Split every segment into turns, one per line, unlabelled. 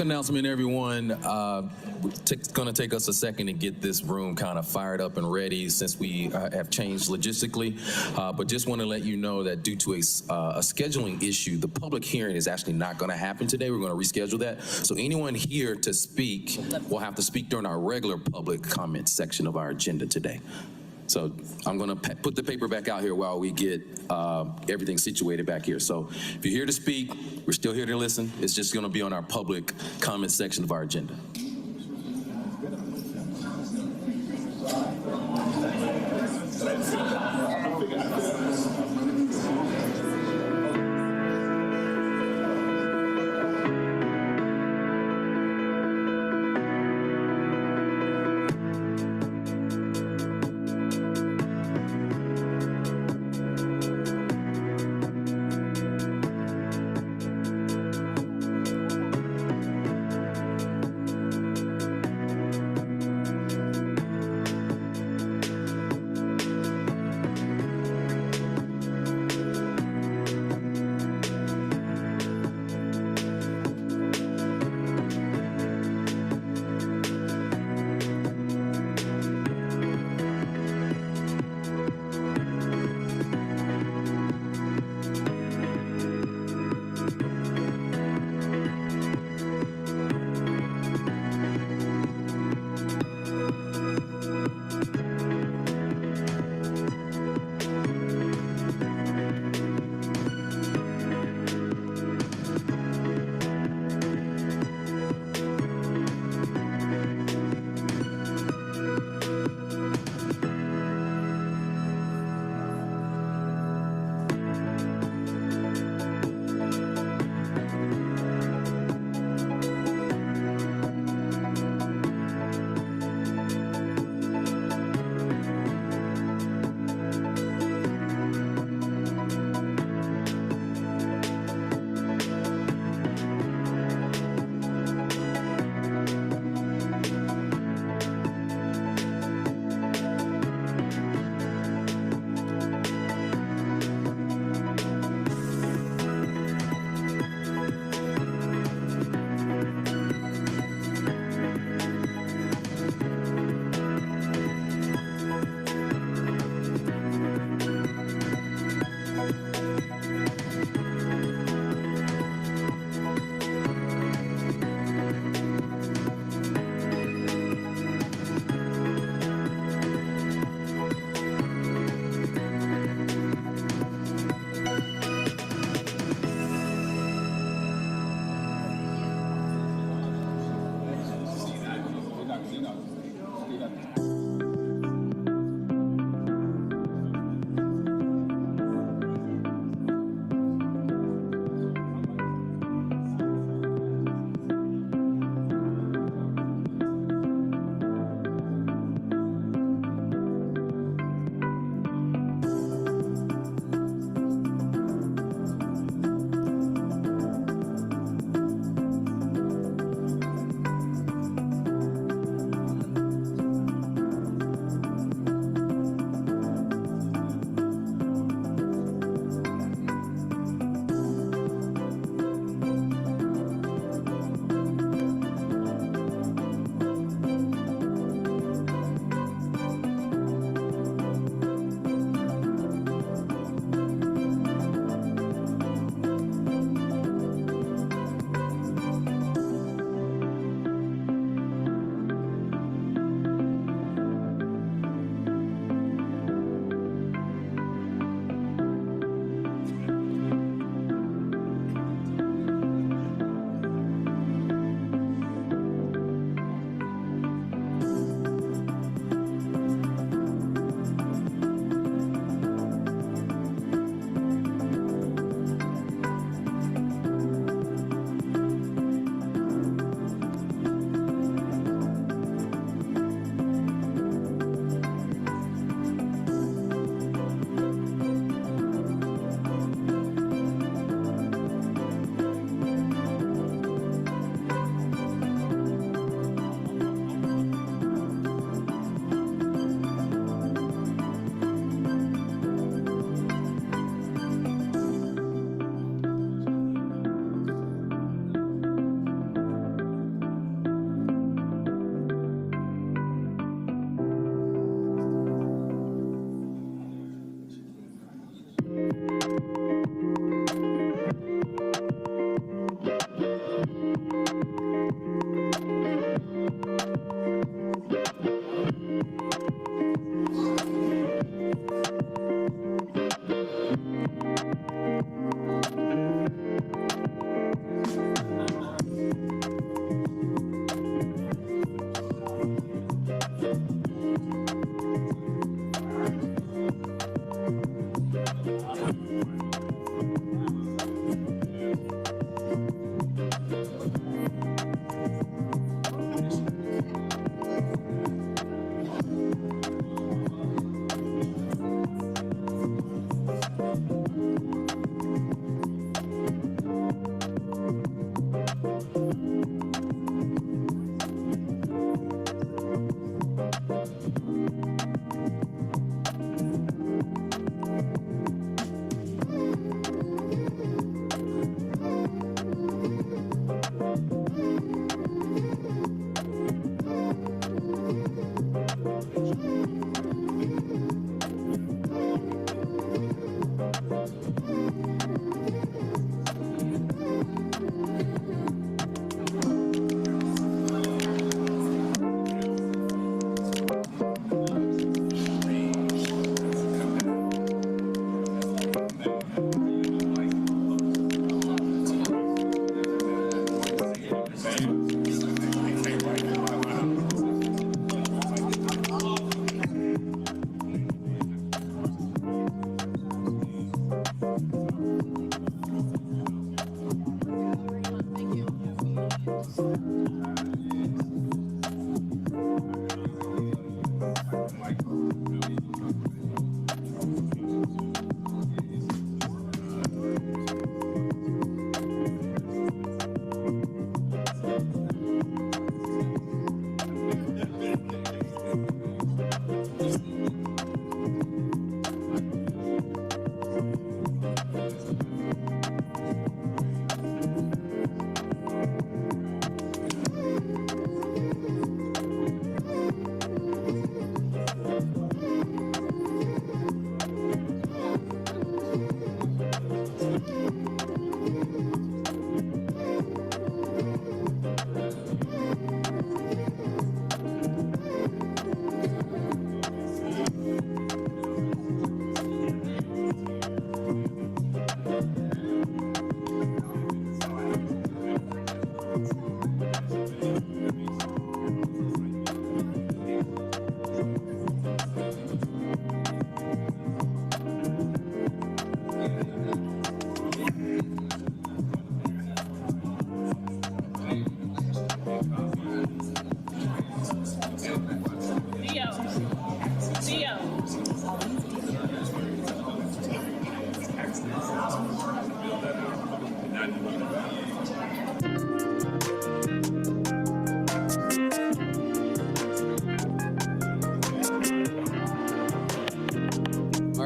announcement, everyone. It's going to take us a second to get this room kind of fired up and ready since we have changed logistically. But just want to let you know that due to a scheduling issue, the public hearing is actually not going to happen today. We're going to reschedule that. So anyone here to speak will have to speak during our regular public comment section of our agenda today. So I'm going to put the paper back out here while we get everything situated back here. So if you're here to speak, we're still here to listen. It's just going to be on our public comment section of our agenda.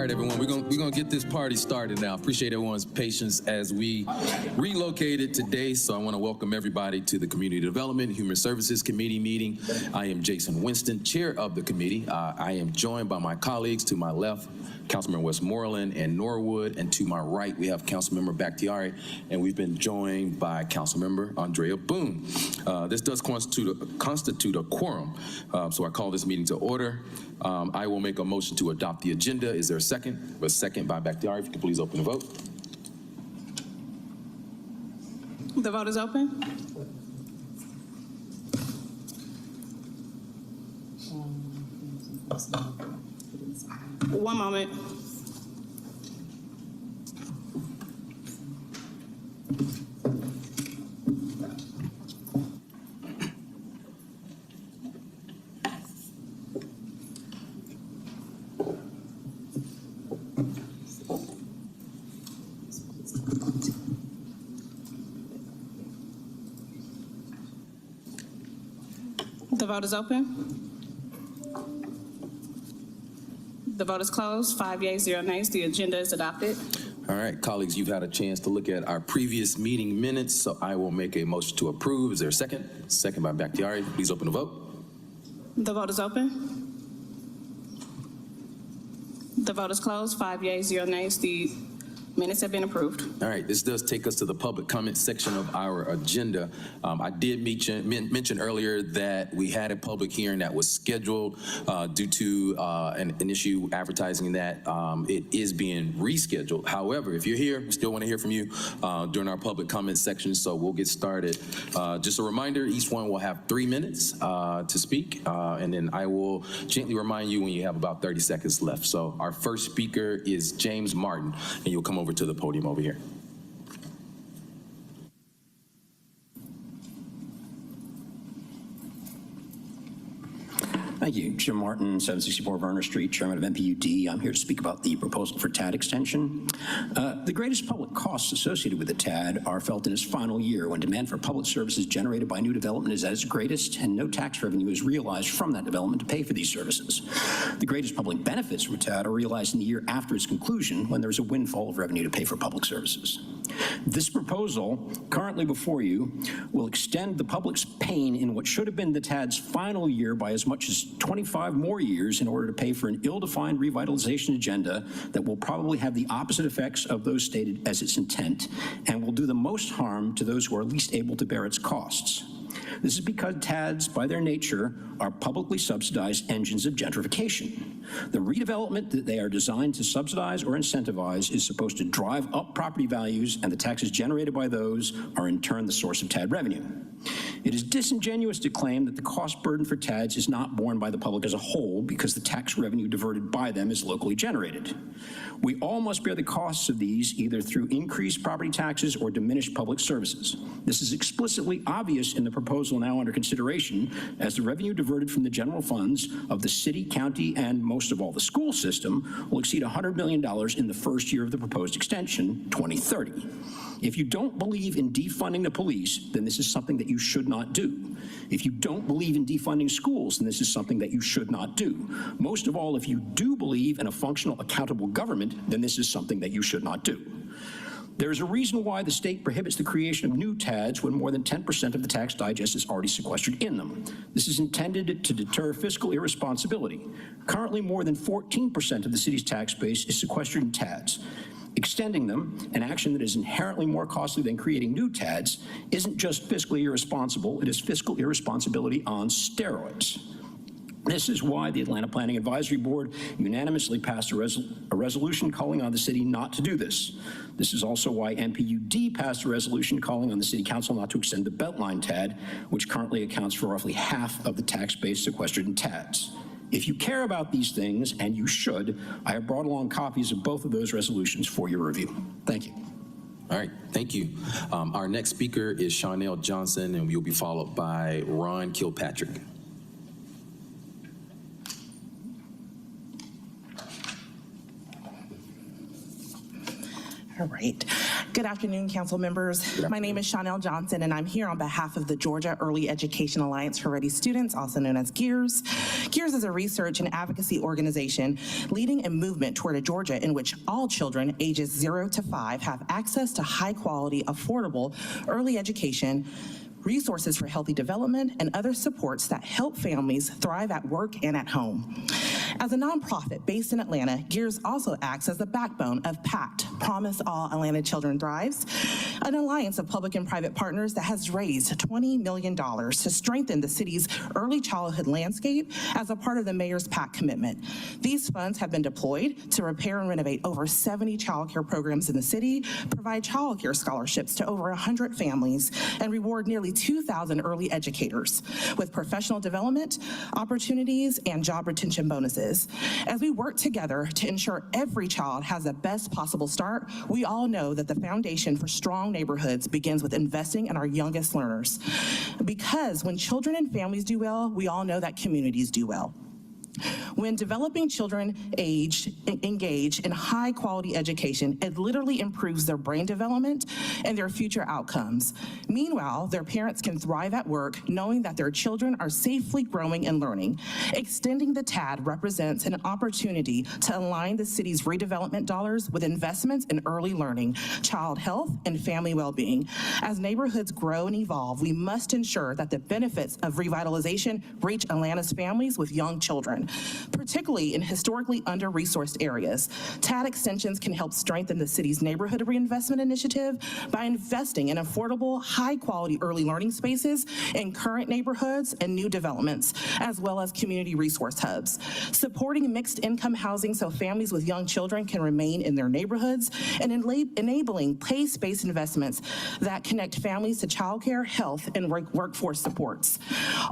right, everyone, we're gonna get this party started now. Appreciate everyone's patience as we relocated today. So I want to welcome everybody to the Community Development and Human Services Committee meeting. I am Jason Winston, chair of the committee. I am joined by my colleagues to my left, Councilmember Westmoreland and Norwood, and to my right, we have Councilmember Bakhtiari, and we've been joined by Councilmember Andrea Boone. This does constitute a quorum, so I call this meeting to order. I will make a motion to adopt the agenda. Is there a second? A second by Bakhtiari. If you could please open the vote.
The vote is open. One moment. The vote is open. The vote is closed. 5 yeas, 0 nays. The agenda is adopted.
All right, colleagues, you've had a chance to look at our previous meeting minutes, so I will make a motion to approve. Is there a second? Second by Bakhtiari. Please open the vote.
The vote is open. The vote is closed. 5 yeas, 0 nays. The minutes have been approved.
All right, this does take us to the public comment section of our agenda. I did mention earlier that we had a public hearing that was scheduled due to an issue advertising that it is being rescheduled. However, if you're here, we still want to hear from you during our public comment section, so we'll get started. Just a reminder, each one will have 3 minutes to speak, and then I will gently remind you when you have about 30 seconds left. So our first speaker is James Martin, and you'll come over to the podium over here.
Thank you. Jim Martin, 764 Verner Street, Chairman of MPUD. I'm here to speak about the proposal for TAD extension. The greatest public costs associated with the TAD are felt in its final year when demand for public services generated by new development is at its greatest and no tax revenue is realized from that development to pay for these services. The greatest public benefits from TAD are realized in the year after its conclusion when there is a windfall of revenue to pay for public services. This proposal, currently before you, will extend the public's pain in what should have been the TAD's final year by as much as 25 more years in order to pay for an ill-defined revitalization agenda that will probably have the opposite effects of those stated as its intent and will do the most harm to those who are least able to bear its costs. This is because TADs, by their nature, are publicly subsidized engines of gentrification. The redevelopment that they are designed to subsidize or incentivize is supposed to drive up property values, and the taxes generated by those are in turn the source of TAD revenue. It is disingenuous to claim that the cost burden for TADs is not borne by the public as a whole because the tax revenue diverted by them is locally generated. We all must bear the costs of these either through increased property taxes or diminished public services. This is explicitly obvious in the proposal now under consideration, as the revenue diverted from the general funds of the city, county, and most of all the school system will exceed $100 million in the first year of the proposed extension, 2030. If you don't believe in defunding the police, then this is something that you should not do. If you don't believe in defunding schools, then this is something that you should not do. Most of all, if you do believe in a functional, accountable government, then this is something that you should not do. There is a reason why the state prohibits the creation of new TADs when more than 10% of the tax digest is already sequestered in them. This is intended to deter fiscal irresponsibility. Currently, more than 14% of the city's tax base is sequestered in TADs. Extending them, an action that is inherently more costly than creating new TADs, isn't just fiscally irresponsible, it is fiscal irresponsibility on steroids. This is why the Atlanta Planning Advisory Board unanimously passed a resolution calling on the city not to do this. This is also why MPUD passed a resolution calling on the City Council not to extend the Beltline TAD, which currently accounts for roughly half of the tax base sequestered in TADs. If you care about these things, and you should, I have brought along copies of both of those resolutions for your review. Thank you.
All right, thank you. Our next speaker is Chanel Johnson, and we'll be followed by Ron Kilpatrick.
All right. Good afternoon, council members. My name is Chanel Johnson, and I'm here on behalf of the Georgia Early Education Alliance for Ready Students, also known as GEARS. GEARS is a research and advocacy organization leading a movement toward a Georgia in which all children ages 0 to 5 have access to high-quality, affordable early education, resources for healthy development, and other supports that help families thrive at work and at home. As a nonprofit based in Atlanta, GEARS also acts as the backbone of PACT, Promise All Atlanta Children Thrives, an alliance of public and private partners that has raised $20 million to strengthen the city's early childhood landscape as a part of the mayor's PACT commitment. These funds have been deployed to repair and renovate over 70 child care programs in the city, provide child care scholarships to over 100 families, and reward nearly 2,000 early educators with professional development, opportunities, and job retention bonuses. As we work together to ensure every child has the best possible start, we all know that the foundation for strong neighborhoods begins with investing in our youngest learners. Because when children and families do well, we all know that communities do well. When developing children engage in high quality education, it literally improves their brain development and their future outcomes. Meanwhile, their parents can thrive at work knowing that their children are safely growing and learning. Extending the TAD represents an opportunity to align the city's redevelopment dollars with investments in early learning, child health, and family well-being. As neighborhoods grow and evolve, we must ensure that the benefits of revitalization reach Atlanta's families with young children, particularly in historically under-resourced areas. TAD extensions can help strengthen the city's neighborhood reinvestment initiative by investing in affordable, high-quality early learning spaces in current neighborhoods and new developments, as well as community resource hubs. Supporting mixed-income housing so families with young children can remain in their neighborhoods, and enabling place-based investments that connect families to childcare, health, and workforce supports,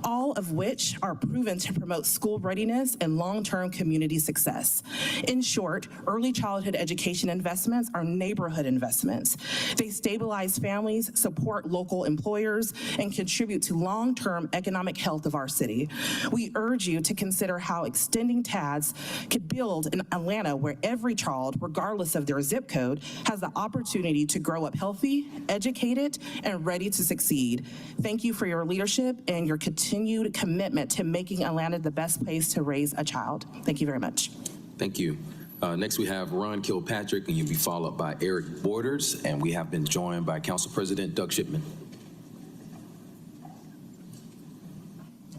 all of which are proven to promote school readiness and long-term community success. In short, early childhood education investments are neighborhood investments. They stabilize families, support local employers, and contribute to long-term economic health of our city. We urge you to consider how extending TADs could build an Atlanta where every child, regardless of their zip code, has the opportunity to grow up healthy, educated, and ready to succeed. Thank you for your leadership and your continued commitment to making Atlanta the best place to raise a child. Thank you very much.
Thank you. Next, we have Ron Kilpatrick, and you'll be followed by Eric Borders, and we have been joined by Council President Doug Shipman.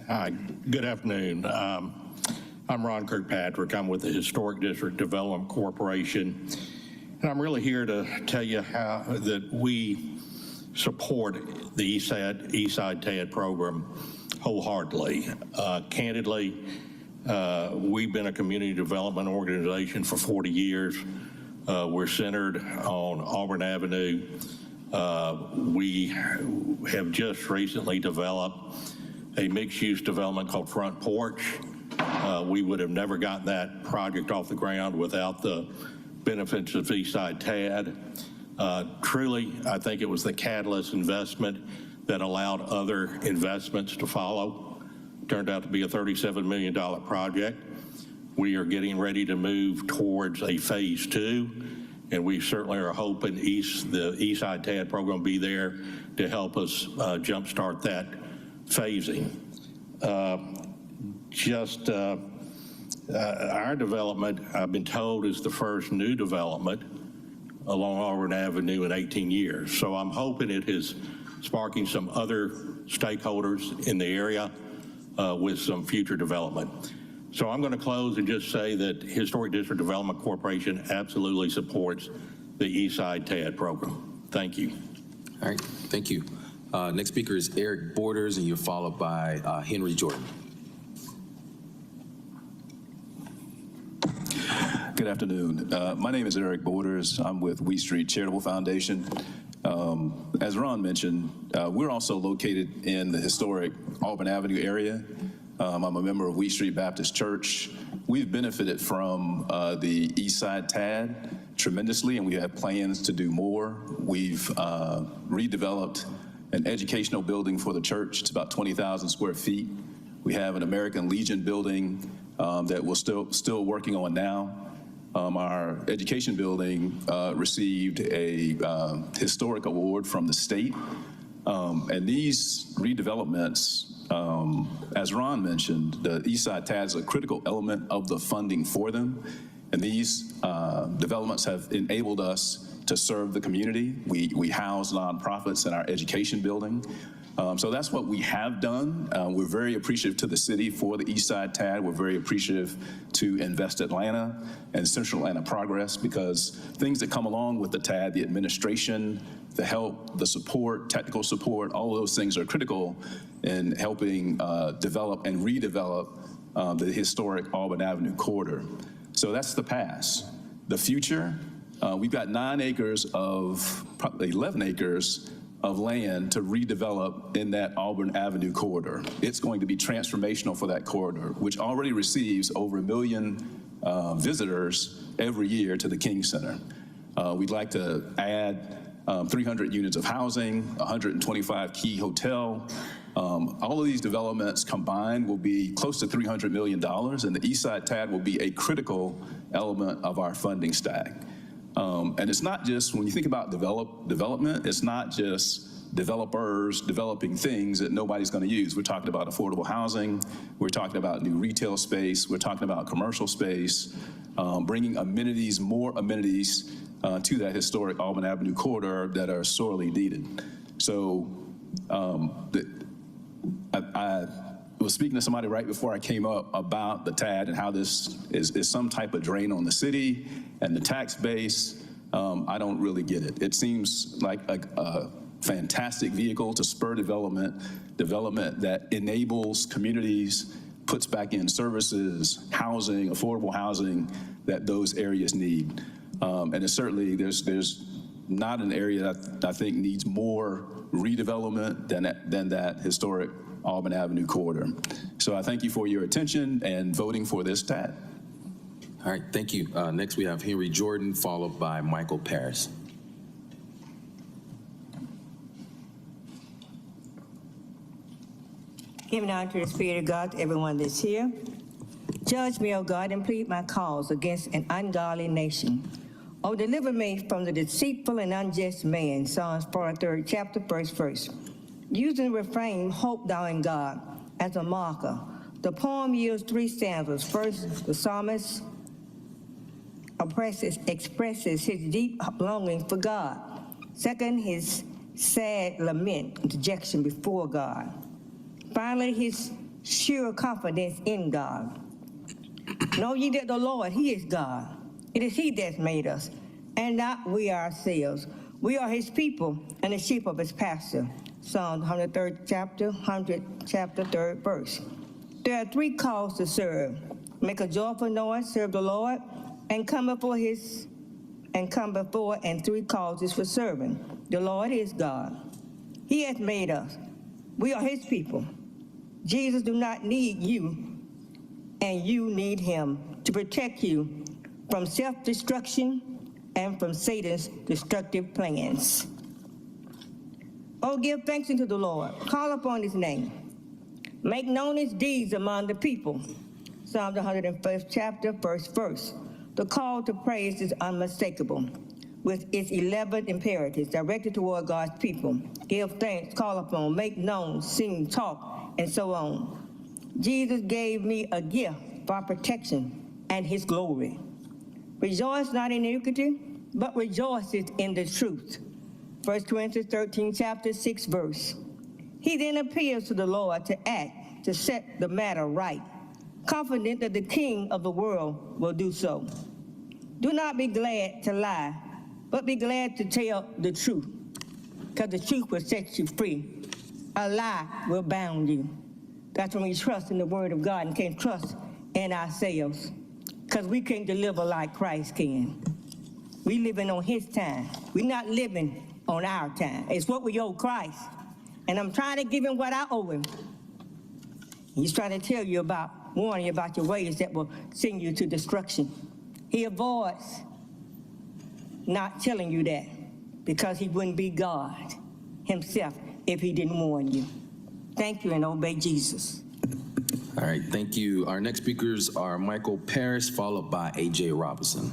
Hi, good afternoon. I'm Ron Kirkpatrick. I'm with the Historic District Development Corporation, and I'm really here to tell you how that we support the Eastside TAD program wholeheartedly. Candidly, we've been a community development organization for 40 years. We're centered on Auburn Avenue. We have just recently developed a mixed-use development called Front Porch. We would have never gotten that project off the ground without the benefits of Eastside TAD. Truly, I think it was the catalyst investment that allowed other investments to follow. Turned out to be a $37 million project. We are getting ready to move towards a phase 2, and we certainly are hoping the Eastside TAD program will be there to help us jumpstart that phasing. Our development, I've been told, is the first new development along Auburn Avenue in 18 years. So I'm hoping it is sparking some other stakeholders in the area with some future development. So I'm going to close and just say that Historic District Development Corporation absolutely supports the Eastside TAD program. Thank you.
All right, thank you. Next speaker is Eric Borders, and you're followed by Henry Jordan.
Good afternoon. My name is Eric Borders. I'm with Wheat Street Charitable Foundation. As Ron mentioned, we're also located in the historic Auburn Avenue area. I'm a member of Wheat Street Baptist Church. We've benefited from the Eastside TAD tremendously, and we have plans to do more. We've redeveloped an educational building for the church. It's about 20,000 square feet. We have an American Legion building that we're still working on now. Our education building received a historic award from the state. And these redevelopments as Ron mentioned, the Eastside TAD is a critical element of the funding for them. And these developments have enabled us to serve the community. We house nonprofits in our education building. So that's what we have done. We're very appreciative to the city for the Eastside TAD. We're very appreciative to Invest Atlanta and Central Atlanta Progress, because things that come along with the TAD, the administration, the help, the support, technical support, all of those things are critical in helping develop and redevelop the historic Auburn Avenue corridor. So that's the past. The future, we've got 9 acres of, probably 11 acres of land to redevelop in that Auburn Avenue corridor. It's going to be transformational for that corridor, which already receives over 1 million visitors every year to the King Center. We'd like to add 300 units of housing, 125 key hotel. All of these developments combined will be close to $300 million, and the Eastside TAD will be a critical element of our funding stack. And it's not just, when you think about development, it's not just developers developing things that nobody's going to use. We're talking about affordable housing. We're talking about new retail space. We're talking about commercial space, bringing amenities, more amenities to that historic Auburn Avenue corridor that are sorely needed. So I was speaking to somebody right before I came up about the TAD and how this is some type of drain on the city and the tax base. I don't really get it. It seems like a fantastic vehicle to spur development that enables communities, puts back in services, housing, affordable housing that those areas need. And it's certainly, there's not an area that I think needs more redevelopment than that historic Auburn Avenue corridor. So I thank you for your attention and voting for this TAD.
All right, thank you. Next we have Henry Jordan, followed by Michael Paris.
Giving honor to the Spirit of God to everyone that's here. Judge me, O God, and plead my cause against an ungodly nation. Oh, deliver me from the deceitful and unjust man. Psalms 43rd chapter, first verse. Using the refrain, hope thou in God, as a marker. The poem yields 3 stanzas. First, the psalmist expresses his deep longing for God. Second, his sad lament, dejection before God. Finally, his sure confidence in God. Know ye that the Lord, he is God. It is he that's made us, and not we ourselves. We are his people and the sheep of his pasture. Psalm 103rd chapter, 100th chapter, 3rd verse. There are 3 calls to serve. Make a joyful noise, serve the Lord, and come before and 3 causes for serving. The Lord is God. He has made us. We are his people. Jesus do not need you, and you need him to protect you from self-destruction and from Satan's destructive plans. Oh, give thanks unto the Lord. Call upon his name. Make known his deeds among the people. Psalm 101st chapter, 1st verse. The call to praise is unmistakable, with its 11 imperatives directed toward God's people. Give thanks, call upon, make known, sing, talk, and so on. Jesus gave me a gift for protection and his glory. Rejoice not in iniquity, but rejoices in the truth. 1 Corinthians 13 chapter 6 verse. He then appeals to the Lord to act, to set the matter right, confident that the King of the world will do so. Do not be glad to lie, but be glad to tell the truth, because the truth will set you free. A lie will bound you. That's when we trust in the word of God and can't trust in ourselves, because we can't deliver like Christ can. We living on his time. We're not living on our time. It's what we owe Christ. And I'm trying to give him what I owe him. He's trying to tell you about, warn you about your ways that will send you to destruction. He avoids not telling you that because he wouldn't be God himself if he didn't warn you. Thank you, and obey Jesus.
All right, thank you. Our next speakers are Michael Paris, followed by A.J. Robinson.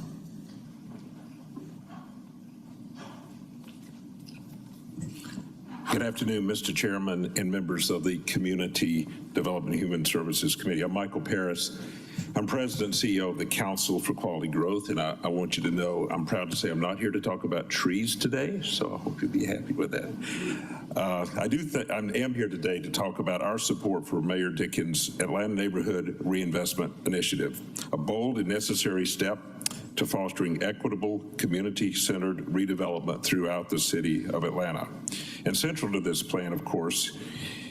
Good afternoon, Mr. Chairman and members of the Community Development and Human Services Committee. I'm Michael Paris. I'm President and CEO of the Council for Quality Growth, and I want you to know I'm proud to say I'm not here to talk about trees today, so I hope you'll be happy with that. I am here today to talk about our support for Mayor Dickens' Atlanta Neighborhood Reinvestment Initiative, a bold and necessary step to fostering equitable, community-centered redevelopment throughout the city of Atlanta. And central to this plan, of course,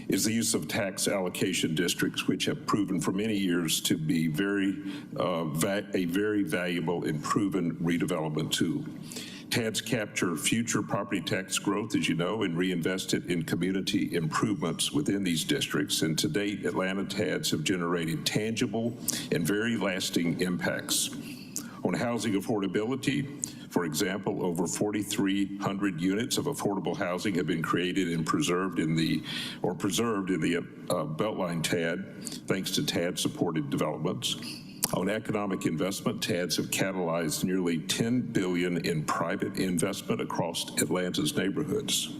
is the use of tax allocation districts, which have proven for many years to be a very valuable and proven redevelopment tool. TADs capture future property tax growth, as you know, and reinvest it in community improvements within these districts. And to date, Atlanta TADs have generated tangible and very lasting impacts. On housing affordability, for example, over 4,300 units of affordable housing have been created and preserved in the Beltline TAD, thanks to TAD-supported developments. On economic investment, TADs have catalyzed nearly $10 billion in private investment across Atlanta's neighborhoods.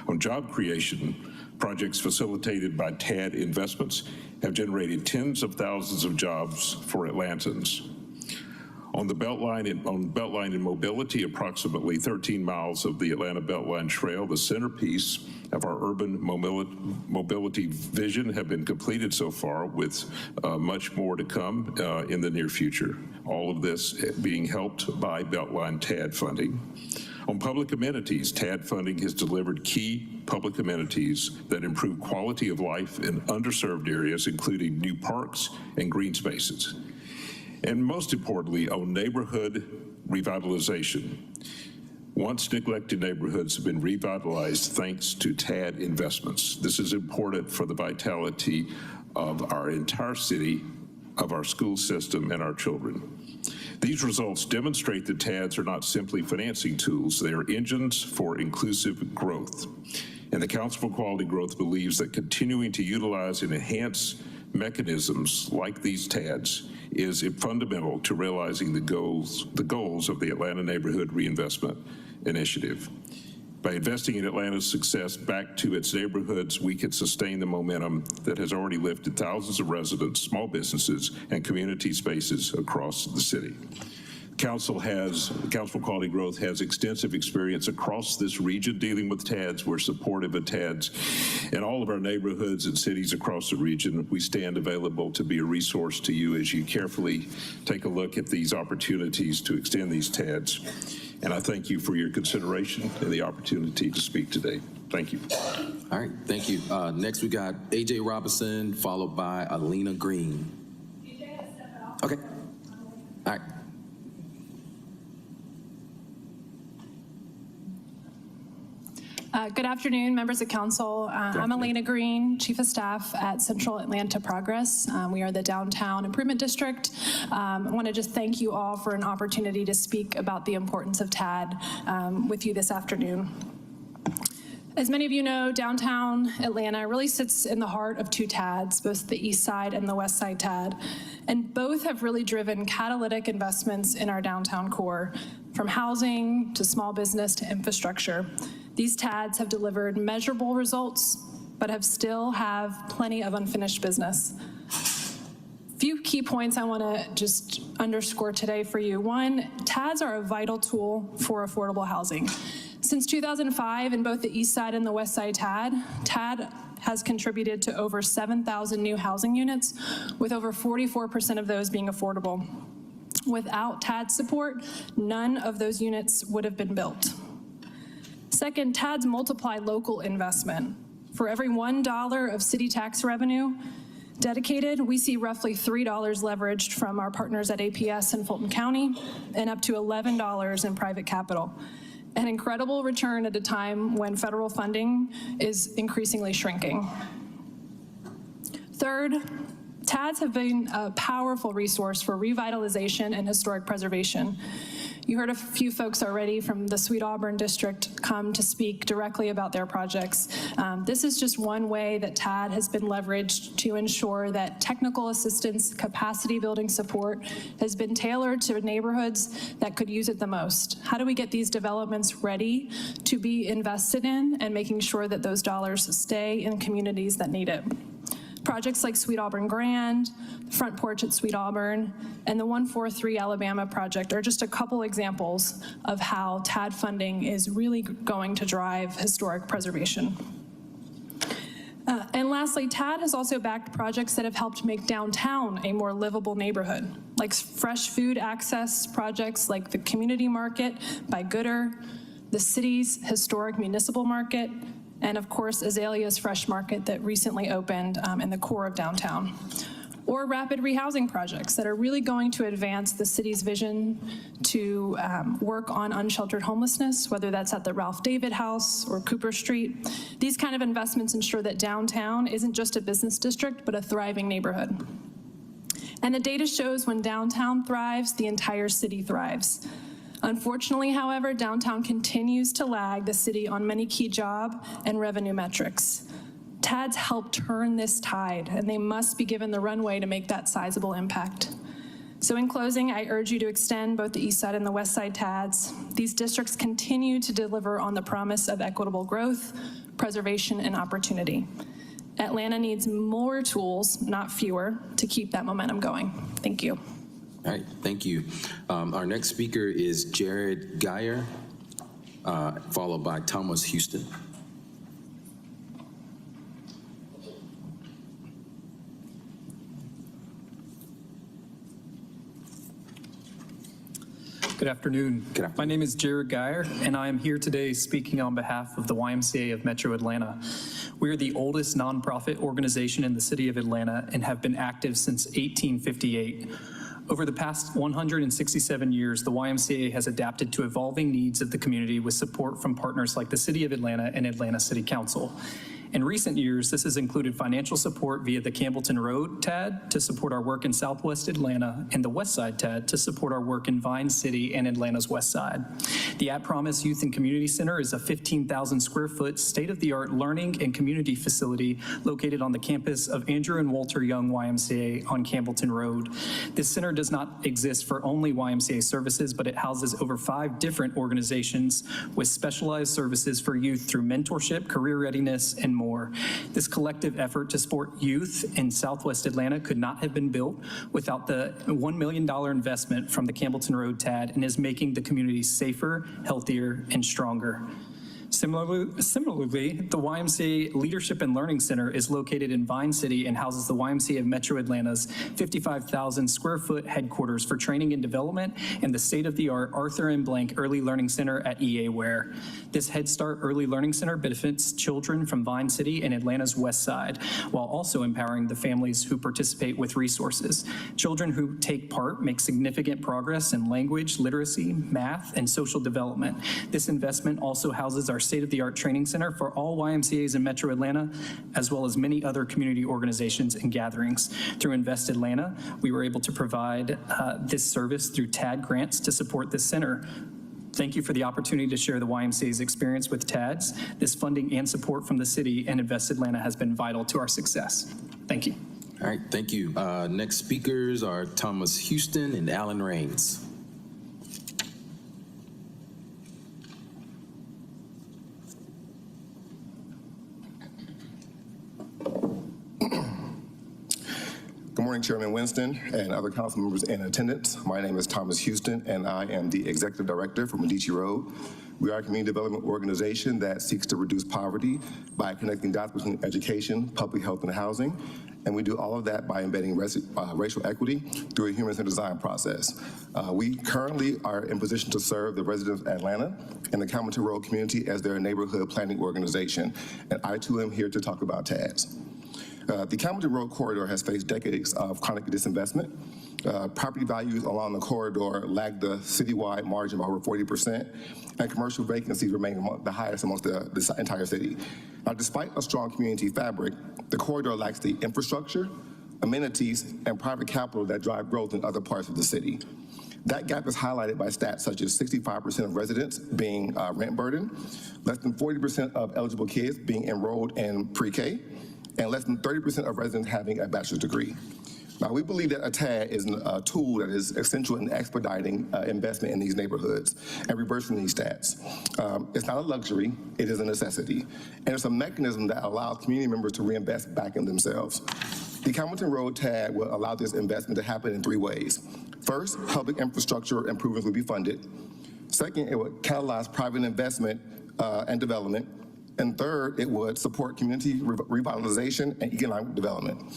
On job creation, projects facilitated by TAD investments have generated tens of thousands of jobs for Atlantans. On the Beltline and mobility, approximately 13 miles of the Atlanta Beltline Trail, the centerpiece of our urban mobility vision, have been completed so far, with much more to come in the near future. All of this being helped by Beltline TAD funding. On public amenities, TAD funding has delivered key public amenities that improve quality of life in underserved areas, including new parks and green spaces. And most importantly, on neighborhood revitalization. Once neglected neighborhoods have been revitalized thanks to TAD investments. This is important for the vitality of our entire city, of our school system, and our children. These results demonstrate that TADs are not simply financing tools, they are engines for inclusive growth. And the Council for Quality Growth believes that continuing to utilize and enhance mechanisms like these TADs is fundamental to realizing the goals of the Atlanta Neighborhood Reinvestment Initiative. By investing in Atlanta's success back to its neighborhoods, we can sustain the momentum that has already lifted thousands of residents, small businesses, and community spaces across the city. Council for Quality Growth has extensive experience across this region dealing with TADs. We're supportive of TADs in all of our neighborhoods and cities across the region. We stand available to be a resource to you as you carefully take a look at these opportunities to extend these TADs. And I thank you for your consideration and the opportunity to speak today. Thank you.
All right, thank you. Next, we got A.J. Robinson, followed by Alina Green. Okay. All right.
Good afternoon, members of council. I'm Alina Green, Chief of Staff at Central Atlanta Progress. We are the Downtown Improvement District. I want to just thank you all for an opportunity to speak about the importance of TAD with you this afternoon. As many of you know, downtown Atlanta really sits in the heart of two TADs, both the East Side and the West Side TAD, and both have really driven catalytic investments in our downtown core, from housing to small business to infrastructure. These TADs have delivered measurable results, but still have plenty of unfinished business. Few key points I want to just underscore today for you. One, TADs are a vital tool for affordable housing. Since 2005, in both the East Side and the West Side TAD has contributed to over 7,000 new housing units, with over 44% of those being affordable. Without TAD support, none of those units would have been built. Second, TADs multiply local investment. For every $1 of city tax revenue dedicated, we see roughly $3 leveraged from our partners at APS in Fulton County and up to $11 in private capital. An incredible return at a time when federal funding is increasingly shrinking. Third, TADs have been a powerful resource for revitalization and historic preservation. You heard a few folks already from the Sweet Auburn District come to speak directly about their projects. This is just one way that TAD has been leveraged to ensure that technical assistance, capacity building support has been tailored to neighborhoods that could use it the most. How do we get these developments ready to be invested in and making sure that those dollars stay in communities that need it? Projects like Sweet Auburn Grand, Front Porch at Sweet Auburn, and the 143 Alabama project are just a couple examples of how TAD funding is really going to drive historic preservation. And lastly, TAD has also backed projects that have helped make downtown a more livable neighborhood, like fresh food access projects like the Community Market by Gooder, the city's historic municipal market, and of course, Azalea's Fresh Market that recently opened in the core of downtown. Or rapid rehousing projects that are really going to advance the city's vision to work on unsheltered homelessness, whether that's at the Ralph David House or Cooper Street. These kind of investments ensure that downtown isn't just a business district, but a thriving neighborhood. And the data shows when downtown thrives, the entire city thrives. Unfortunately, however, downtown continues to lag the city on many key job and revenue metrics. TADs help turn this tide, and they must be given the runway to make that sizable impact. So in closing, I urge you to extend both the East Side and the West Side TADs. These districts continue to deliver on the promise of equitable growth, preservation, and opportunity. Atlanta needs more tools, not fewer, to keep that momentum going. Thank you.
All right, thank you. Our next speaker is Jared Geyer, followed by Thomas Houston.
Good afternoon.
Good afternoon.
My name is Jared Geyer, and I am here today speaking on behalf of the YMCA of Metro Atlanta. We are the oldest nonprofit organization in the city of Atlanta and have been active since 1858. Over the past 167 years, the YMCA has adapted to evolving needs of the community with support from partners like the City of Atlanta and Atlanta City Council. In recent years, this has included financial support via the Campbellton Road TAD to support our work in Southwest Atlanta and the West Side TAD to support our work in Vine City and Atlanta's West Side. The At Promise Youth and Community Center is a 15,000 square foot state-of-the-art learning and community facility located on the campus of Andrew and Walter Young YMCA on Campbellton Road. This center does not exist for only YMCA services, but it houses over 5 different organizations with specialized services for youth through mentorship, career readiness, and more. This collective effort to support youth in Southwest Atlanta could not have been built without the $1 million investment from the Campbellton Road TAD and is making the community safer, healthier, and stronger. Similarly, the YMCA Leadership and Learning Center is located in Vine City and houses the YMCA of Metro Atlanta's 55,000 square foot headquarters for training and development and the state-of-the-art Arthur M. Blank Early Learning Center at EA Ware. This Head Start Early Learning Center benefits children from Vine City and Atlanta's West Side, while also empowering the families who participate with resources. Children who take part make significant progress in language, literacy, math, and social development. This investment also houses our state-of-the-art training center for all YMCAs in Metro Atlanta, as well as many other community organizations and gatherings. Through Invest Atlanta, we were able to provide this service through TAD grants to support this center. Thank you for the opportunity to share the YMCA's experience with TADs. This funding and support from the city and Invest Atlanta has been vital to our success. Thank you.
All right, thank you. Next speakers are Thomas Houston and Alan Raines.
Good morning, Chairman Winston and other council members in attendance. My name is Thomas Houston, and I am the Executive Director for Medici Road. We are a community development organization that seeks to reduce poverty by connecting dots between education, public health, and housing. And we do all of that by embedding racial equity through a human-centered design process. We currently are in position to serve the residents of Atlanta and the Campbellton Road community as their neighborhood planning organization. And I, too, am here to talk about TADs. The Campbellton Road corridor has faced decades of chronic disinvestment. Property values along the corridor lag the citywide margin by over 40%, and commercial vacancies remain among the highest amongst the entire city. Now, despite a strong community fabric, the corridor lacks the infrastructure, amenities, and private capital that drive growth in other parts of the city. That gap is highlighted by stats such as 65% of residents being rent burdened, less than 40% of eligible kids being enrolled in pre-K, and less than 30% of residents having a bachelor's degree. Now, we believe that a TAD is a tool that is essential in expediting investment in these neighborhoods and reversing these stats. It's not a luxury, it is a necessity. And it's a mechanism that allows community members to reinvest back in themselves. The Campbellton Road TAD will allow this investment to happen in 3 ways. First, public infrastructure improvements will be funded. Second, it would catalyze private investment and development. And third, it would support community revitalization and economic development.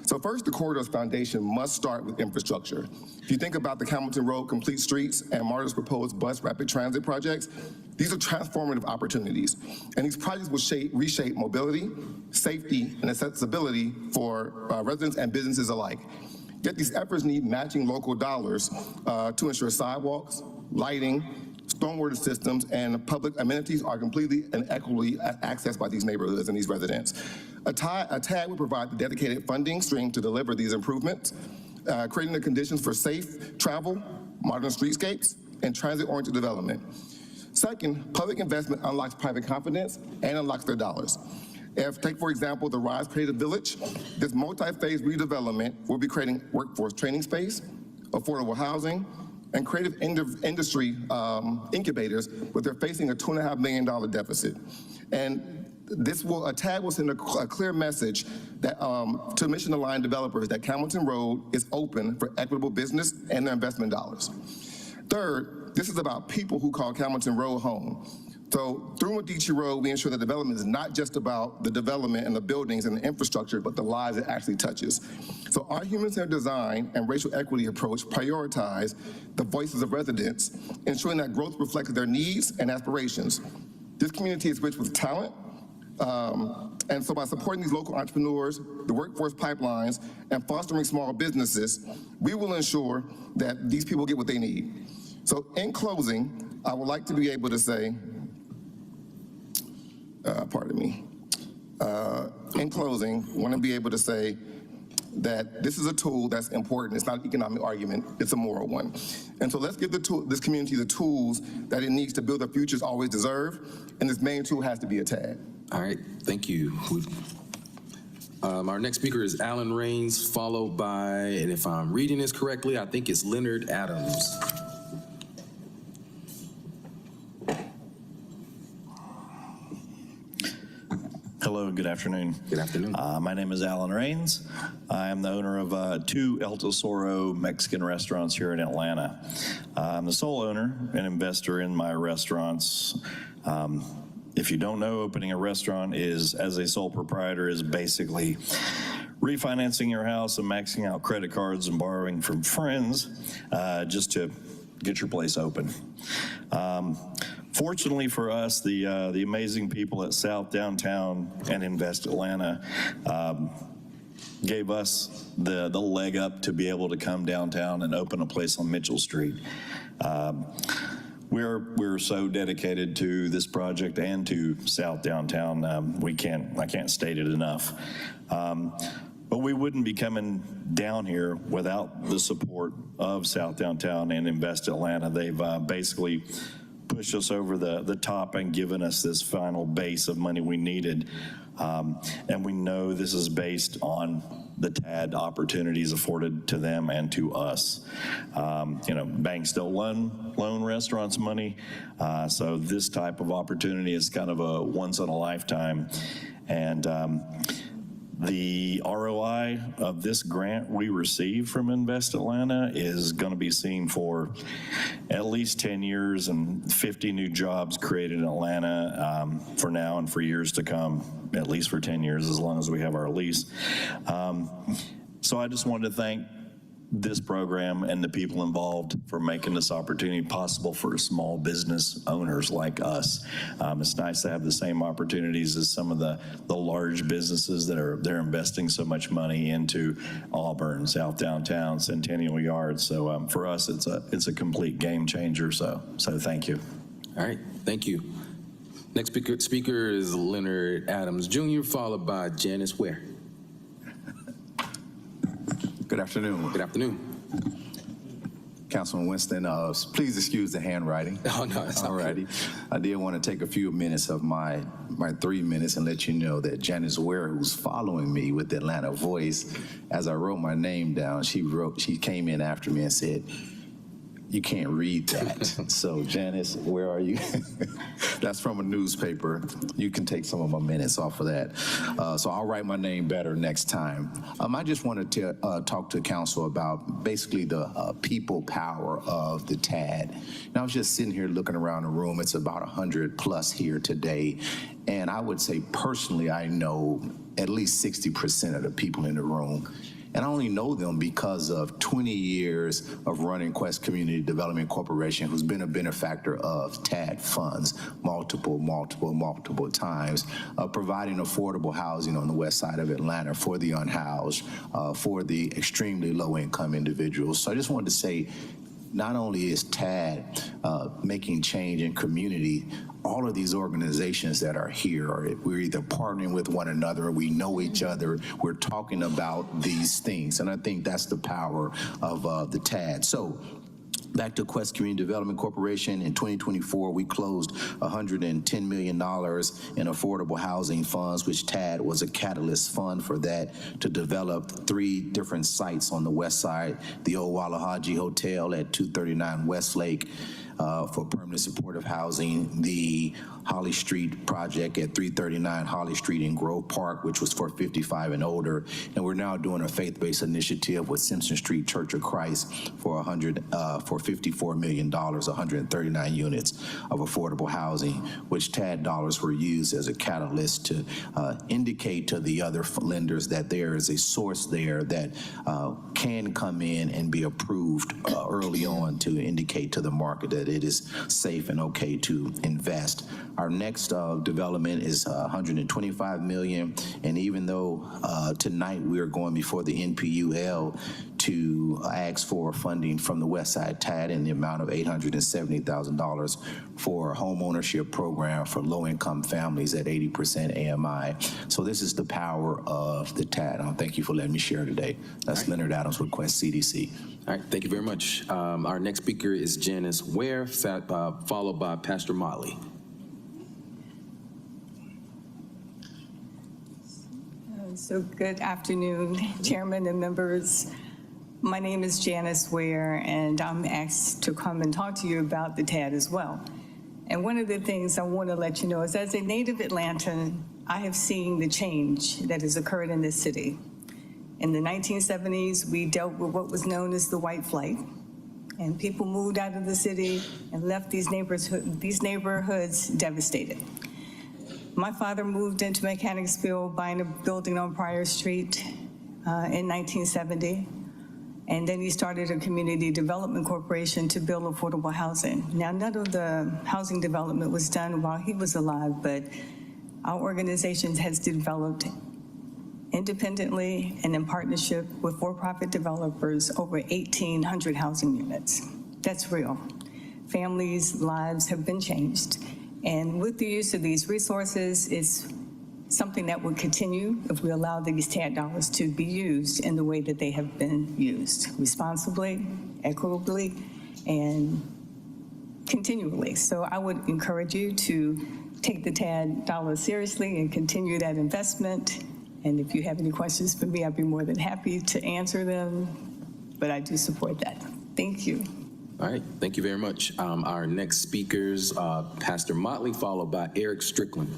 So first, the corridor's foundation must start with infrastructure. If you think about the Campbellton Road Complete Streets and MARTA's proposed bus rapid transit projects, these are transformative opportunities. And these projects will reshape mobility, safety, and accessibility for residents and businesses alike. Yet these efforts need matching local dollars to ensure sidewalks, lighting, stormwater systems, and public amenities are completely and equitably accessed by these neighborhoods and these residents. A TAD would provide the dedicated funding stream to deliver these improvements, creating the conditions for safe travel, modern streetscapes, and transit-oriented development. Second, public investment unlocks private confidence and unlocks their dollars. Take, for example, the Rise Creative Village. This multi-phase redevelopment will be creating workforce training space, affordable housing, and creative industry incubators, but they're facing a $2.5 million deficit. And a TAD will send a clear message that to mission-aligned developers that Campbellton Road is open for equitable business and their investment dollars. Third, this is about people who call Campbellton Road home. So through Medici Road, we ensure that development is not just about the development and the buildings and the infrastructure, but the lives it actually touches. So our human-centered design and racial equity approach prioritize the voices of residents, ensuring that growth reflects their needs and aspirations. This community is rich with talent, and so by supporting these local entrepreneurs, the workforce pipelines, and fostering small businesses, we will ensure that these people get what they need. So in closing, I would like to be able to say, in closing, I want to be able to say that this is a tool that's important. It's not an economic argument, it's a moral one. And so let's give this community the tools that it needs to build the futures always deserve, and this main tool has to be a TAD.
All right, thank you. Our next speaker is Alan Raines, followed by, and if I'm reading this correctly, I think it's Leonard Adams.
Hello, good afternoon.
Good afternoon.
My name is Alan Raines. I am the owner of 2 El Tesoro Mexican restaurants here in Atlanta. I'm the sole owner and investor in my restaurants. If you don't know, opening a restaurant as a sole proprietor is basically refinancing your house and maxing out credit cards and borrowing from friends just to get your place open. Fortunately for us, the amazing people at South Downtown and Invest Atlanta gave us the leg up to be able to come downtown and open a place on Mitchell Street. We're so dedicated to this project and to South Downtown. I can't state it enough. But we wouldn't be coming down here without the support of South Downtown and Invest Atlanta. They've basically pushed us over the top and given us this final base of money we needed. And we know this is based on the TAD opportunities afforded to them and to us. Banks don't loan restaurants money, so this type of opportunity is kind of a once in a lifetime. And the ROI of this grant we received from Invest Atlanta is going to be seen for at least 10 years and 50 new jobs created in Atlanta for now and for years to come, at least for 10 years, as long as we have our lease. So I just wanted to thank this program and the people involved for making this opportunity possible for small business owners like us. It's nice to have the same opportunities as some of the large businesses they're investing so much money into Auburn, South Downtown, Centennial Yards. So for us, it's a complete game changer. So thank you.
All right, thank you. Next speaker is Leonard Adams Jr., followed by Janice Ware.
Good afternoon.
Good afternoon.
Councilman Winston. Please excuse the handwriting.
Oh, no, it's
all righty. I did want to take a few minutes of my 3 minutes and let you know that Janice Ware, who's following me with the Atlanta Voice, as I wrote my name down, she came in after me and said, "You can't read that." So Janice, where are you? That's from a newspaper. You can take some of my minutes off of that. So I'll write my name better next time. I just wanted to talk to council about basically the people power of the TAD. And I was just sitting here looking around the room. It's about 100 plus here today. And I would say personally, I know at least 60% of the people in the room. And I only know them because of 20 years of running Quest Community Development Corporation, who's been a benefactor of TAD funds multiple times, providing affordable housing on the west side of Atlanta for the unhoused, for the extremely low-income individuals. So I just wanted to say, not only is TAD making change in community, all of these organizations that are here, we're either partnering with one another, we know each other, we're talking about these things. And I think that's the power of the TAD. So back to Quest Community Development Corporation, in 2024, we closed $110 million in affordable housing funds, which TAD was a catalyst fund for that, to develop 3 different sites on the west side: the old Wallahaji Hotel at 239 Westlake, for permanent supportive housing, the Holly Street project at 339 Holly Street in Grove Park, which was for 55 and older, and we're now doing a faith-based initiative with Simpson Street Church of Christ for $54 million, 139 units of affordable housing, which TAD dollars were used as a catalyst to indicate to the other lenders that there is a source there that can come in and be approved early on, to indicate to the market that it is safe and okay to invest. Our next development is $125 million, and even though tonight we are going before the NPUL to ask for funding from the Westside TAD in the amount of $870,000 for a home ownership program for low-income families at 80% AMI. So this is the power of the TAD. Thank you for letting me share today. That's Leonard Adams with Quest CDC.
All right, thank you very much. Our next speaker is Janice Ware, followed by Pastor Motley.
So good afternoon, Chairman and members. My name is Janice Ware, and I'm asked to come and talk to you about the TAD as well. And one of the things I want to let you know is, as a native Atlantan, I have seen the change that has occurred in this city. In the 1970s, we dealt with what was known as the white flight, and people moved out of the city and left these neighborhoods devastated. My father moved into Mechanicsville, buying a building on Pryor Street in 1970. And then he started a community development corporation to build affordable housing. Now, none of the housing development was done while he was alive, but our organization has developed independently and in partnership with for-profit developers over 1,800 housing units. That's real. Families' lives have been changed. And with the use of these resources, it's something that will continue if we allow these TAD dollars to be used in the way that they have been used, responsibly, equitably, and continually. So I would encourage you to take the TAD dollars seriously and continue that investment. And if you have any questions for me, I'd be more than happy to answer them, but I do support that. Thank you.
All right, thank you very much. Our next speakers, Pastor Motley, followed by Eric Strickland.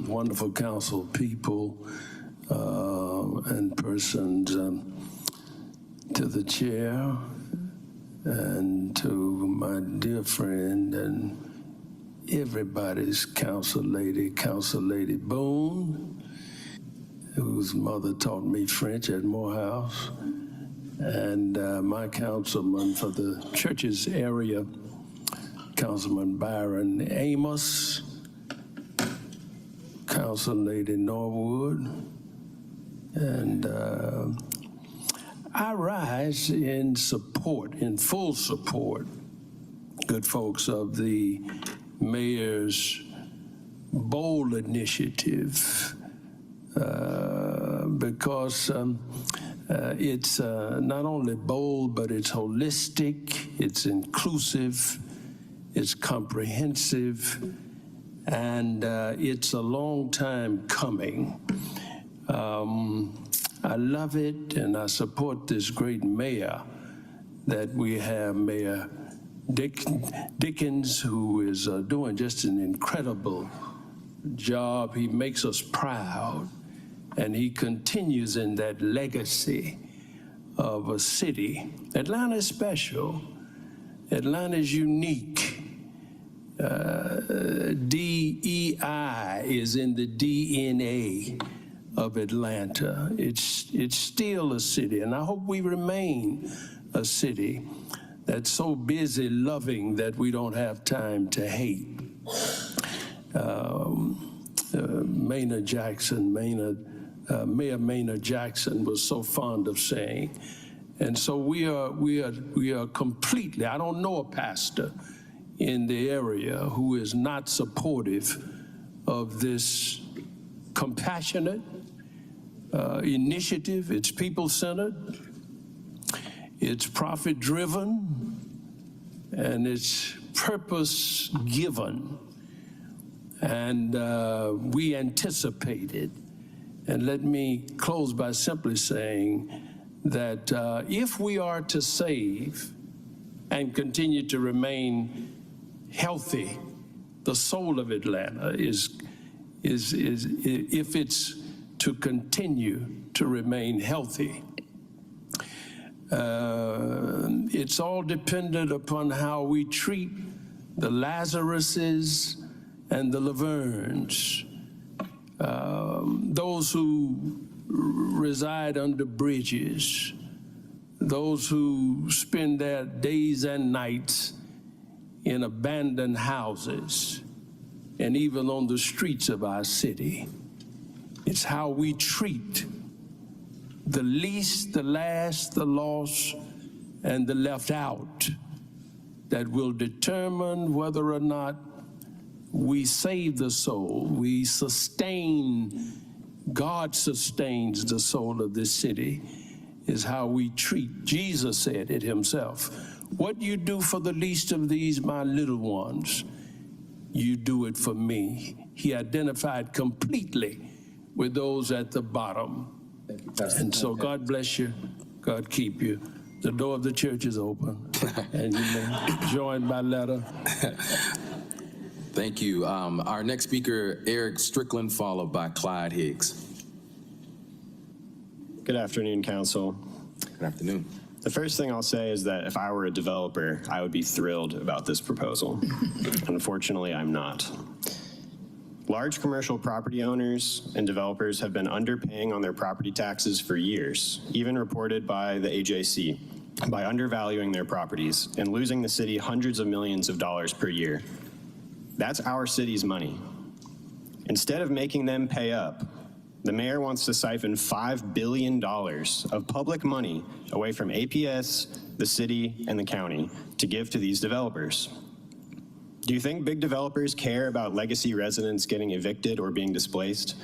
Wonderful council people and persons, to the chair and to my dear friend and everybody's Council Lady Boone, whose mother taught me French at Morehouse, and my councilman for the churches area, Councilman Byron Amos, Council Lady Norwood, and I rise in support, in full support, good folks, of the mayor's bold initiative, because It's not only bold, but it's holistic, it's inclusive, it's comprehensive, and it's a long time coming. I love it, and I support this great mayor that we have, Mayor Dickens, who is doing just an incredible job. He makes us proud, and he continues in that legacy of a city. Atlanta is special. Atlanta is unique. DEI is in the DNA of Atlanta. It's still a city, and I hope we remain a city that's so busy loving that we don't have time to hate. Mayor Maynard Jackson was so fond of saying. And so we are completely, I don't know a pastor in the area who is not supportive of this compassionate initiative. It's people-centered, it's profit-driven, and it's purpose-given. And we anticipated. And let me close by simply saying that if we are to save and continue to remain healthy, the soul of Atlanta is if it's to continue to remain healthy, it's all dependent upon how we treat the Lazaruses and the Lavernes, those who reside under bridges, those who spend their days and nights in abandoned houses, and even on the streets of our city. It's how we treat the least, the last, the lost, and the left out that will determine whether or not we save the soul, we sustain, God sustains the soul of this city, is how we treat. Jesus said it himself. What you do for the least of these, my little ones, you do it for me. He identified completely with those at the bottom. And so God bless you, God keep you. The door of the church is open, and you may join by letter.
Thank you. Our next speaker, Eric Strickland, followed by Clyde Higgs.
Good afternoon, Council.
Good afternoon.
The first thing I'll say is that if I were a developer, I would be thrilled about this proposal. Unfortunately, I'm not. Large commercial property owners and developers have been underpaying on their property taxes for years, even reported by the AJC, by undervaluing their properties and losing the city hundreds of millions of dollars per year. That's our city's money. Instead of making them pay up, the mayor wants to siphon $5 billion of public money away from APS, the city, and the county to give to these developers. Do you think big developers care about legacy residents getting evicted or being displaced?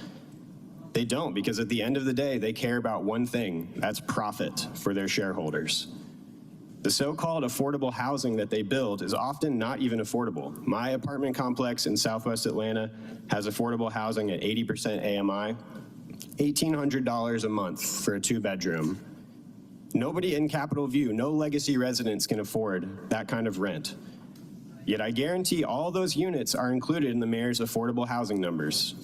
They don't, because at the end of the day, they care about one thing, that's profit for their shareholders. The so-called affordable housing that they build is often not even affordable. My apartment complex in Southwest Atlanta has affordable housing at 80% AMI, $1,800 a month for a 2-bedroom. Nobody in Capitol View, no legacy residents can afford that kind of rent. Yet I guarantee all those units are included in the mayor's affordable housing numbers.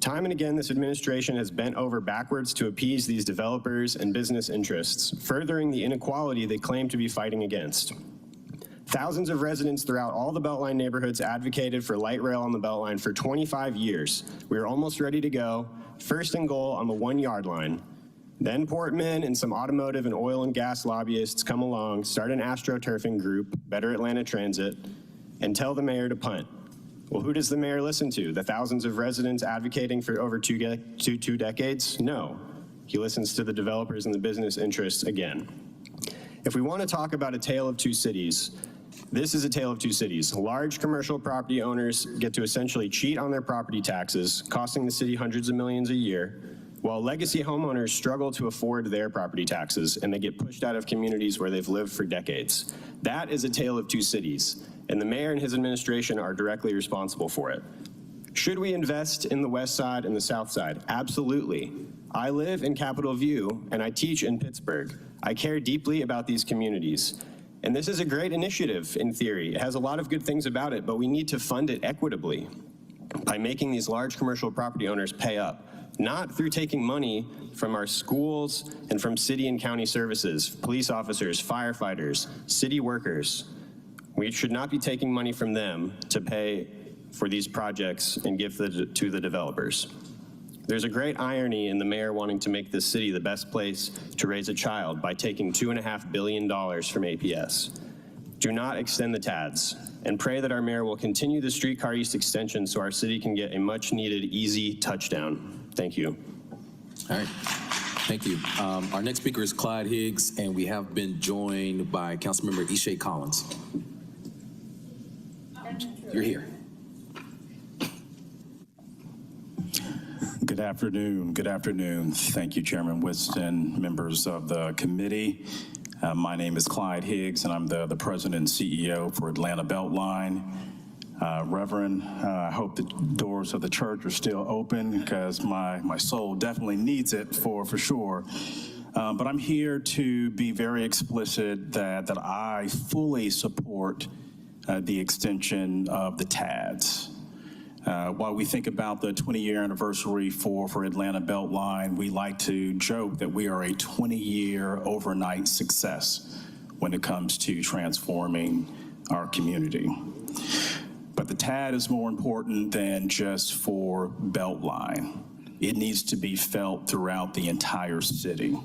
Time and again, this administration has bent over backwards to appease these developers and business interests, furthering the inequality they claim to be fighting against. Thousands of residents throughout all the Beltline neighborhoods advocated for light rail on the Beltline for 25 years. We were almost ready to go, first and goal on the 1-yard line. Then Portman and some automotive and oil and gas lobbyists come along, start an astroturfing group, Better Atlanta Transit, and tell the mayor to punt. Well, who does the mayor listen to? The thousands of residents advocating for over two decades? No. He listens to the developers and the business interests again. If we want to talk about a tale of two cities, This is a tale of two cities. Large commercial property owners get to essentially cheat on their property taxes, costing the city hundreds of millions a year, while legacy homeowners struggle to afford their property taxes and they get pushed out of communities where they've lived for decades. That is a tale of two cities, and the mayor and his administration are directly responsible for it. Should we invest in the west side and the south side? Absolutely. I live in Capitol View and I teach in Pittsburgh. I care deeply about these communities. And this is a great initiative in theory. It has a lot of good things about it, but we need to fund it equitably by making these large commercial property owners pay up, not through taking money from our schools and from city and county services, police officers, firefighters, city workers. We should not be taking money from them to pay for these projects and give to the developers. There's a great irony in the mayor wanting to make this city the best place to raise a child by taking $2.5 billion from APS. Do not extend the TADs, and pray that our mayor will continue the Streetcar East extension so our city can get a much-needed easy touchdown. Thank you.
All right. Thank you. Our next speaker is Clyde Higgs, and we have been joined by Councilmember Ishay Collins. You're here.
Good afternoon. Good afternoon. Thank you, Chairman Winston, members of the committee. My name is Clyde Higgs, and I'm the president and CEO for Atlanta Beltline. Reverend, I hope the doors of the church are still open because my soul definitely needs it for sure. But I'm here to be very explicit that I fully support the extension of the TADs. While we think about the 20-year anniversary for Atlanta Beltline, we like to joke that we are a 20-year overnight success when it comes to transforming our community. But the TAD is more important than just for Beltline. It needs to be felt throughout the entire city.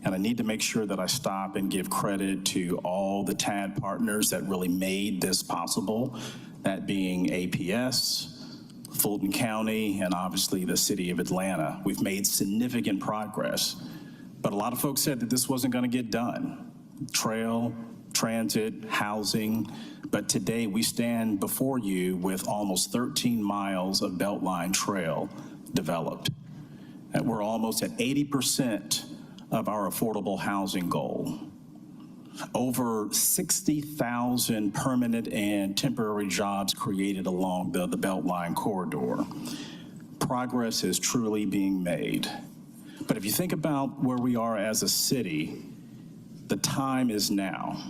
And I need to make sure that I stop and give credit to all the TAD partners that really made this possible, that being APS, Fulton County, and obviously the city of Atlanta. We've made significant progress, but a lot of folks said that this wasn't going to get done. Trail, transit, housing, but today we stand before you with almost 13 miles of Beltline trail developed. And we're almost at 80% of our affordable housing goal. Over 60,000 permanent and temporary jobs created along the Beltline corridor. Progress is truly being made. But if you think about where we are as a city, the time is now.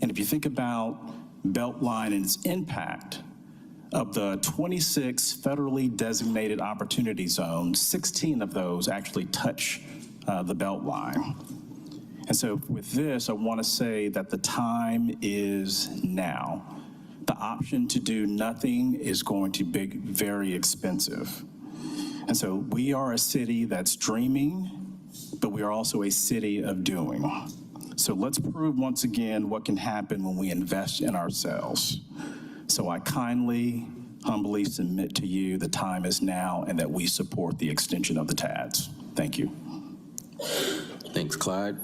And if you think about Beltline and its impact, of the 26 federally designated opportunity zones, 16 of those actually touch the Beltline. And so with this, I want to say that the time is now. The option to do nothing is going to be very expensive. And so we are a city that's dreaming, but we are also a city of doing. So let's prove once again what can happen when we invest in ourselves. So I kindly, humbly submit to you the time is now and that we support the extension of the TADs. Thank you.
Thanks, Clyde.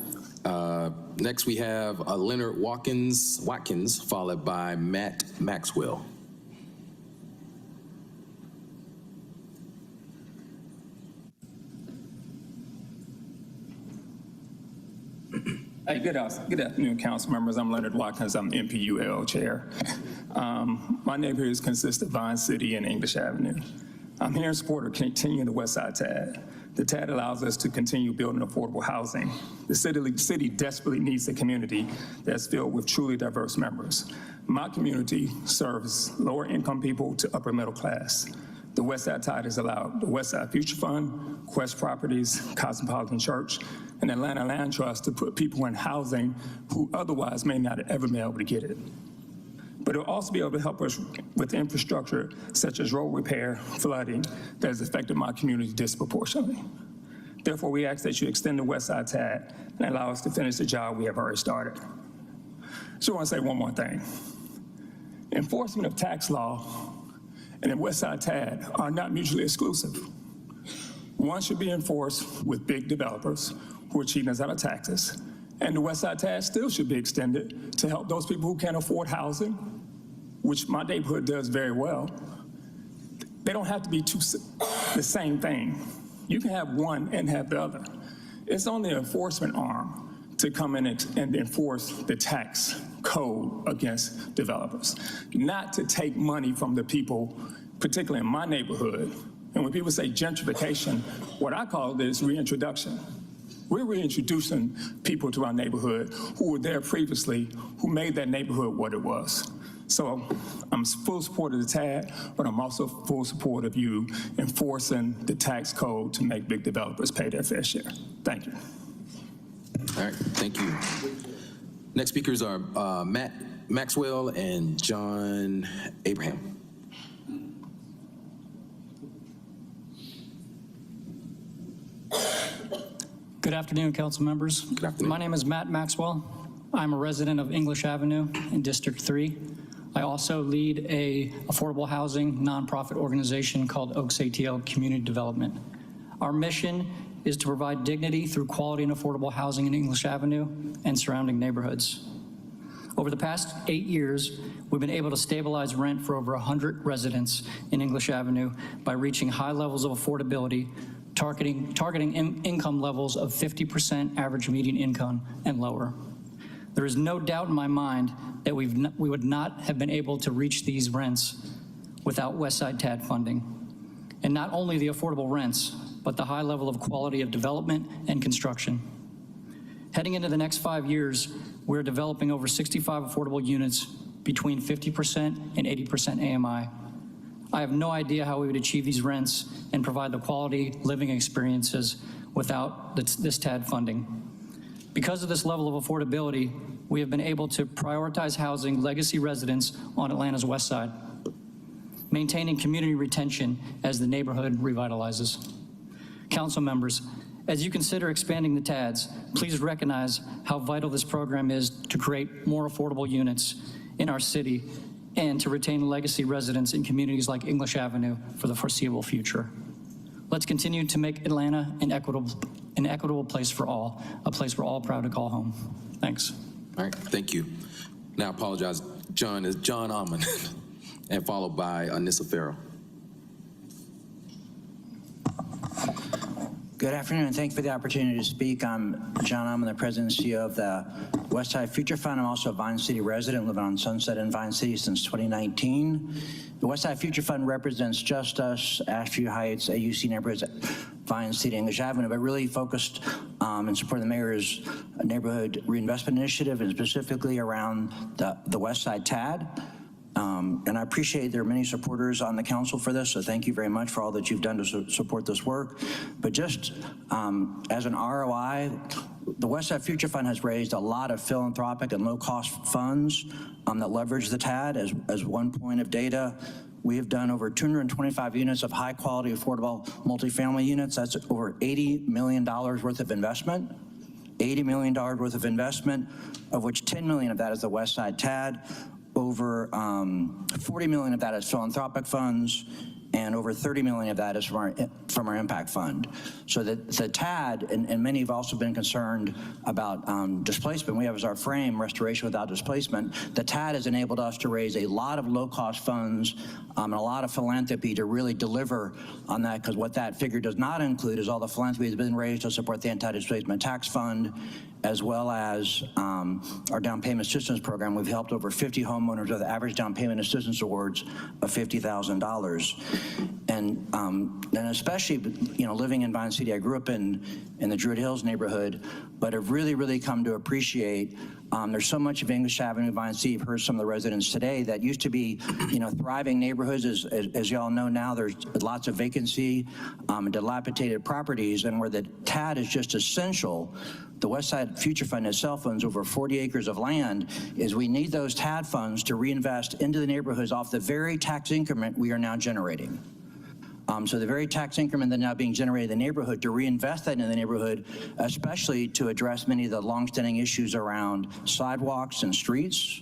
Next, we have Leonard Watkins, followed by Matt Maxwell.
Hey, good afternoon, council members. I'm Leonard Watkins. I'm MPUL chair. My neighborhood consists of Vine City and English Avenue. I'm here in support of continuing the West Side TAD. The TAD allows us to continue building affordable housing. The city desperately needs a community that's filled with truly diverse members. My community serves lower income people to upper middle class. The West Side TAD has allowed the West Side Future Fund, Quest Properties, Cosmopolitan Church, and Atlanta Land Trust to put people in housing who otherwise may not have ever been able to get it. But it'll also be able to help us with infrastructure such as road repair, flooding, that has affected my community disproportionately. Therefore, we ask that you extend the West Side TAD and allow us to finish the job we have already started. So I want to say one more thing. Enforcement of tax law and the West Side TAD are not mutually exclusive. One should be enforced with big developers who are cheating us out of taxes, And the West Side TAD still should be extended to help those people who can't afford housing, which my neighborhood does very well. They don't have to be the same thing. You can have one and have the other. It's on the enforcement arm to come in and enforce the tax code against developers, not to take money from the people, particularly in my neighborhood. And when people say gentrification, what I call this reintroduction. We're reintroducing people to our neighborhood who were there previously, who made that neighborhood what it was. So I'm full support of the TAD, but I'm also full support of you enforcing the tax code to make big developers pay their fair share. Thank you.
All right, thank you. Next speakers are Matt Maxwell and John Abraham.
Good afternoon, council members.
Good afternoon.
My name is Matt Maxwell. I'm a resident of English Avenue in District 3. I also lead a affordable housing nonprofit organization called Oaks ATL Community Development. Our mission is to provide dignity through quality and affordable housing in English Avenue and surrounding neighborhoods. Over the past 8 years, we've been able to stabilize rent for over 100 residents in English Avenue by reaching high levels of affordability, targeting income levels of 50% average median income and lower. There is no doubt in my mind that we would not have been able to reach these rents without Westside TAD funding. And not only the affordable rents, but the high level of quality of development and construction. Heading into the next 5 years, we're developing over 65 affordable units between 50% and 80% AMI. I have no idea how we would achieve these rents and provide the quality living experiences without this TAD funding. Because of this level of affordability, we have been able to prioritize housing legacy residents on Atlanta's West Side, maintaining community retention as the neighborhood revitalizes. Council members, as you consider expanding the TADs, please recognize how vital this program is to create more affordable units in our city and to retain legacy residents in communities like English Avenue for the foreseeable future. Let's continue to make Atlanta an equitable place for all, a place we're all proud to call home. Thanks.
All right, thank you. Now, I apologize. John is John Almond, and followed by Anissa Farrell.
Good afternoon, and thank you for the opportunity to speak. I'm John Almond, the President and CEO of the Westside Future Fund. I'm also a Vine City resident, living on Sunset in Vine City since 2019. The Westside Future Fund represents Just Us, Ashview Heights, AUC neighborhoods, Vine City, English Avenue, but really focused in support of the mayor's neighborhood reinvestment initiative, and specifically around the Westside TAD. And I appreciate there are many supporters on the council for this, so thank you very much for all that you've done to support this work. But just as an ROI, the Westside Future Fund has raised a lot of philanthropic and low-cost funds that leverage the TAD. As one point of data, we have done over 225 units of high-quality, affordable multifamily units. That's over $80 million worth of investment. $80 million worth of investment, of which $10 million of that is the Westside TAD. Over 40 million of that is philanthropic funds, and over 30 million of that is from our impact fund. So the TAD, and many have also been concerned about displacement. We have as our frame, restoration without displacement. The TAD has enabled us to raise a lot of low-cost funds and a lot of philanthropy to really deliver on that, because what that figure does not include is all the philanthropy that's been raised to support the anti-displacement tax fund, as well as our down payment assistance program. We've helped over 50 homeowners with average down payment assistance awards of $50,000. And especially, living in Vine City, I grew up in the Druid Hills neighborhood, but have really come to appreciate there's so much of English Avenue, Vine City. You've heard some of the residents today that used to be, thriving neighborhoods. As y'all know now, there's lots of vacancy, dilapidated properties, and where the TAD is just essential. The Westside Future Fund itself owns over 40 acres of land. Is we need those TAD funds to reinvest into the neighborhoods off the very tax increment we are now generating. So the very tax increment that's now being generated in the neighborhood, to reinvest that in the neighborhood, especially to address many of the longstanding issues around sidewalks and streets,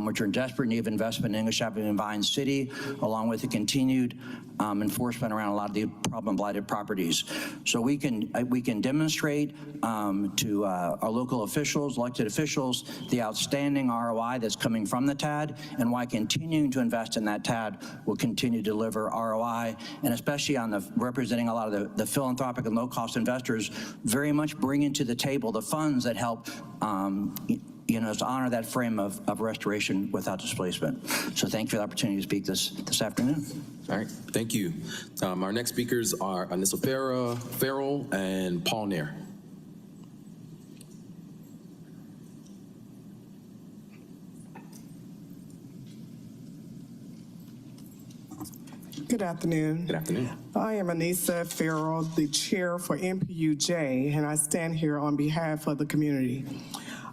which are in desperate need of investment in English Avenue and Vine City, along with the continued enforcement around a lot of the problem blighted properties. So we can demonstrate to our local officials, elected officials, the outstanding ROI that's coming from the TAD, and why continuing to invest in that TAD will continue to deliver ROI, and especially on the representing a lot of the philanthropic and low-cost investors, very much bringing to the table the funds that help to honor that frame of restoration without displacement. So thank you for the opportunity to speak this afternoon.
All right, thank you. Our next speakers are Anissa Farrell and Paul Nair.
Good afternoon.
Good afternoon.
I am Anissa Farrell, the chair for MPUJ, and I stand here on behalf of the community.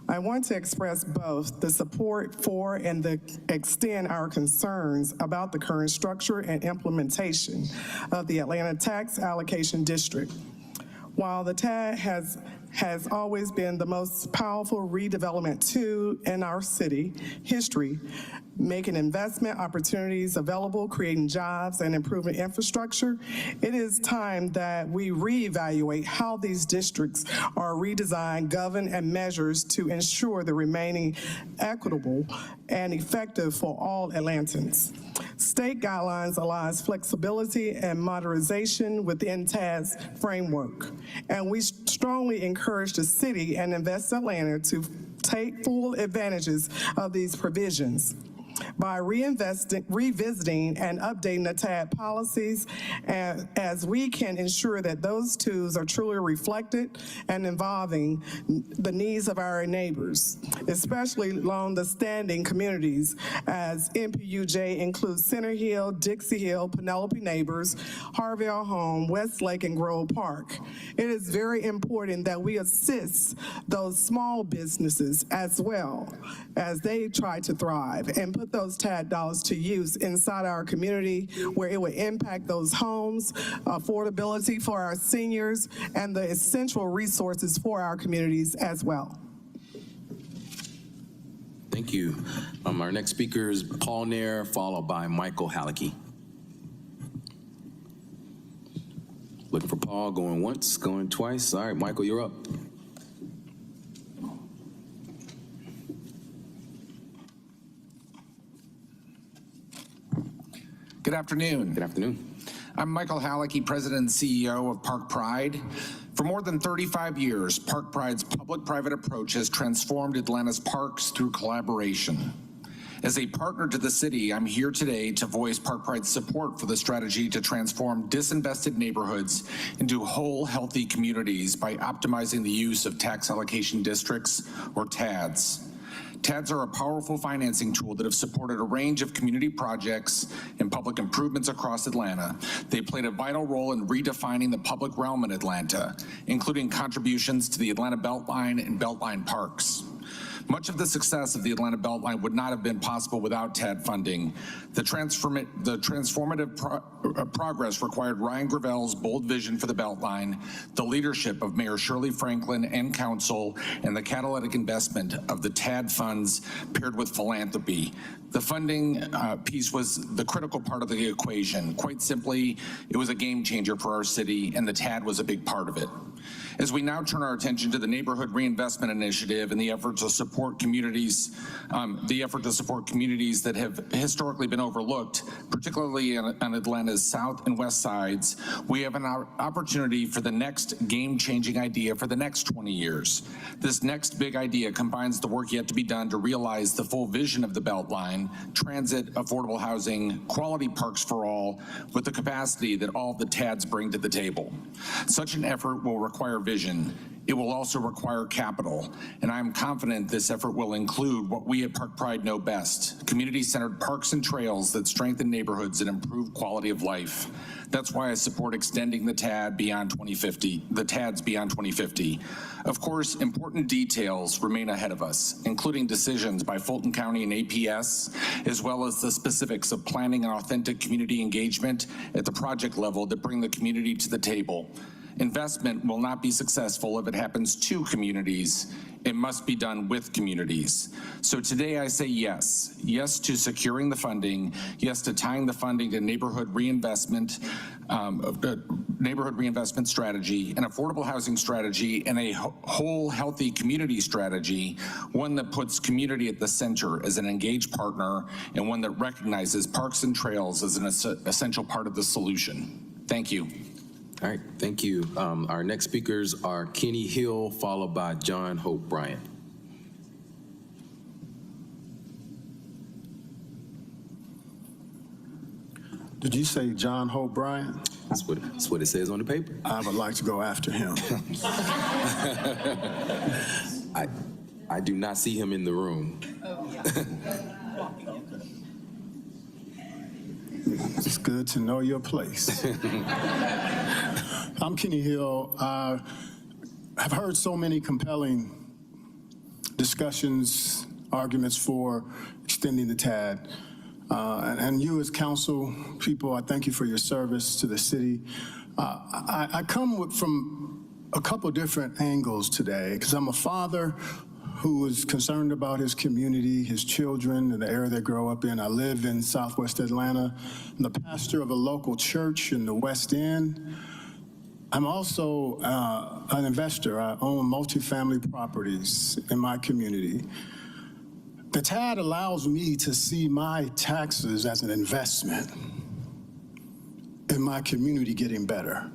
I want to express both the support for and extend our concerns about the current structure and implementation of the Atlanta Tax Allocation District. While the TAD has always been the most powerful redevelopment tool in our city history, making investment opportunities available, creating jobs, and improving infrastructure, it is time that we reevaluate how these districts are redesigned, governed, and measures to ensure the remaining equitable and effective for all Atlantans. State guidelines allows flexibility and modernization within TAD's framework, and we strongly encourage the city and Invest Atlanta to take full advantages of these provisions. By revisiting and updating the TAD policies, as we can ensure that those tools are truly reflected and involving the needs of our neighbors, especially along the standing communities, as MPUJ includes Center Hill, Dixie Hill, Penelope Neighbors, Harville Home, Westlake, and Grove Park. It is very important that we assist those small businesses as well as they try to thrive and put those TAD dollars to use inside our community where it would impact those homes, affordability for our seniors, and the essential resources for our communities as well.
Thank you. Our next speaker is Paul Nair, followed by Michael Halicki. Looking for Paul, going once, going twice. All right, Michael, you're up.
Good afternoon.
Good afternoon.
I'm Michael Halicki, President and CEO of Park Pride. For more than 35 years, Park Pride's public-private approach has transformed Atlanta's parks through collaboration. As a partner to the city, I'm here today to voice Park Pride's support for the strategy to transform disinvested neighborhoods into whole, healthy communities by optimizing the use of tax allocation districts, or TADs. TADs are a powerful financing tool that have supported a range of community projects and public improvements across Atlanta. They played a vital role in redefining the public realm in Atlanta, including contributions to the Atlanta Beltline and Beltline parks. Much of the success of the Atlanta Beltline would not have been possible without TAD funding. The transformative progress required Ryan Gravel's bold vision for the Beltline, the leadership of Mayor Shirley Franklin and Council, and the catalytic investment of the TAD funds paired with philanthropy. The funding piece was the critical part of the equation. Quite simply, it was a game changer for our city, and the TAD was a big part of it. As we now turn our attention to the Neighborhood Reinvestment Initiative and the effort to support communities, that have historically been overlooked, particularly on Atlanta's south and west sides, we have an opportunity for the next game-changing idea for the next 20 years. This next big idea combines the work yet to be done to realize the full vision of the Beltline, transit, affordable housing, quality parks for all, with the capacity that all the TADs bring to the table. Such an effort will require vision. It will also require capital, and I'm confident this effort will include what we at Park Pride know best: community-centered parks and trails that strengthen neighborhoods and improve quality of life. That's why I support extending the TADs beyond 2050. Of course, important details remain ahead of us, including decisions by Fulton County and APS, as well as the specifics of planning and authentic community engagement at the project level that bring the community to the table. Investment will not be successful if it happens to communities. It must be done with communities. So today I say yes. Yes to securing the funding, yes to tying the funding to neighborhood reinvestment strategy, an affordable housing strategy, and a whole healthy community strategy, one that puts community at the center as an engaged partner and one that recognizes parks and trails as an essential part of the solution. Thank you.
All right, thank you. Our next speakers are Kenny Hill, followed by John Hope Bryant.
Did you say John Hope Bryant?
That's what it says on the paper.
I would like to go after him.
I do not see him in the room.
It's good to know your place. I'm Kenny Hill. I have heard so many compelling discussions, arguments for extending the TAD. And you as council people, I thank you for your service to the city. I come from a couple different angles today, because I'm a father who is concerned about his community, his children, and the area they grow up in. I live in Southwest Atlanta. I'm the pastor of a local church in the West End. I'm also an investor. I own multifamily properties in my community. The TAD allows me to see my taxes as an investment in my community getting better.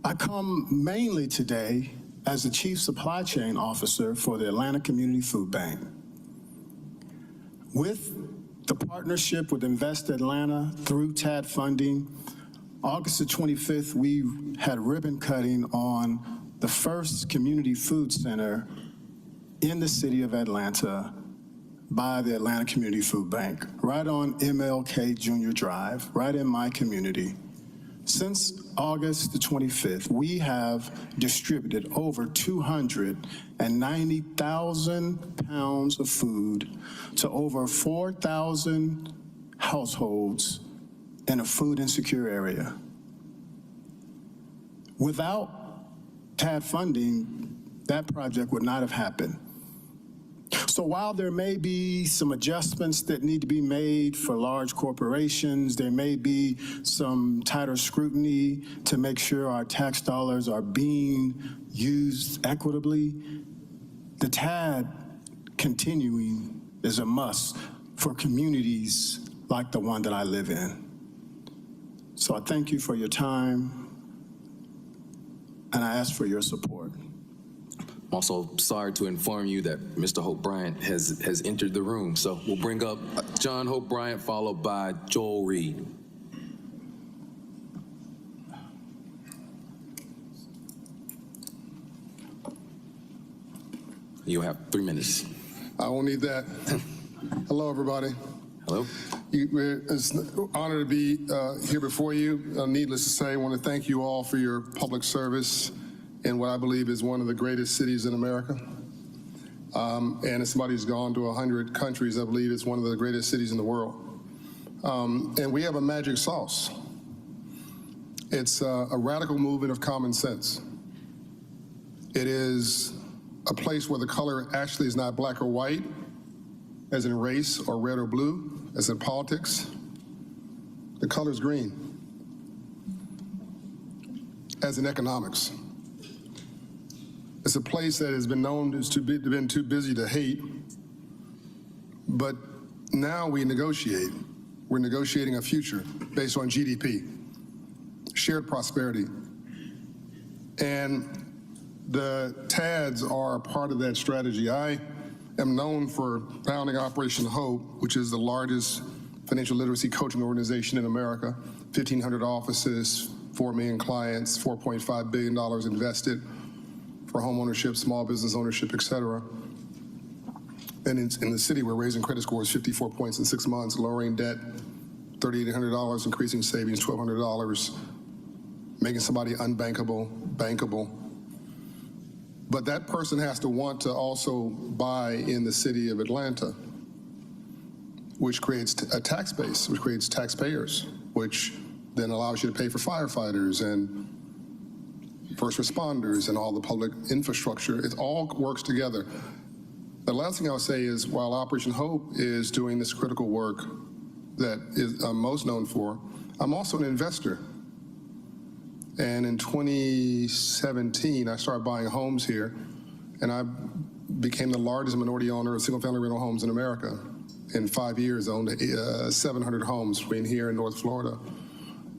I come mainly today as the Chief Supply Chain Officer for the Atlanta Community Food Bank. With the partnership with Invest Atlanta through TAD funding, August the 25th, we had ribbon cutting on the first community food center in the city of Atlanta by the Atlanta Community Food Bank, right on MLK Jr. Drive, right in my community. Since August the 25th, we have distributed over 290,000 pounds of food to over 4,000 households in a food insecure area. Without TAD funding, that project would not have happened. So while there may be some adjustments that need to be made for large corporations, there may be some tighter scrutiny to make sure our tax dollars are being used equitably, the TAD continuing is a must for communities like the one that I live in. So I thank you for your time, and I ask for your support.
I'm also sorry to inform you that Mr. Hope Bryant has entered the room. So we'll bring up John Hope Bryant, followed by Joel Reed. You'll have 3 minutes.
I won't need that. Hello, everybody.
Hello.
It's an honor to be here before you. Needless to say, I want to thank you all for your public service in what I believe is one of the greatest cities in America. And as somebody who's gone to 100 countries, I believe it's one of the greatest cities in the world. And we have a magic sauce. It's a radical movement of common sense. It is a place where the color actually is not black or white, as in race, or red or blue, as in politics. The color is green, as in economics. It's a place that has been known as been too busy to hate, but now we negotiate. We're negotiating a future based on GDP, shared prosperity. And the TADs are a part of that strategy. I am known for founding Operation Hope, which is the largest financial literacy coaching organization in America, 1,500 offices, 4 million clients, $4.5 billion invested for home ownership, small business ownership, et cetera. And in the city, we're raising credit scores 54 points in 6 months, lowering debt, $3,800, increasing savings, $1,200, making somebody unbankable, bankable. But that person has to want to also buy in the city of Atlanta, which creates a tax base, which creates taxpayers, which then allows you to pay for firefighters and first responders and all the public infrastructure. It all works together. The last thing I'll say is, while Operation Hope is doing this critical work that I'm most known for, I'm also an investor. And in 2017, I started buying homes here, and I became the largest minority owner of single-family rental homes in America. In 5 years, I owned 700 homes between here and North Florida.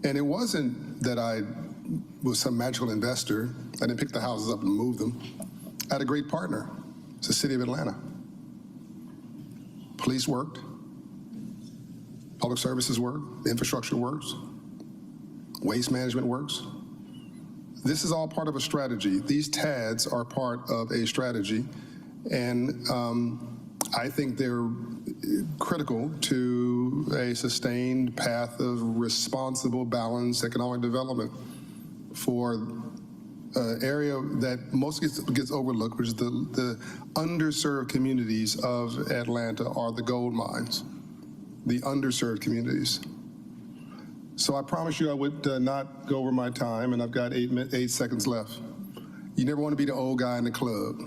And it wasn't that I was some magical investor. I didn't pick the houses up and move them. I had a great partner. It's the city of Atlanta. Police worked. Public services work. The infrastructure works. Waste management works. This is all part of a strategy. These TADs are part of a strategy, and I think they're critical to a sustained path of responsible, balanced economic development for an area that most gets overlooked, which is the underserved communities of Atlanta are the gold mines, the underserved communities. So I promise you I would not go over my time, and I've got 8 seconds left. You never want to be the old guy in the club.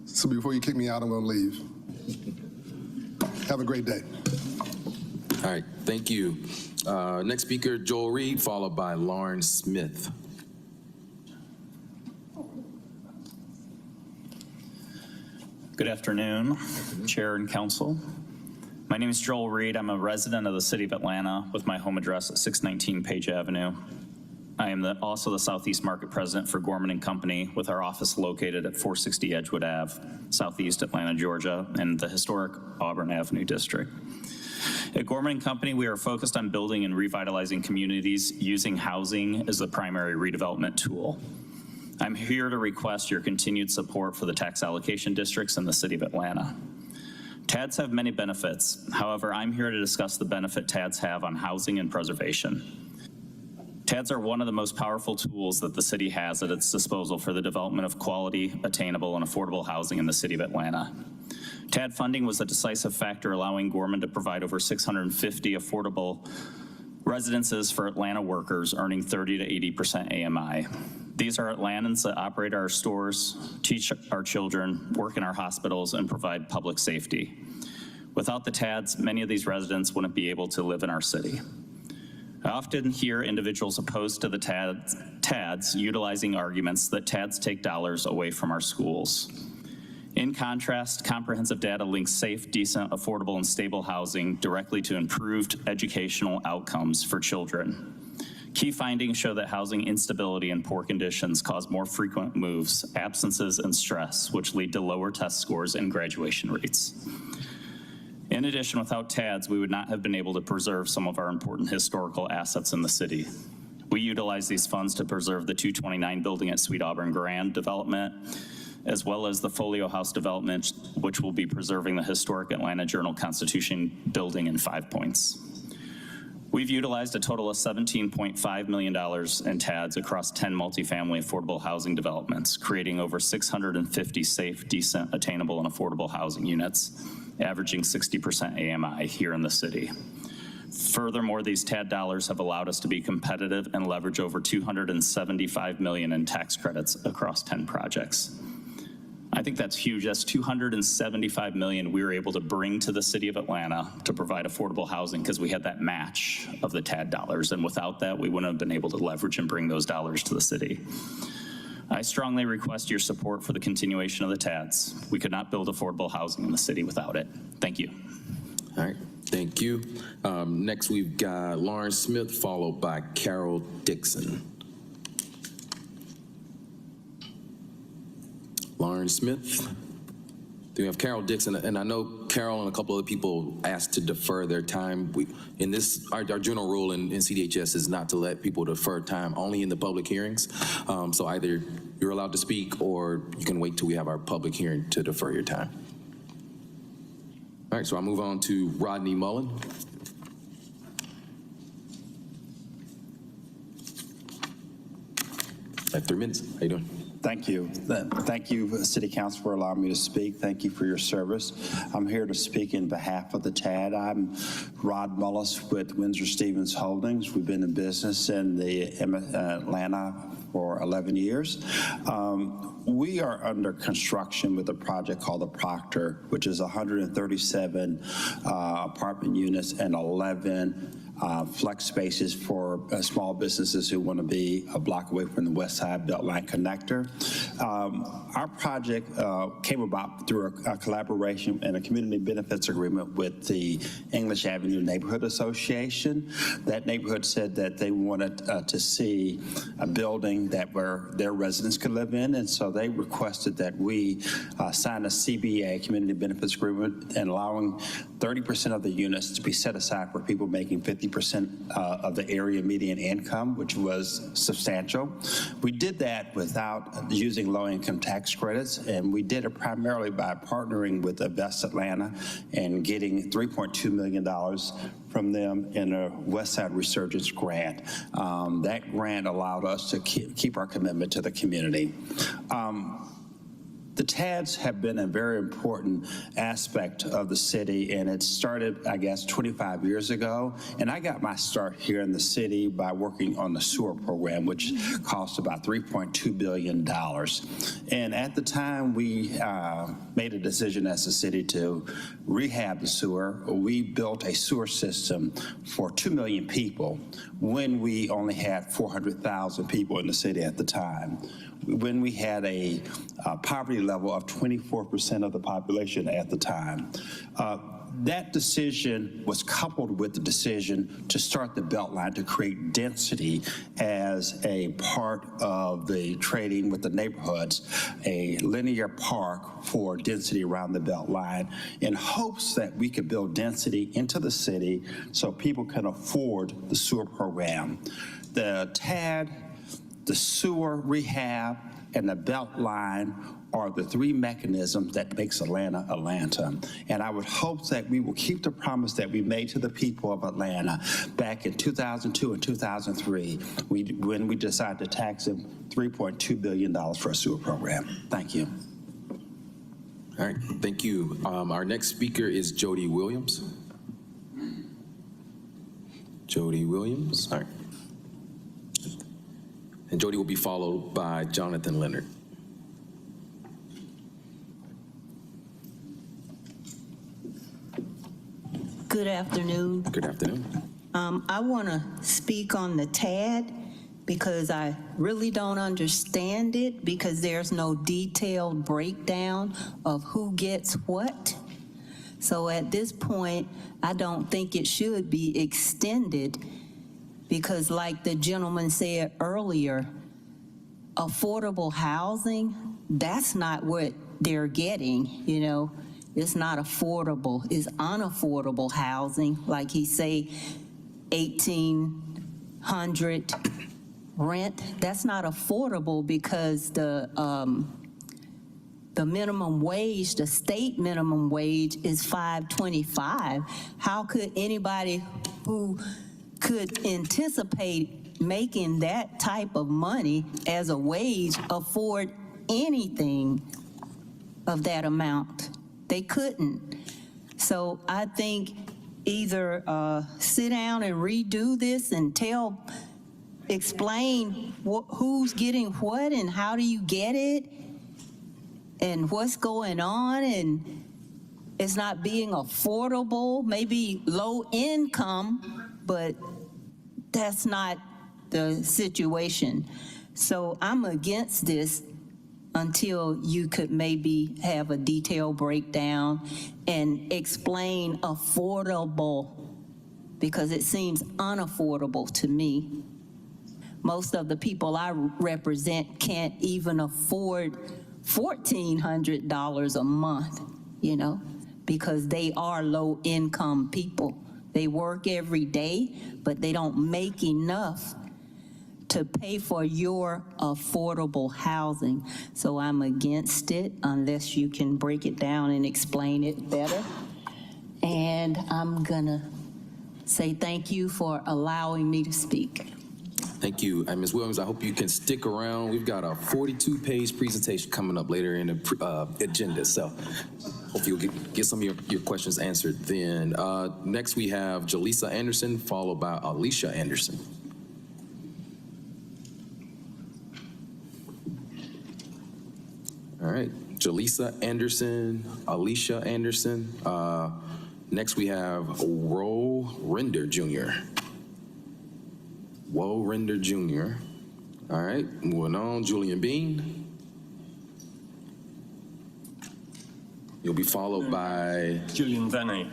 So before you kick me out, I'm going to leave. Have a great day.
All right, thank you. Next speaker, Joel Reed, followed by Lauren Smith.
Good afternoon, Chair and Council. My name is Joel Reed. I'm a resident of the city of Atlanta with my home address at 619 Page Avenue. I am also the Southeast Market President for Gorman & Company, with our office located at 460 Edgewood Ave, Southeast Atlanta, Georgia, in the historic Auburn Avenue district. At Gorman & Company, we are focused on building and revitalizing communities using housing as the primary redevelopment tool. I'm here to request your continued support for the tax allocation districts in the city of Atlanta. TADs have many benefits. However, I'm here to discuss the benefit TADs have on housing and preservation. TADs are one of the most powerful tools that the city has at its disposal for the development of quality, attainable, and affordable housing in the city of Atlanta. TAD funding was a decisive factor allowing Gorman to provide over 650 affordable residences for Atlanta workers earning 30 to 80% AMI. These are Atlantans that operate our stores, teach our children, work in our hospitals, and provide public safety. Without the TADs, many of these residents wouldn't be able to live in our city. I often hear individuals opposed to the TADs utilizing arguments that TADs take dollars away from our schools. In contrast, comprehensive data links safe, decent, affordable, and stable housing directly to improved educational outcomes for children. Key findings show that housing instability and poor conditions cause more frequent moves, absences, and stress, which lead to lower test scores and graduation rates. In addition, without TADs, we would not have been able to preserve some of our important historical assets in the city. We utilize these funds to preserve the 229 building at Sweet Auburn Grand development, as well as the Folio House development, which will be preserving the historic Atlanta Journal-Constitution building in 5 Points. We've utilized a total of $17.5 million in TADs across 10 multifamily affordable housing developments, creating over 650 safe, decent, attainable, and affordable housing units, averaging 60% AMI here in the city. Furthermore, these TAD dollars have allowed us to be competitive and leverage over $275 million in tax credits across 10 projects. I think that's huge. That's $275 million we were able to bring to the city of Atlanta to provide affordable housing because we had that match of the TAD dollars. And without that, we wouldn't have been able to leverage and bring those dollars to the city. I strongly request your support for the continuation of the TADs. We could not build affordable housing in the city without it. Thank you.
All right, thank you. Next, we've got Lauren Smith, followed by Carol Dixon. Lauren Smith. We have Carol Dixon, and I know Carol and a couple other people asked to defer their time. Our general rule in CDHS is not to let people defer time, only in the public hearings. So either you're allowed to speak or you can wait till we have our public hearing to defer your time. All right, so I'll move on to Rodney Mullen. At 3 minutes, how you doing?
Thank you. Thank you, City Council, for allowing me to speak. Thank you for your service. I'm here to speak in behalf of the TAD. I'm Rod Mullis with Windsor Stevens Holdings. We've been in business in the Atlanta for 11 years. We are under construction with a project called the Proctor, which is 137 apartment units and 11 flex spaces for small businesses who want to be a block away from the West Side Beltline connector. Our project came about through a collaboration and a community benefits agreement with the English Avenue Neighborhood Association. That neighborhood said that they wanted to see a building that where their residents could live in, and so they requested that we sign a CBA, community benefits agreement, and allowing 30% of the units to be set aside for people making 50% of the area median income, which was substantial. We did that without using low-income tax credits, and we did it primarily by partnering with Invest Atlanta and getting $3.2 million from them in a West Side Resurgence grant. That grant allowed us to keep our commitment to the community. The TADs have been a very important aspect of the city, and it started, I guess, 25 years ago. And I got my start here in the city by working on the sewer program, which cost about $3.2 billion. And at the time, we made a decision as a city to rehab the sewer. We built a sewer system for 2 million people when we only had 400,000 people in the city at the time, when we had a poverty level of 24% of the population at the time. That decision was coupled with the decision to start the Beltline to create density as a part of the trading with the neighborhoods, a linear park for density around the Beltline, in hopes that we could build density into the city so people can afford the sewer program. The TAD, the sewer rehab, and the Beltline are the three mechanisms that makes Atlanta, Atlanta. And I would hope that we will keep the promise that we made to the people of Atlanta back in 2002 and 2003, when we decided to tax them $3.2 billion for a sewer program. Thank you.
All right, thank you. Our next speaker is Jody Williams. Jody Williams, all right. And Jody will be followed by Jonathan Leonard.
Good afternoon.
Good afternoon.
I want to speak on the TAD because I really don't understand it, because there's no detailed breakdown of who gets what. So at this point, I don't think it should be extended, because like the gentleman said earlier, affordable housing, that's not what they're getting, you know. It's not affordable, it's unaffordable housing. Like he say, 1,800 rent, that's not affordable, because the minimum wage, the state minimum wage is $5.25. How could anybody who could anticipate making that type of money as a wage afford anything of that amount? They couldn't. So I think either sit down and redo this and explain who's getting what and how do you get it and what's going on, and it's not being affordable, maybe low income, but that's not the situation. So I'm against this until you could maybe have a detailed breakdown and explain affordable, because it seems unaffordable to me. Most of the people I represent can't even afford $1,400 a month, you know, because they are low income people. They work every day, but they don't make enough to pay for your affordable housing. So I'm against it unless you can break it down and explain it better. And I'm gonna say thank you for allowing me to speak.
Thank you. And Ms. Williams, I hope you can stick around. We've got a 42-page presentation coming up later in the agenda, so hopefully you'll get some of your questions answered then. Next, we have Jaleesa Anderson, followed by Alicia Anderson. All right, Jaleesa Anderson, Alicia Anderson. Next, we have Wo Render Jr. Wo Render Jr. All right, moving on, Julian Bean. You'll be followed by
Julian Venne.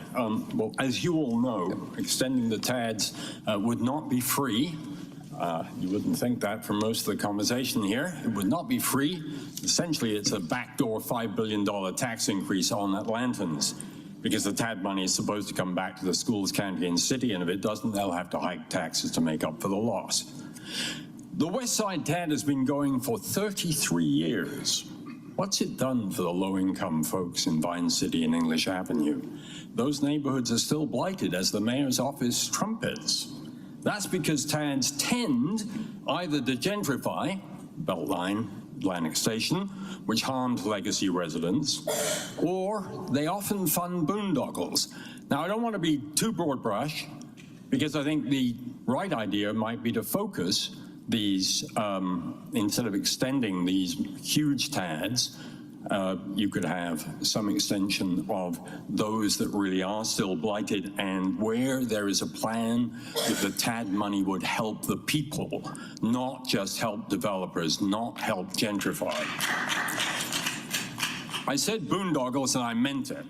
Well, as you all know, extending the TADs would not be free. You wouldn't think that from most of the conversation here. It would not be free. Essentially, it's a backdoor $5 billion tax increase on Atlantans, because the TAD money is supposed to come back to the schools, county, and city, and if it doesn't, they'll have to hike taxes to make up for the loss. The West Side TAD has been going for 33 years. What's it done for the low-income folks in Vine City and English Avenue? Those neighborhoods are still blighted as the mayor's office trumpets. That's because TADs tend either to gentrify, Beltline, Atlantic Station, which harmed legacy residents, or they often fund boondoggles. Now, I don't want to be too broad brush, because I think the right idea might be to focus these, instead of extending these huge TADs, you could have some extension of those that really are still blighted, and where there is a plan that the TAD money would help the people, not just help developers, not help gentrify. I said boondoggles and I meant it.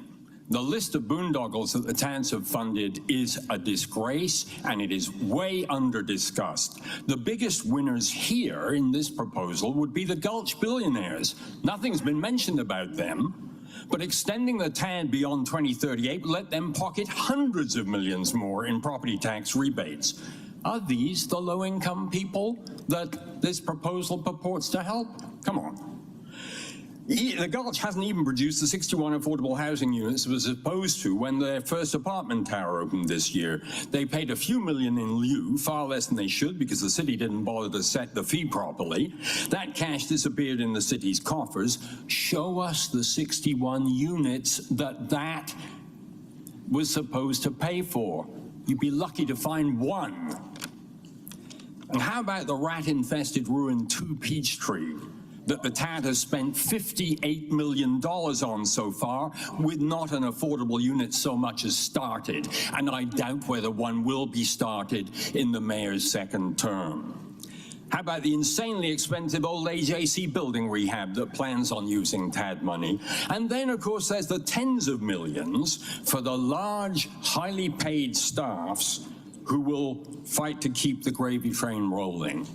The list of boondoggles that the TADs have funded is a disgrace, and it is way under-discussed. The biggest winners here in this proposal would be the Gulch billionaires. Nothing's been mentioned about them, but extending the TAD beyond 2038 would let them pocket hundreds of millions more in property tax rebates. Are these the low-income people that this proposal purports to help? Come on. The Gulch hasn't even produced the 61 affordable housing units it was supposed to when their first apartment tower opened this year. They paid a few million in lieu, far less than they should because the city didn't bother to set the fee properly. That cash disappeared in the city's coffers. Show us the 61 units that was supposed to pay for. You'd be lucky to find one. And how about the rat-infested ruined 2 Peachtree that the TAD has spent $58 million on so far, with not an affordable unit so much as started, and I doubt whether one will be started in the mayor's second term. How about the insanely expensive old age AC building rehab that plans on using TAD money? And then, of course, there's the tens of millions for the large, highly paid staffs who will fight to keep the gravy train rolling.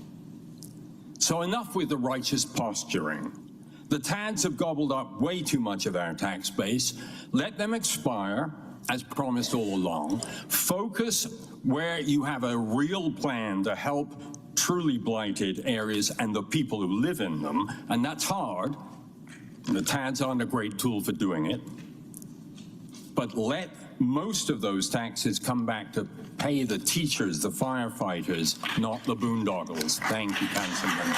So enough with the righteous posturing. The TADs have gobbled up way too much of our tax base. Let them expire, as promised all along. Focus where you have a real plan to help truly blighted areas and the people who live in them, and that's hard. The TADs aren't a great tool for doing it. But let most of those taxes come back to pay the teachers, the firefighters, not the boondoggles. Thank you, Councilman.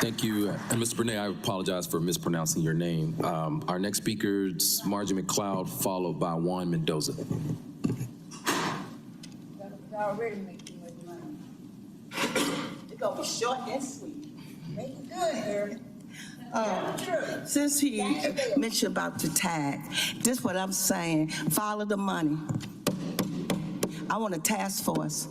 Thank you. And Mr. Burnett, I apologize for mispronouncing your name. Our next speaker is Margie McLeod, followed by Juan Mendoza.
Already make too much money. It's gonna be short and sweet. Make it good, Harry.
Since he mentioned about the TAD, this is what I'm saying, follow the money. I want a task force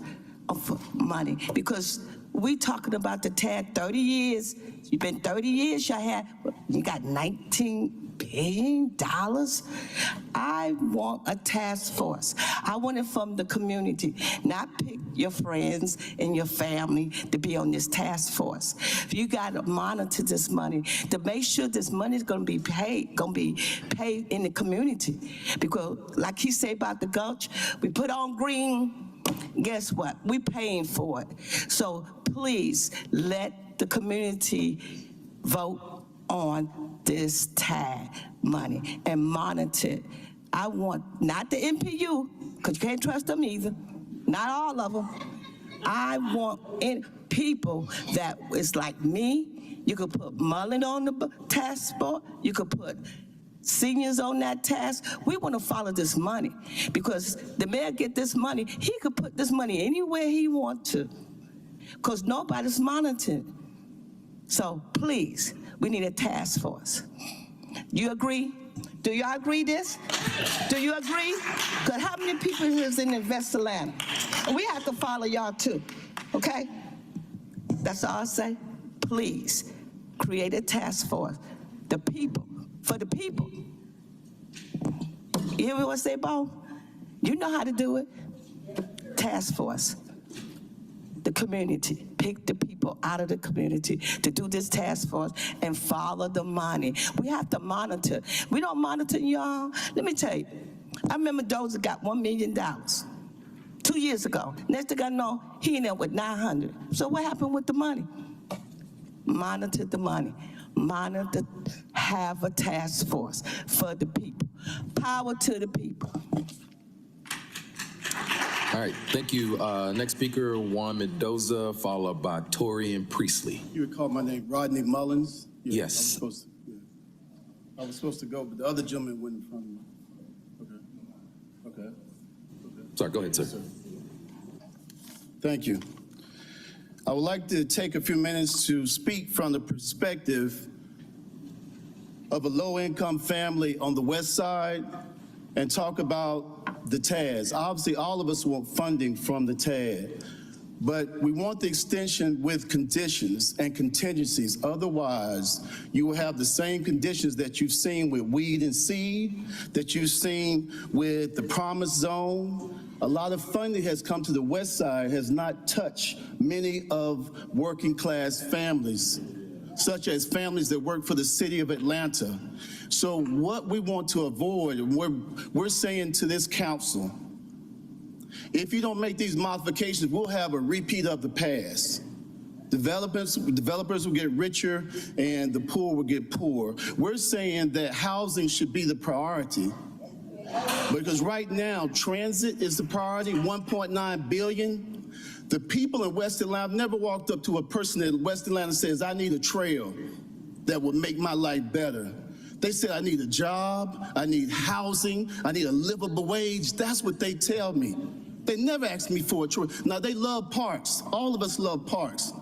of money, because we talking about the TAD 30 years. You've been 30 years, you got $19 billion. I want a task force. I want it from the community, not pick your friends and your family to be on this task force. You got to monitor this money to make sure this money is going to be paid in the community. Because like he said about the Gulch, we put on green, guess what? We're paying for it. So please let the community vote on this TAD money and monitor it. I want not the MPU, because you can't trust them either, not all of them. I want people that is like me. You could put Mullen on the task force. You could put seniors on that task. We want to follow this money because the mayor get this money. He could put this money anywhere he want to because nobody's monitoring. So please, we need a task force. You agree? Do y'all agree this? Do you agree? Because how many people is in West Atlanta? And we have to follow y'all too, okay? That's all I say. Please, create a task force. The people, for the people. You hear me what I say, Bo? You know how to do it. Task force. The community. Pick the people out of the community to do this task force and follow the money. We have to monitor. We don't monitor y'all. Let me tell you, I remember Dozer got $1 million 2 years ago. Next thing I know, he in there with 900. So what happened with the money? Monitor the money. Monitor, have a task force for the people. Power to the people.
All right, thank you. Next speaker, Juan Mendoza, followed by Torian Priestley.
You would call my name Rodney Mullins? Yeah,
Yes.
I was supposed to go, but the other gentleman went in front of me. Okay.
Sorry, go ahead, sir.
Thank you. I would like to take a few minutes to speak from the perspective of a low-income family on the west side and talk about the TADs. Obviously, all of us want funding from the TAD, but we want the extension with conditions and contingencies. Otherwise, you will have the same conditions that you've seen with weed and seed, that you've seen with the Promise Zone. A lot of funding has come to the west side, has not touched many of working class families, such as families that work for the city of Atlanta. So what we want to avoid, and we're saying to this council, if you don't make these modifications, we'll have a repeat of the past. Developers will get richer and the poor will get poor. We're saying that housing should be the priority. Because right now, transit is the priority, 1.9 billion. The people in West Atlanta, I've never walked up to a person in West Atlanta and says, I need a trail that will make my life better. They said, I need a job, I need housing, I need a livable wage. That's what they tell me. They never ask me for a trail. Now, they love parks. All of us love parks.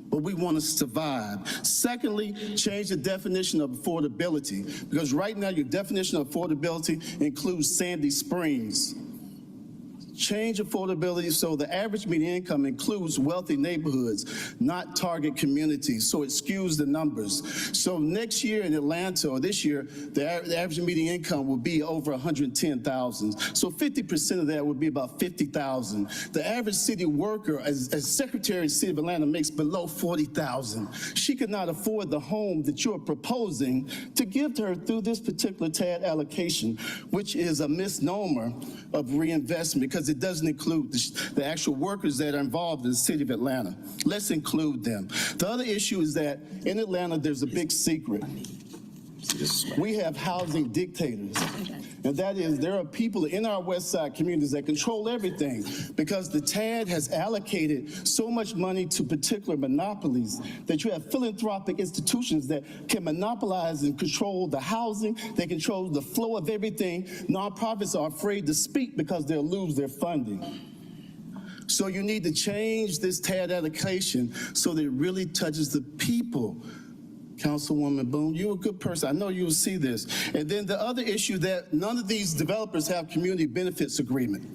But we want to survive. Secondly, change the definition of affordability, because right now your definition of affordability includes Sandy Springs. Change affordability so the average median income includes wealthy neighborhoods, not target communities, so it skews the numbers. So next year in Atlanta, or this year, the average median income will be over 110,000. So 50% of that would be about 50,000. The average city worker, as Secretary of the City of Atlanta, makes below 40,000. She could not afford the home that you're proposing to give to her through this particular TAD allocation, which is a misnomer of reinvestment, because it doesn't include the actual workers that are involved in the city of Atlanta. Let's include them. The other issue is that in Atlanta, there's a big secret. We have housing dictators. And that is, there are people in our West Side communities that control everything because the TAD has allocated so much money to particular monopolies that you have philanthropic institutions that can monopolize and control the housing, they control the flow of everything. Nonprofits are afraid to speak because they'll lose their funding. So you need to change this TAD allocation so that it really touches the people. Councilwoman Boone, you're a good person. I know you'll see this. And then the other issue that none of these developers have community benefits agreement.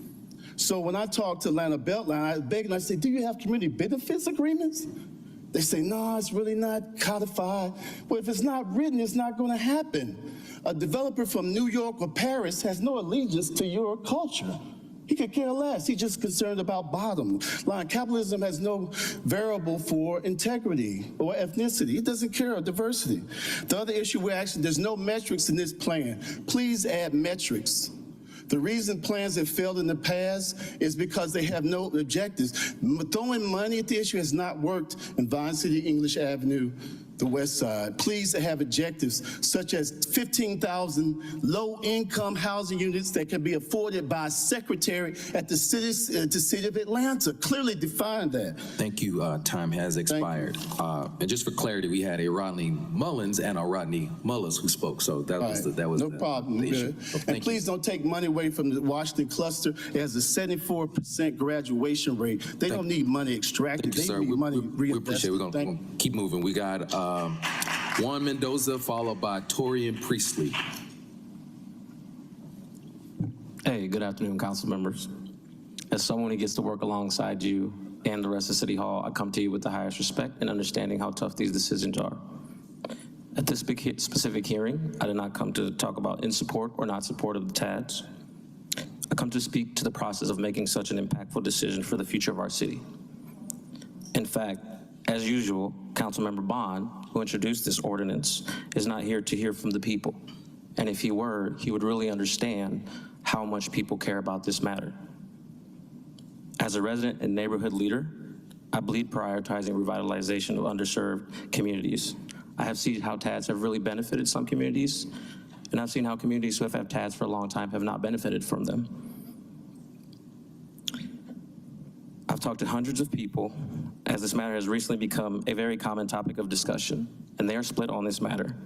So when I talk to Atlanta Beltline, I beg and I say, do you have community benefits agreements? They say, no, it's really not codified. Well, if it's not written, it's not going to happen. A developer from New York or Paris has no allegiance to your culture. He could care less. He's just concerned about bottom line. Capitalism has no variable for integrity or ethnicity. It doesn't care about diversity. The other issue there's no metrics in this plan. Please add metrics. The reason plans have failed in the past is because they have no objectives. Throwing money at the issue has not worked in Vine City, English Avenue, the West Side. Pleased to have objectives such as 15,000 low-income housing units that can be afforded by a secretary at the city of Atlanta. Clearly define that.
Thank you. Time has expired. And just for clarity, we had a Rodney Mullins and a Rodney Mullis who spoke. So that was
No problem.
the issue.
Good.
So
And
thank
please don't take money away from the Washington cluster. It has a 74% graduation rate. They don't need money extracted.
Thank you,
They
sir.
need money
We appreciate it. We're
reinvested.
going to keep moving. We got Juan Mendoza, followed by Torian Priestley.
Hey, good afternoon, council members. As someone who gets to work alongside you and the rest of City Hall, I come to you with the highest respect and understanding how tough these decisions are. At this specific hearing, I did not come to talk about in support or not support of the TADs. I come to speak to the process of making such an impactful decision for the future of our city. In fact, as usual, Councilmember Bond, who introduced this ordinance, is not here to hear from the people. And if he were, he would really understand how much people care about this matter. As a resident and neighborhood leader, I believe prioritizing revitalization of underserved communities. I have seen how TADs have really benefited some communities, and I've seen how communities who have had TADs for a long time have not benefited from them. I've talked to hundreds of people, as this matter has recently become a very common topic of discussion, and they are split on this matter.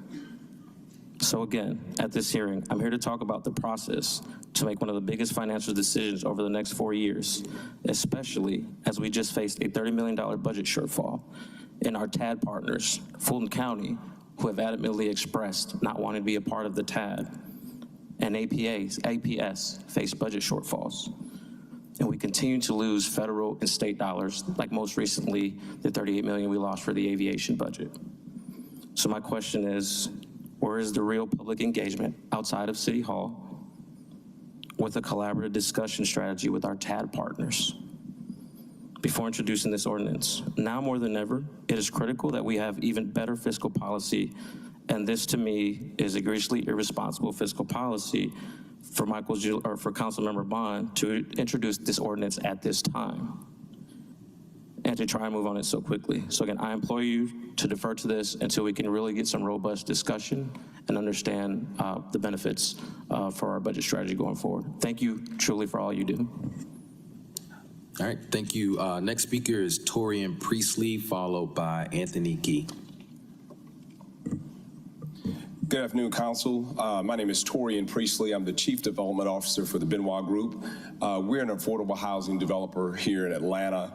So again, at this hearing, I'm here to talk about the process to make one of the biggest financial decisions over the next 4 years, especially as we just faced a $30 million budget shortfall, and our TAD partners, Fulton County, who have adamantly expressed not wanting to be a part of the TAD, and APS face budget shortfalls. And we continue to lose federal and state dollars, like most recently, the $38 million we lost for the aviation budget. So my question is, where is the real public engagement outside of City Hall with a collaborative discussion strategy with our TAD partners? Before introducing this ordinance, now more than ever, it is critical that we have even better fiscal policy, and this to me is egregiously irresponsible fiscal policy for for Councilmember Bond to introduce this ordinance at this time and to try and move on it so quickly. So again, I implore you to defer to this until we can really get some robust discussion and understand the benefits for our budget strategy going forward. Thank you truly for all you do.
All right, thank you. Next speaker is Torian Priestley, followed by Anthony Gee.
Good afternoon, Council. My name is Torian Priestley. I'm the Chief Development Officer for the Benoit Group. We're an affordable housing developer here in Atlanta.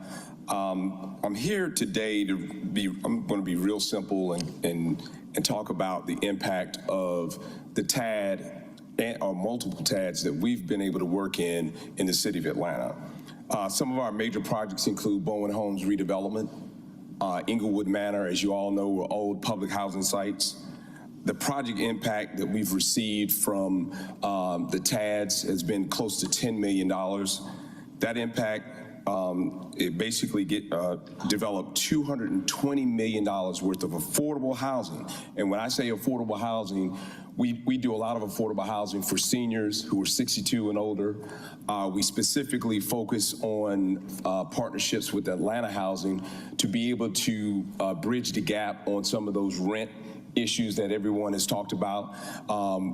I'm here today I'm going to be real simple and talk about the impact of the TAD or multiple TADs that we've been able to work in the city of Atlanta. Some of our major projects include Bowen Homes redevelopment, Inglewood Manor, as you all know, were old public housing sites. The project impact that we've received from the TADs has been close to $10 million. That impact, it basically developed $220 million worth of affordable housing. And when I say affordable housing, we do a lot of affordable housing for seniors who are 62 and older. We specifically focus on partnerships with Atlanta Housing to be able to bridge the gap on some of those rent issues that everyone has talked about,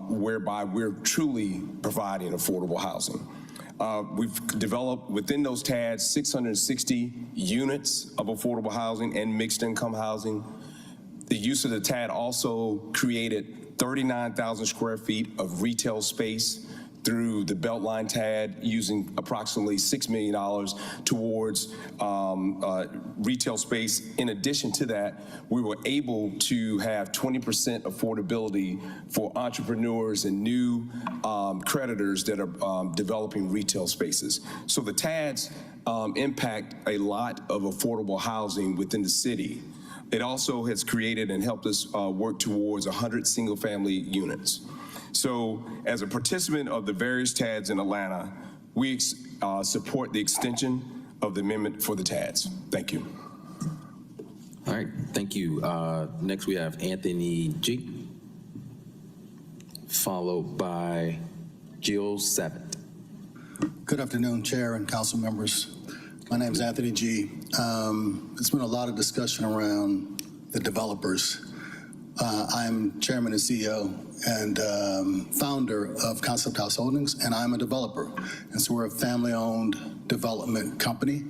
whereby we're truly providing affordable housing. We've developed within those TADs 660 units of affordable housing and mixed income housing. The use of the TAD also created 39,000 square feet of retail space through the Beltline TAD, using approximately $6 million towards retail space. In addition to that, we were able to have 20% affordability for entrepreneurs and new creditors that are developing retail spaces. So the TADs impact a lot of affordable housing within the city. It also has created and helped us work towards 100 single-family units. So as a participant of the various TADs in Atlanta, we support the extension of the amendment for the TADs. Thank you.
All right, thank you. Next we have Anthony G, followed by Jill Savant.
Good afternoon, Chair and council members. My name is Anthony G. There's been a lot of discussion around the developers. I'm chairman and CEO and founder of Concept House Holdings, and I'm a developer. And so we're a family-owned development company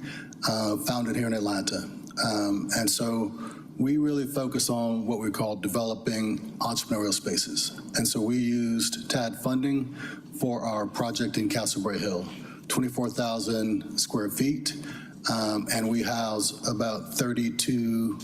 founded here in Atlanta. And so we really focus on what we call developing entrepreneurial spaces. And so we used TAD funding for our project in Castleberry Hill, 24,000 square feet, and we house about 32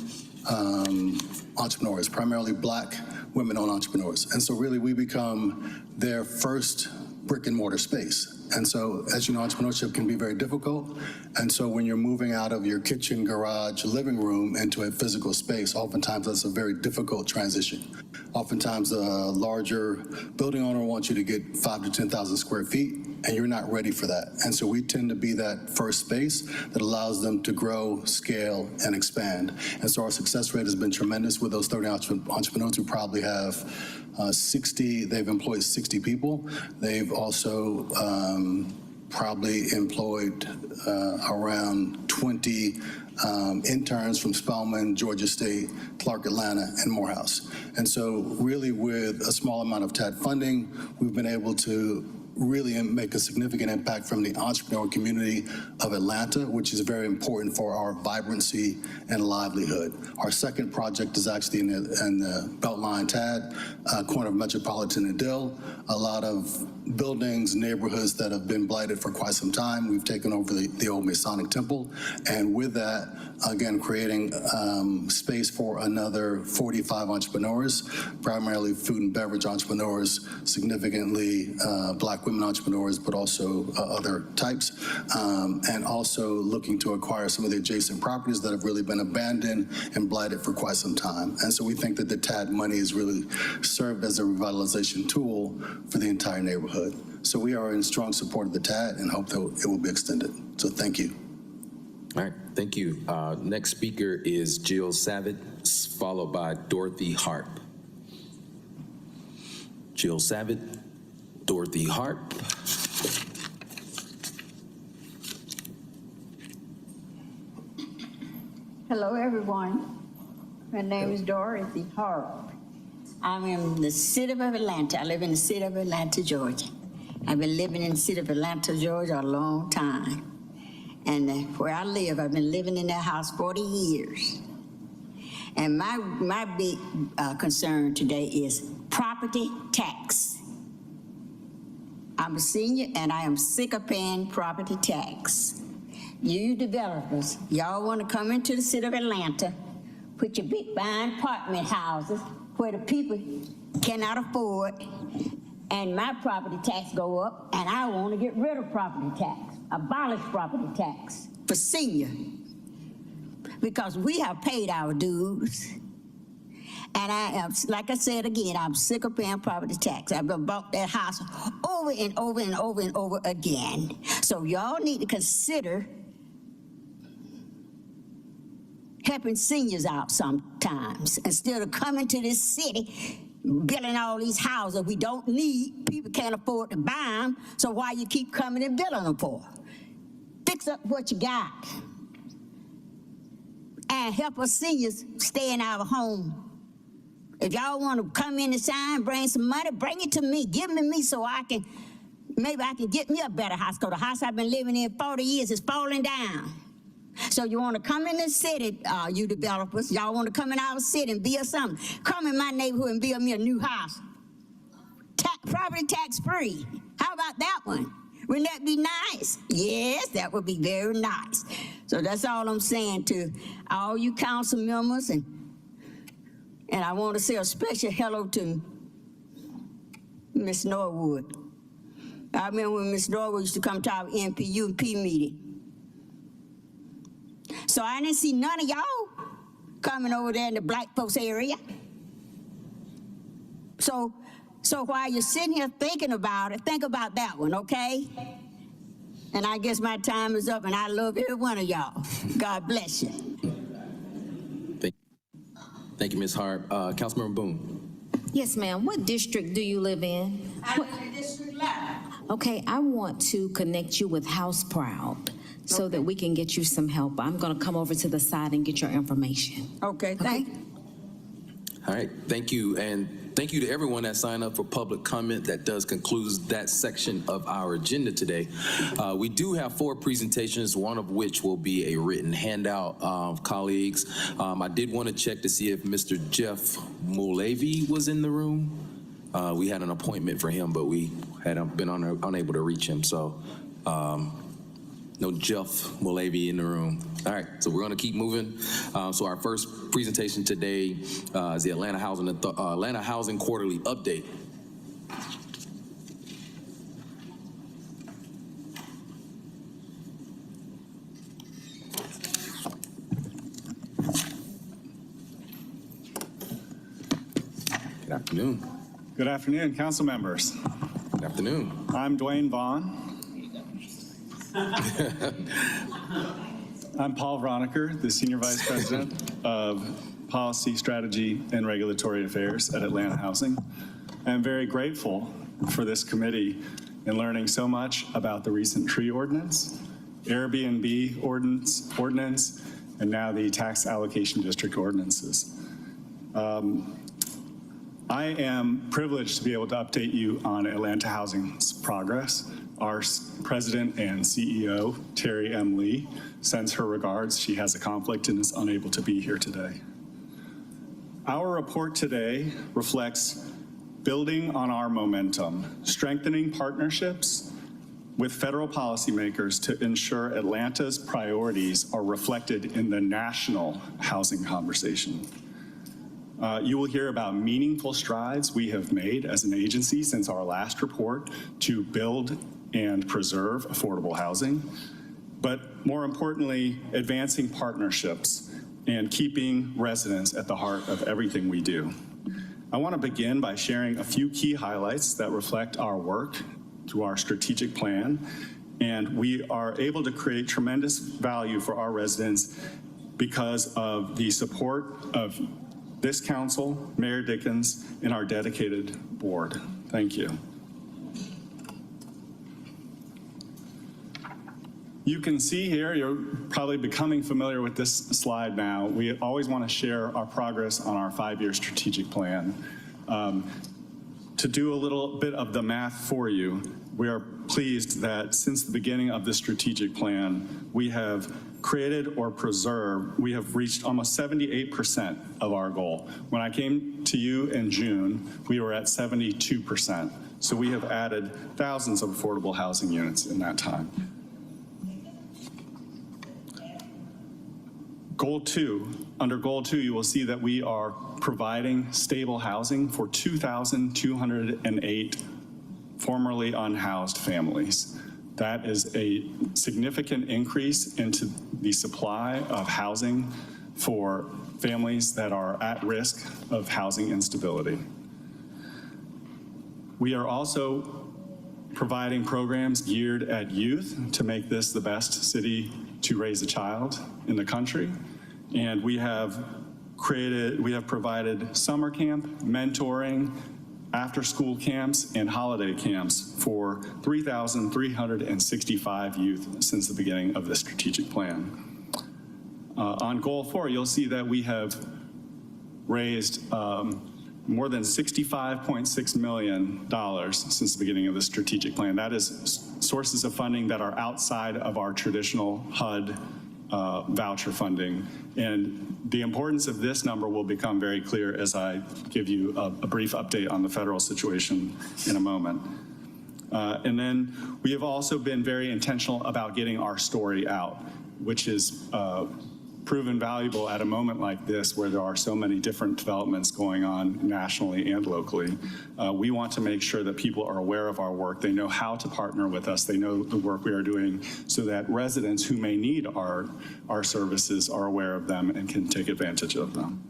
entrepreneurs, primarily Black women-owned entrepreneurs. And so really we become their first brick and mortar space. And so, as you know, entrepreneurship can be very difficult. And so when you're moving out of your kitchen, garage, living room into a physical space, oftentimes that's a very difficult transition. Oftentimes a larger building owner wants you to get 5,000 to 10,000 square feet, and you're not ready for that. And so we tend to be that first space that allows them to grow, scale, and expand. And so our success rate has been tremendous. With those 30 entrepreneurs, we probably have 60, they've employed 60 people. They've also probably employed around 20 interns from Spelman, Georgia State, Clark Atlanta, and Morehouse. And so really with a small amount of TAD funding, we've been able to really make a significant impact from the entrepreneurial community of Atlanta, which is very important for our vibrancy and livelihood. Our second project is actually in the Beltline TAD, corner of Metropolitan and Dill. A lot of buildings, neighborhoods that have been blighted for quite some time. We've taken over the old Masonic Temple, and with that, again, creating space for another 45 entrepreneurs, primarily food and beverage entrepreneurs, significantly Black women entrepreneurs, but also other types, and also looking to acquire some of the adjacent properties that have really been abandoned and blighted for quite some time. And so we think that the TAD money has really served as a revitalization tool for the entire neighborhood. So we are in strong support of the TAD and hope that it will be extended. So thank you.
All right, thank you. Next speaker is Jill Savitt, followed by Dorothy Harp. Jill Savitt, Dorothy Harp.
Hello, everyone. My name is Dorothy Harp. I'm in the city of Atlanta. I live in the city of Atlanta, Georgia. I've been living in the city of Atlanta, Georgia, a long time. And where I live, I've been living in that house 40 years. And my big concern today is property tax. I'm a senior, and I am sick of paying property tax. You developers, y'all want to come into the city of Atlanta, put your big fine apartment houses where the people cannot afford, and my property tax go up, and I want to get rid of property tax, abolish property tax for senior, because we have paid our dues. And I am, like I said again, I'm sick of paying property tax. I've bought that house over and over and over and over again. So y'all need to consider helping seniors out sometimes instead of coming to this city, building all these houses we don't need. People can't afford to buy them, so why you keep coming and building them for? Fix up what you got and help us seniors stay in our home. If y'all want to come in and sign, bring some money, bring it to me. Give me so maybe I can get me a better house, because the house I've been living in 40 years is falling down. So you want to come in the city, you developers, y'all want to come in our city and build something. Come in my neighborhood and build me a new house. Property tax free. How about that one? Wouldn't that be nice? Yes, that would be very nice. So that's all I'm saying to all you council members, and I want to say a special hello to Miss Norwood. I remember when Miss Norwood used to come to our NPUP meeting. So I didn't see none of y'all coming over there in the Black folks area. So while you're sitting here thinking about it, think about that one, okay? And I guess my time is up, and I love every one of y'all. God bless you.
Thank you, Ms. Harp. Councilmember Boone.
Yes, ma'am. What district do you live in?
I live in District 11.
Okay, I want to connect you with House Proud so that we can get you some help. I'm going to come over to the side and get your information.
Okay, thank you.
All right, thank you. And thank you to everyone that signed up for public comment. That does conclude that section of our agenda today. We do have 4 presentations, one of which will be a written handout, colleagues. I did want to check to see if Mr. Jeff Mulevy was in the room. We had an appointment for him, but we had been unable to reach him. So no Jeff Mulevy in the room. All right, so we're going to keep moving. So our first presentation today is the Atlanta Housing Quarterly Update. Good afternoon.
Good afternoon, council members.
Good afternoon.
I'm Dwayne Vaughn. I'm Paul Vroniker, the Senior Vice President of Policy, Strategy, and Regulatory Affairs at Atlanta Housing. I'm very grateful for this committee in learning so much about the recent tree ordinance, Airbnb ordinance, and now the tax allocation district ordinances. I am privileged to be able to update you on Atlanta Housing's progress. Our president and CEO, Terry M. Lee, sends her regards. She has a conflict and is unable to be here today. Our report today reflects building on our momentum, strengthening partnerships with federal policymakers to ensure Atlanta's priorities are reflected in the national housing conversation. You will hear about meaningful strides we have made as an agency since our last report to build and preserve affordable housing, but more importantly, advancing partnerships and keeping residents at the heart of everything we do. I want to begin by sharing a few key highlights that reflect our work through our strategic plan, and we are able to create tremendous value for our residents because of the support of this council, Mayor Dickens, and our dedicated board. Thank you. You can see here, you're probably becoming familiar with this slide now. We always want to share our progress on our 5-year strategic plan. To do a little bit of the math for you, we are pleased that since the beginning of the strategic plan, we have created or preserved, we have reached almost 78% of our goal. When I came to you in June, we were at 72%. So we have added thousands of affordable housing units in that time. Goal 2, under Goal 2, you will see that we are providing stable housing for 2,208 formerly unhoused families. That is a significant increase into the supply of housing for families that are at risk of housing instability. We are also providing programs geared at youth to make this the best city to raise a child in the country. And we have provided summer camp, mentoring, after-school camps, and holiday camps for 3,365 youth since the beginning of the strategic plan. On Goal 4, you'll see that we have raised more than $65.6 million since the beginning of the strategic plan. That is sources of funding that are outside of our traditional HUD voucher funding. And the importance of this number will become very clear as I give you a brief update on the federal situation in a moment. And then we have also been very intentional about getting our story out, which is proven valuable at a moment like this where there are so many different developments going on nationally and locally. We want to make sure that people are aware of our work. They know how to partner with us. They know the work we are doing so that residents who may need our services are aware of them and can take advantage of them.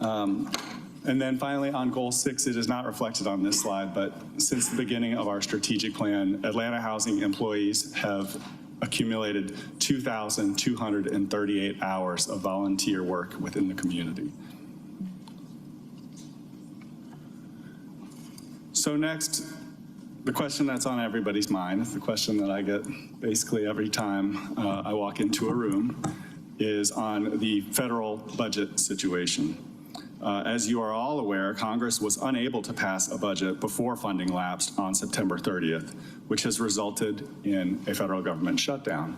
And then finally on Goal 6, it is not reflected on this slide, but since the beginning of our strategic plan, Atlanta Housing employees have accumulated 2,238 hours of volunteer work within the community. So next, the question that's on everybody's mind, the question that I get basically every time I walk into a room is on the federal budget situation. As you are all aware, Congress was unable to pass a budget before funding lapsed on September 30th, which has resulted in a federal government shutdown.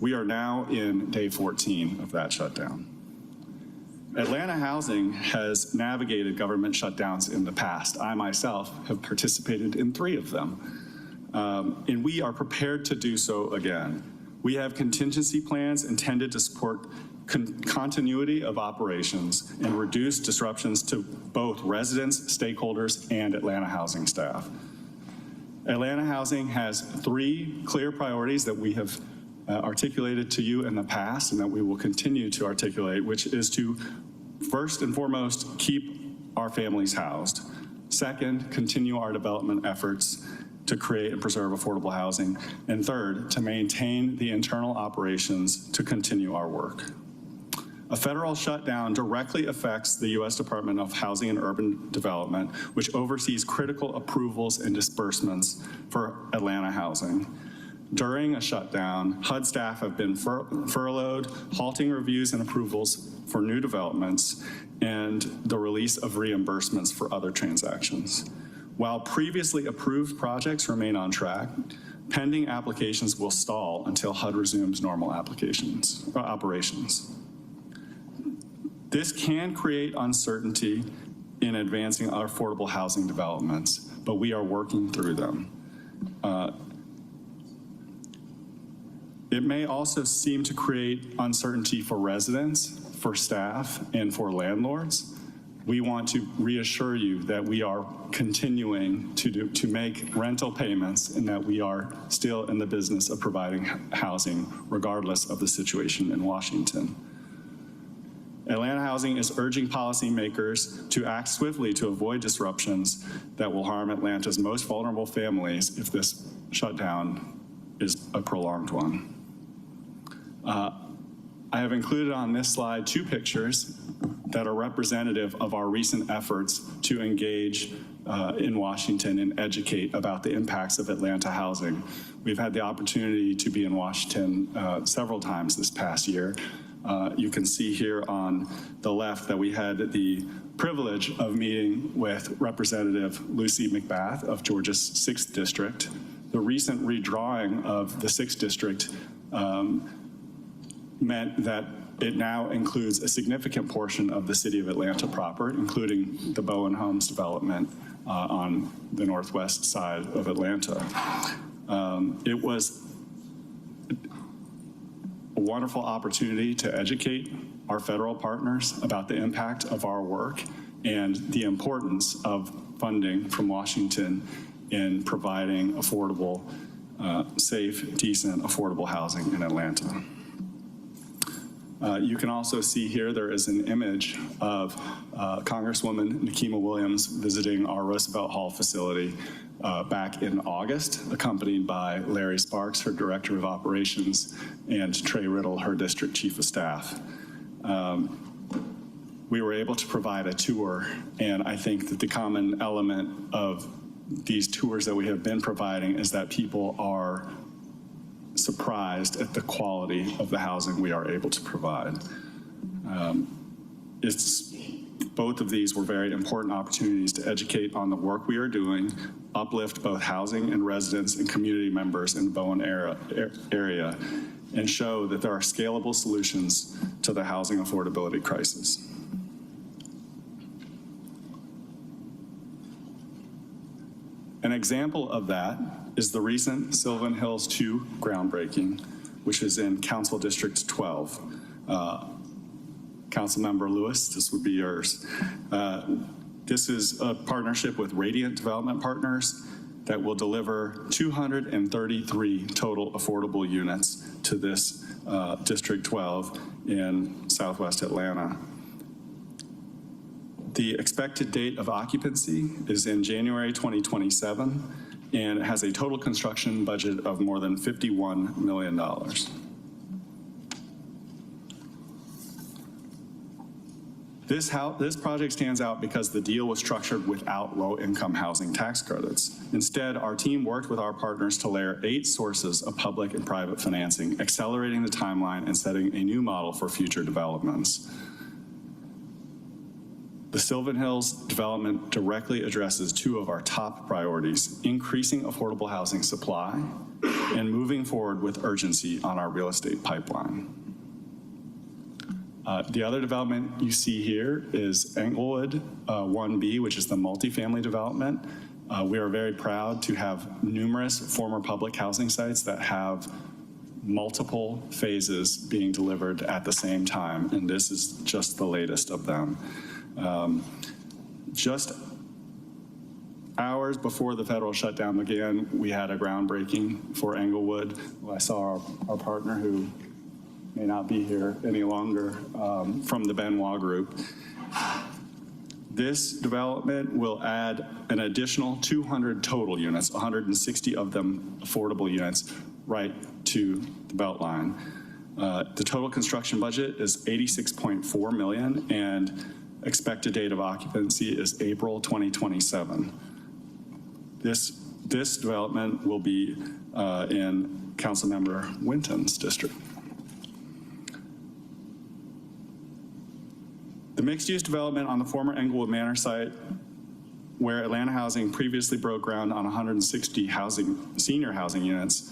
We are now in day 14 of that shutdown. Atlanta Housing has navigated government shutdowns in the past. I myself have participated in 3 of them, and we are prepared to do so again. We have contingency plans intended to support continuity of operations and reduce disruptions to both residents, stakeholders, and Atlanta Housing staff. Atlanta Housing has 3 clear priorities that we have articulated to you in the past and that we will continue to articulate, which is to first and foremost keep our families housed. Second, continue our development efforts to create and preserve affordable housing. And third, to maintain the internal operations to continue our work. A federal shutdown directly affects the U.S. Department of Housing and Urban Development, which oversees critical approvals and disbursements for Atlanta Housing. During a shutdown, HUD staff have been furloughed, halting reviews and approvals for new developments, and the release of reimbursements for other transactions. While previously approved projects remain on track, pending applications will stall until HUD resumes normal operations. This can create uncertainty in advancing our affordable housing developments, but we are working through them. It may also seem to create uncertainty for residents, for staff, and for landlords. We want to reassure you that we are continuing to make rental payments and that we are still in the business of providing housing regardless of the situation in Washington. Atlanta Housing is urging policymakers to act swiftly to avoid disruptions that will harm Atlanta's most vulnerable families if this shutdown is a prolonged one. I have included on this slide 2 pictures that are representative of our recent efforts to engage in Washington and educate about the impacts of Atlanta housing. We've had the opportunity to be in Washington several times this past year. You can see here on the left that we had the privilege of meeting with Representative Lucy McBath of Georgia's 6th District. The recent redrawing of the 6th District meant that it now includes a significant portion of the city of Atlanta proper, including the Bowen Homes development on the northwest side of Atlanta. It was a wonderful opportunity to educate our federal partners about the impact of our work and the importance of funding from Washington in providing affordable, safe, decent, affordable housing in Atlanta. You can also see here there is an image of Congresswoman Nikema Williams visiting our Roosevelt Hall facility back in August, accompanied by Larry Sparks, her Director of Operations, and Trey Riddle, her District Chief of Staff. We were able to provide a tour, and I think that the common element of these tours that we have been providing is that people are surprised at the quality of the housing we are able to provide. Both of these were very important opportunities to educate on the work we are doing, uplift both housing and residents and community members in the Bowen area, and show that there are scalable solutions to the housing affordability crisis. An example of that is the recent Sylvan Hills 2 groundbreaking, which is in Council District 12. Councilmember Lewis, this would be yours. This is a partnership with Radiant Development Partners that will deliver 233 total affordable units to this District 12 in Southwest Atlanta. The expected date of occupancy is in January 2027, and it has a total construction budget of more than $51 million. This project stands out because the deal was structured without low-income housing tax credits. Instead, our team worked with our partners to layer 8 sources of public and private financing, accelerating the timeline and setting a new model for future developments. The Sylvan Hills development directly addresses 2 of our top priorities: increasing affordable housing supply and moving forward with urgency on our real estate pipeline. The other development you see here is Englewood 1B, which is the multifamily development. We are very proud to have numerous former public housing sites that have multiple phases being delivered at the same time, and this is just the latest of them. Just hours before the federal shutdown began, we had a groundbreaking for Englewood. I saw our partner, who may not be here any longer, from the Benoit Group. This development will add an additional 200 total units, 160 of them affordable units, right to the Beltline. The total construction budget is $86.4 million, and expected date of occupancy is April 2027. This development will be in Councilmember Winton's district. The mixed-use development on the former Englewood Manor site, where Atlanta Housing previously broke ground on 160 senior housing units,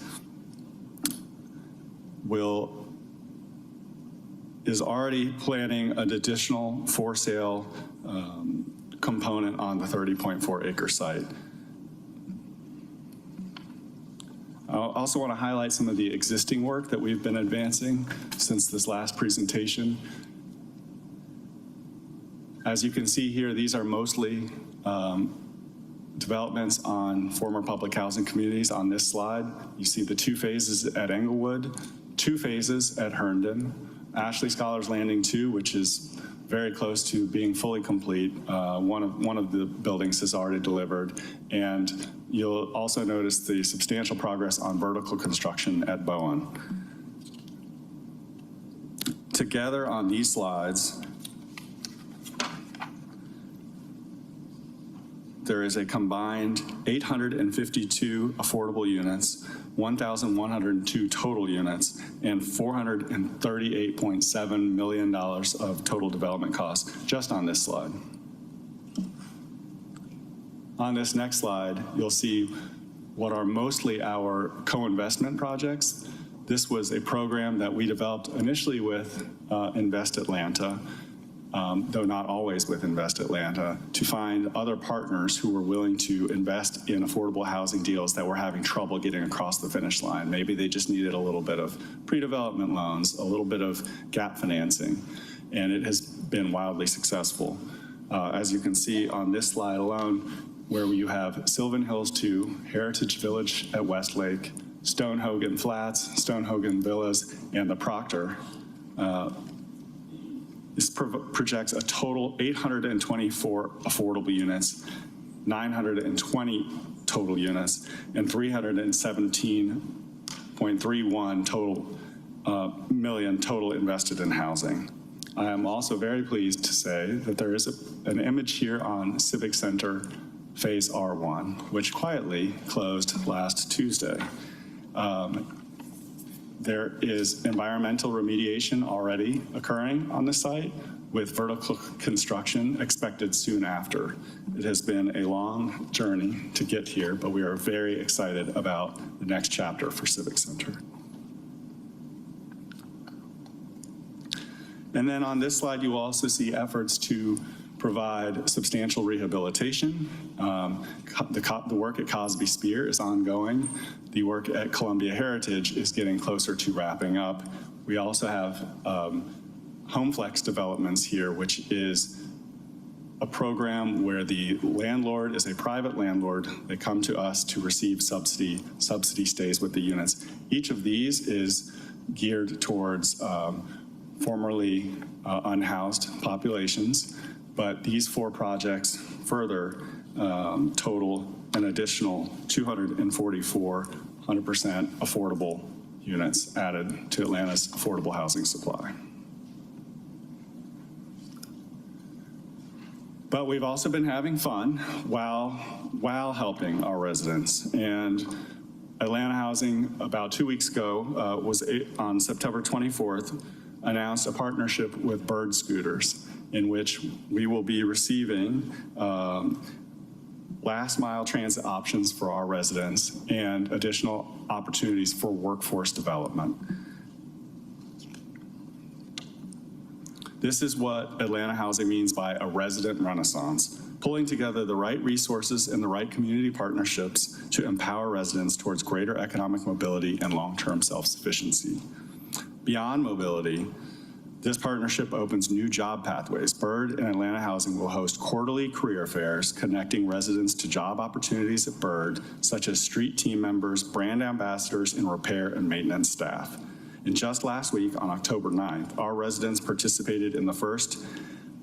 is already planning an additional for sale component on the 30.4 acre site. I also want to highlight some of the existing work that we've been advancing since this last presentation. As you can see here, these are mostly developments on former public housing communities on this slide. You see the 2 phases at Englewood, 2 phases at Herndon, Ashley Scholars Landing 2, which is very close to being fully complete. One of the buildings is already delivered. And you'll also notice the substantial progress on vertical construction at Bowen. Together on these slides, there is a combined 852 affordable units, 1,102 total units, and $438.7 million of total development costs just on this slide. On this next slide, you'll see what are mostly our co-investment projects. This was a program that we developed initially with Invest Atlanta, though not always with Invest Atlanta, to find other partners who were willing to invest in affordable housing deals that were having trouble getting across the finish line. Maybe they just needed a little bit of pre-development loans, a little bit of gap financing, and it has been wildly successful. As you can see on this slide alone, where you have Sylvan Hills 2, Heritage Village at Westlake, Stonehogan Flats, Stonehogan Villas, and the Proctor. This projects a total 824 affordable units, 920 total units, and 317.31 million total invested in housing. I am also very pleased to say that there is an image here on Civic Center Phase R1, which quietly closed last Tuesday. There is environmental remediation already occurring on the site, with vertical construction expected soon after. It has been a long journey to get here, but we are very excited about the next chapter for Civic Center. And then on this slide, you will also see efforts to provide substantial rehabilitation. The work at Cosby Spear is ongoing. The work at Columbia Heritage is getting closer to wrapping up. We also have HomeFlex developments here, which is a program where the landlord is a private landlord. They come to us to receive subsidy. Subsidy stays with the units. Each of these is geared towards formerly unhoused populations. But these 4 projects further total an additional 244 100% affordable units added to Atlanta's affordable housing supply. But we've also been having fun while helping our residents. And Atlanta Housing, about 2 weeks ago, on September 24th, announced a partnership with Bird Scooters, in which we will be receiving last mile transit options for our residents and additional opportunities for workforce development. This is what Atlanta Housing means by a resident renaissance, pulling together the right resources and the right community partnerships to empower residents towards greater economic mobility and long-term self-sufficiency. Beyond mobility, this partnership opens new job pathways. Bird and Atlanta Housing will host quarterly career fairs connecting residents to job opportunities at Bird, such as street team members, brand ambassadors, and repair and maintenance staff. And just last week, on October 9th, our residents participated in the first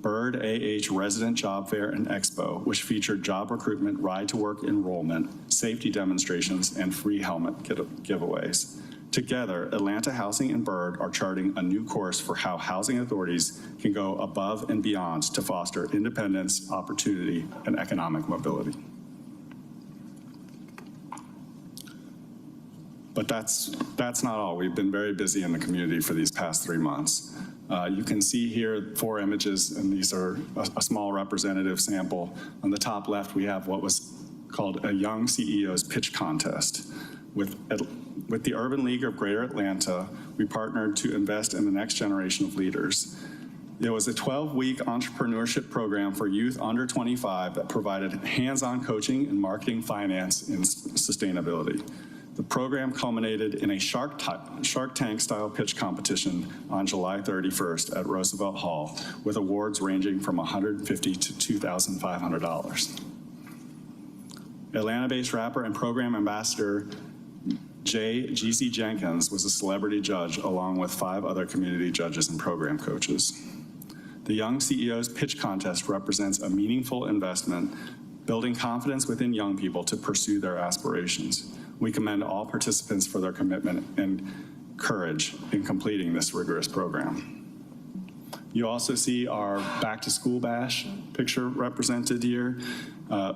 Bird AH Resident Job Fair and Expo, which featured job recruitment, ride-to-work enrollment, safety demonstrations, and free helmet giveaways. Together, Atlanta Housing and Bird are charting a new course for how housing authorities can go above and beyond to foster independence, opportunity, and economic mobility. But that's not all. We've been very busy in the community for these past 3 months. You can see here 4 images, and these are a small representative sample. On the top left, we have what was called a Young CEO's Pitch Contest. With the Urban League of Greater Atlanta, we partnered to invest in the next generation of leaders. There was a 12-week entrepreneurship program for youth under 25 that provided hands-on coaching in marketing, finance, and sustainability. The program culminated in a Shark Tank-style pitch competition on July 31st at Roosevelt Hall, with awards ranging from $150 to $2,500. Atlanta-based rapper and program ambassador G.C. Jenkins was a celebrity judge, along with 5 other community judges and program coaches. The Young CEO's Pitch Contest represents a meaningful investment, building confidence within young people to pursue their aspirations. We commend all participants for their commitment and courage in completing this rigorous program. You also see our Back to School Bash picture represented here.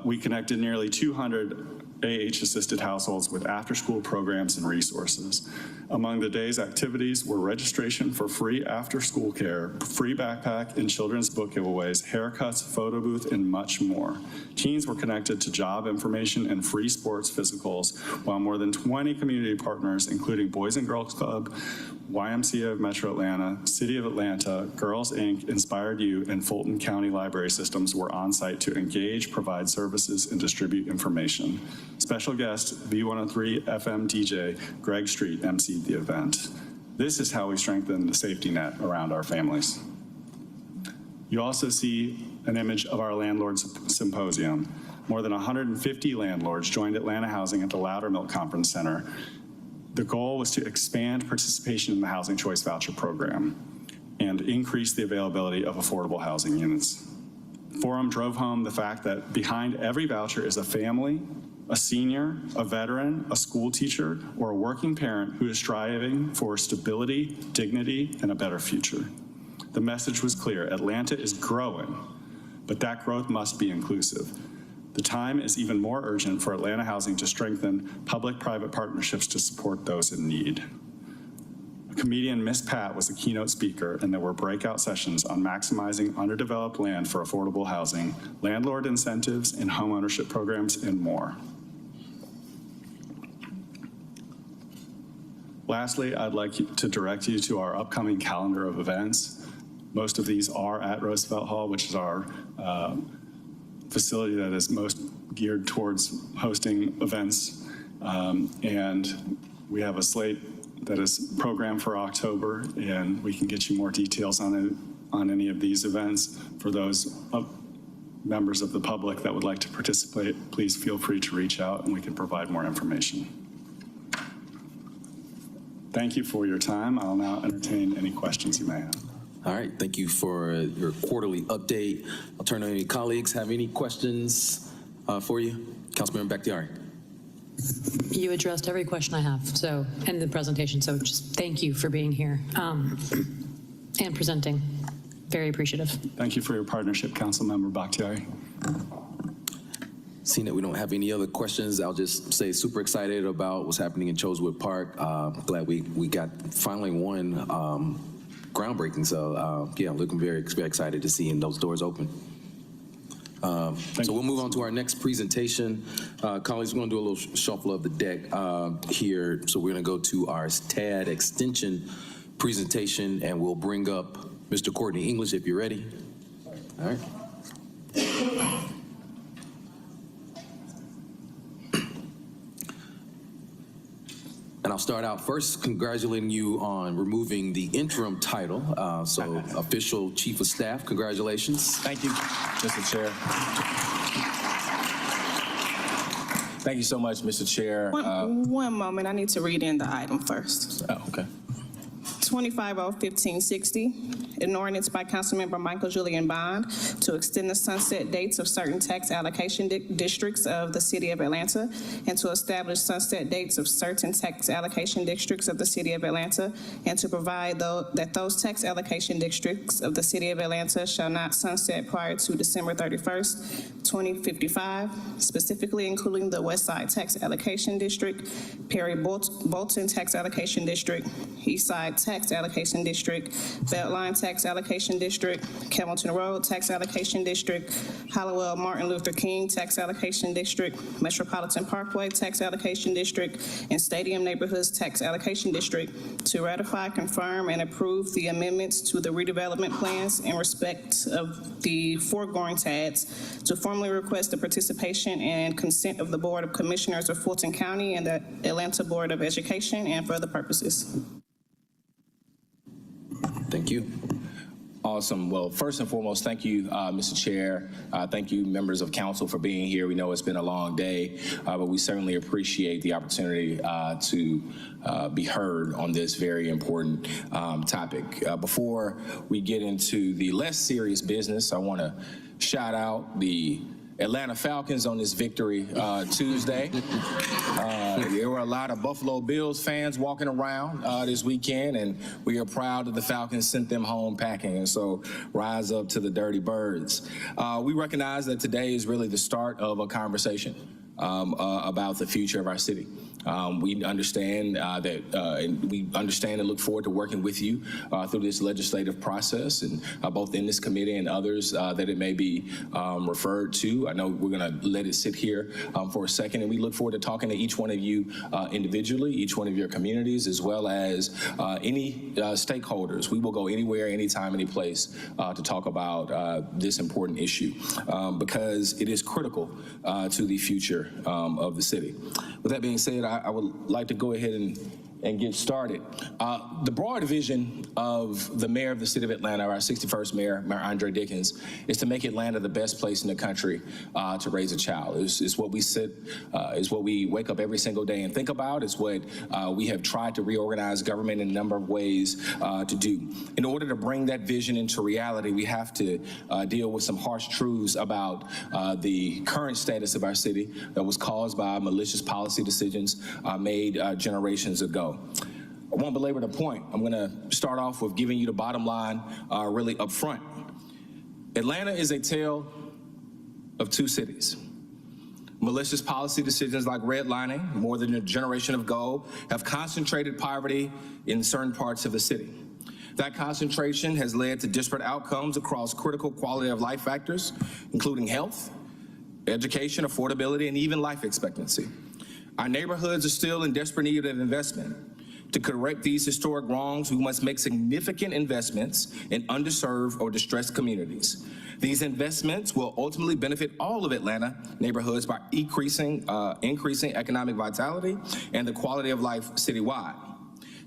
We connected nearly 200 AH-assisted households with after-school programs and resources. Among the day's activities were registration for free after-school care, free backpack and children's book giveaways, haircuts, photo booth, and much more. Teens were connected to job information and free sports physicals, while more than 20 community partners, including Boys and Girls Club, YMCA of Metro Atlanta, City of Atlanta, Girls Inc., Inspired You, and Fulton County Library Systems were on site to engage, provide services, and distribute information. Special guest, V103 FM DJ Greg Street emceed the event. This is how we strengthen the safety net around our families. You also see an image of our Landlords Symposium. More than 150 landlords joined Atlanta Housing at the Loudermilk Conference Center. The goal was to expand participation in the Housing Choice Voucher Program and increase the availability of affordable housing units. Forum drove home the fact that behind every voucher is a family, a senior, a veteran, a school teacher, or a working parent who is striving for stability, dignity, and a better future. The message was clear: Atlanta is growing, but that growth must be inclusive. The time is even more urgent for Atlanta Housing to strengthen public-private partnerships to support those in need. Comedian Miss Pat was the keynote speaker, and there were breakout sessions on maximizing underdeveloped land for affordable housing, landlord incentives, and homeownership programs, and more. Lastly, I'd like to direct you to our upcoming calendar of events. Most of these are at Roosevelt Hall, which is our facility that is most geared towards hosting events. And we have a slate that is programmed for October, and we can get you more details on any of these events. For those members of the public that would like to participate, please feel free to reach out and we can provide more information. Thank you for your time. I'll now entertain any questions you may have.
All right, thank you for your quarterly update. I'll turn to any colleagues. Have any questions for you? Councilmember Bakhtiari.
You addressed every question I have, in the presentation, so just thank you for being here and presenting. Very appreciative.
Thank you for your partnership, Councilmember Bakhtiari.
Seeing that we don't have any other questions, I'll just say super excited about what's happening in Chosewood Park. Glad we got finally one groundbreaking. So yeah, I'm looking very excited to seeing those doors open. So we'll move on to our next presentation. Colleagues, we're going to do a little shuffle of the deck here. So we're going to go to our TAD extension presentation, and we'll bring up Mr. Courtney English if you're ready. All right. And I'll start out first congratulating you on removing the interim title. So official chief of staff, congratulations.
Thank you, Mr. Chair. Thank you so much, Mr. Chair.
One moment, I need to read in the item first.
Oh, okay.
25-0-1560, an ordinance by Councilmember Michael Julian Bond to extend the sunset dates of certain tax allocation districts of the City of Atlanta and to establish sunset dates of certain tax allocation districts of the City of Atlanta and to provide that those tax allocation districts of the City of Atlanta shall not sunset prior to December 31st, 2055, specifically including the West Side Tax Allocation District, Perry Bolton Tax Allocation District, East Side Tax Allocation District, Beltline Tax Allocation District, Hamilton Road Tax Allocation District, Hallowell Martin Luther King Tax Allocation District, Metropolitan Parkway Tax Allocation District, and Stadium Neighborhoods Tax Allocation District to ratify, confirm, and approve the amendments to the redevelopment plans in respect of the foregoing TADs, to formally request the participation and consent of the Board of Commissioners of Fulton County and the Atlanta Board of Education, and for other purposes.
Thank you.
Awesome. Well, first and foremost, thank you, Mr. Chair. Thank you, members of council, for being here. We know it's been a long day, but we certainly appreciate the opportunity to be heard on this very important topic. Before we get into the less serious business, I want to shout out the Atlanta Falcons on this victory Tuesday. There were a lot of Buffalo Bills fans walking around this weekend, and we are proud that the Falcons sent them home packing, and so rise up to the Dirty Birds. We recognize that today is really the start of a conversation about the future of our city. We understand and look forward to working with you through this legislative process, and both in this committee and others that it may be referred to. I know we're going to let it sit here for a second, and we look forward to talking to each one of you individually, each one of your communities, as well as any stakeholders. We will go anywhere, anytime, any place to talk about this important issue because it is critical to the future of the city. With that being said, I would like to go ahead and get started. The broad vision of the mayor of the city of Atlanta, our 61st mayor, Mayor Andre Dickens, is to make Atlanta the best place in the country to raise a child. It's what we is what we wake up every single day and think about. It's what we have tried to reorganize government in a number of ways to do. In order to bring that vision into reality, we have to deal with some harsh truths about the current status of our city that was caused by malicious policy decisions made generations ago. I won't belabor the point. I'm going to start off with giving you the bottom line really up front. Atlanta is a tale of two cities. Malicious policy decisions like redlining, more than a generation ago, have concentrated poverty in certain parts of the city. That concentration has led to disparate outcomes across critical quality of life factors, including health, education, affordability, and even life expectancy. Our neighborhoods are still in desperate need of investment. To correct these historic wrongs, we must make significant investments in underserved or distressed communities. These investments will ultimately benefit all of Atlanta neighborhoods by increasing economic vitality and the quality of life citywide.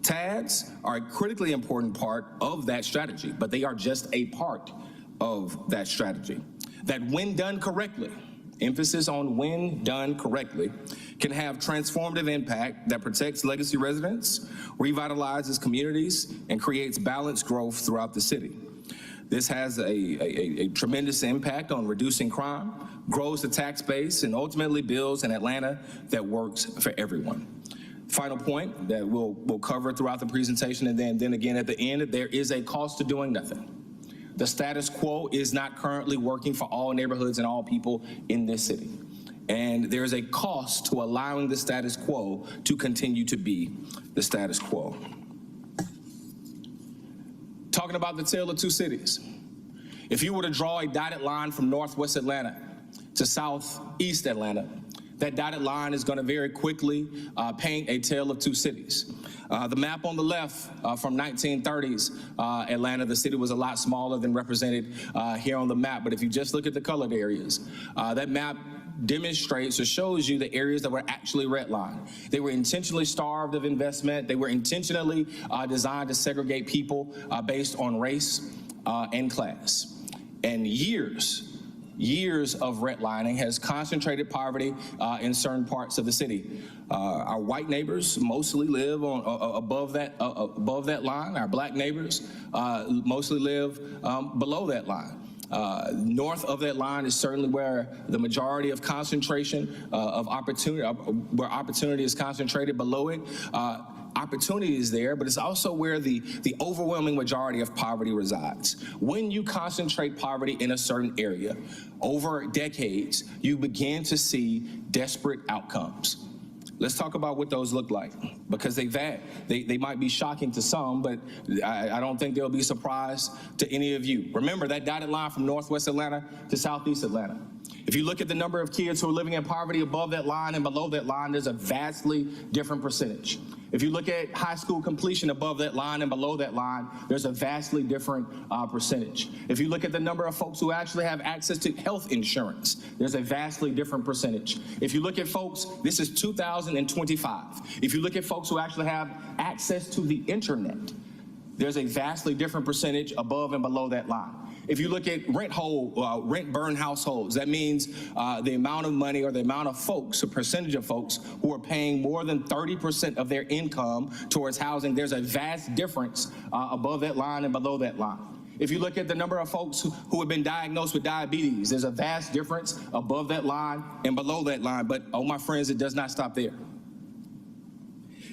TADs are a critically important part of that strategy, but they are just a part of that strategy. That when done correctly, emphasis on when done correctly, can have transformative impact that protects legacy residents, revitalizes communities, and creates balanced growth throughout the city. This has a tremendous impact on reducing crime, grows the tax base, and ultimately builds an Atlanta that works for everyone. Final point that we'll cover throughout the presentation, and then again at the end, there is a cost to doing nothing. The status quo is not currently working for all neighborhoods and all people in this city. And there's a cost to allowing the status quo to continue to be the status quo. Talking about the tale of two cities. If you were to draw a dotted line from Northwest Atlanta to Southeast Atlanta, that dotted line is going to very quickly paint a tale of two cities. The map on the left from 1930s Atlanta, the city was a lot smaller than represented here on the map. But if you just look at the colored areas, that map demonstrates or shows you the areas that were actually redlined. They were intentionally starved of investment. They were intentionally designed to segregate people based on race and class. And years of redlining has concentrated poverty in certain parts of the city. Our white neighbors mostly live on above that line. Our black neighbors mostly live below that line. North of that line is certainly where the majority of concentration of opportunity, where opportunity is concentrated. Below it, opportunity is there, but it's also where the overwhelming majority of poverty resides. When you concentrate poverty in a certain area, over decades, you begin to see desperate outcomes. Let's talk about what those look like, because they might be shocking to some, but I don't think they'll be a surprise to any of you. Remember that dotted line from Northwest Atlanta to Southeast Atlanta. If you look at the number of kids who are living in poverty above that line and below that line, there's a vastly different percentage. If you look at high school completion above that line and below that line, there's a vastly different percentage. If you look at the number of folks who actually have access to health insurance, there's a vastly different percentage. If you look at folks, this is 2025. If you look at folks who actually have access to the internet, there's a vastly different percentage above and below that line. If you look at rent-burn households, that means the amount of money or the amount of folks, a percentage of folks who are paying more than 30% of their income towards housing, there's a vast difference above that line and below that line. If you look at the number of folks who have been diagnosed with diabetes, there's a vast difference above that line and below that line. But, oh, my friends, it does not stop there.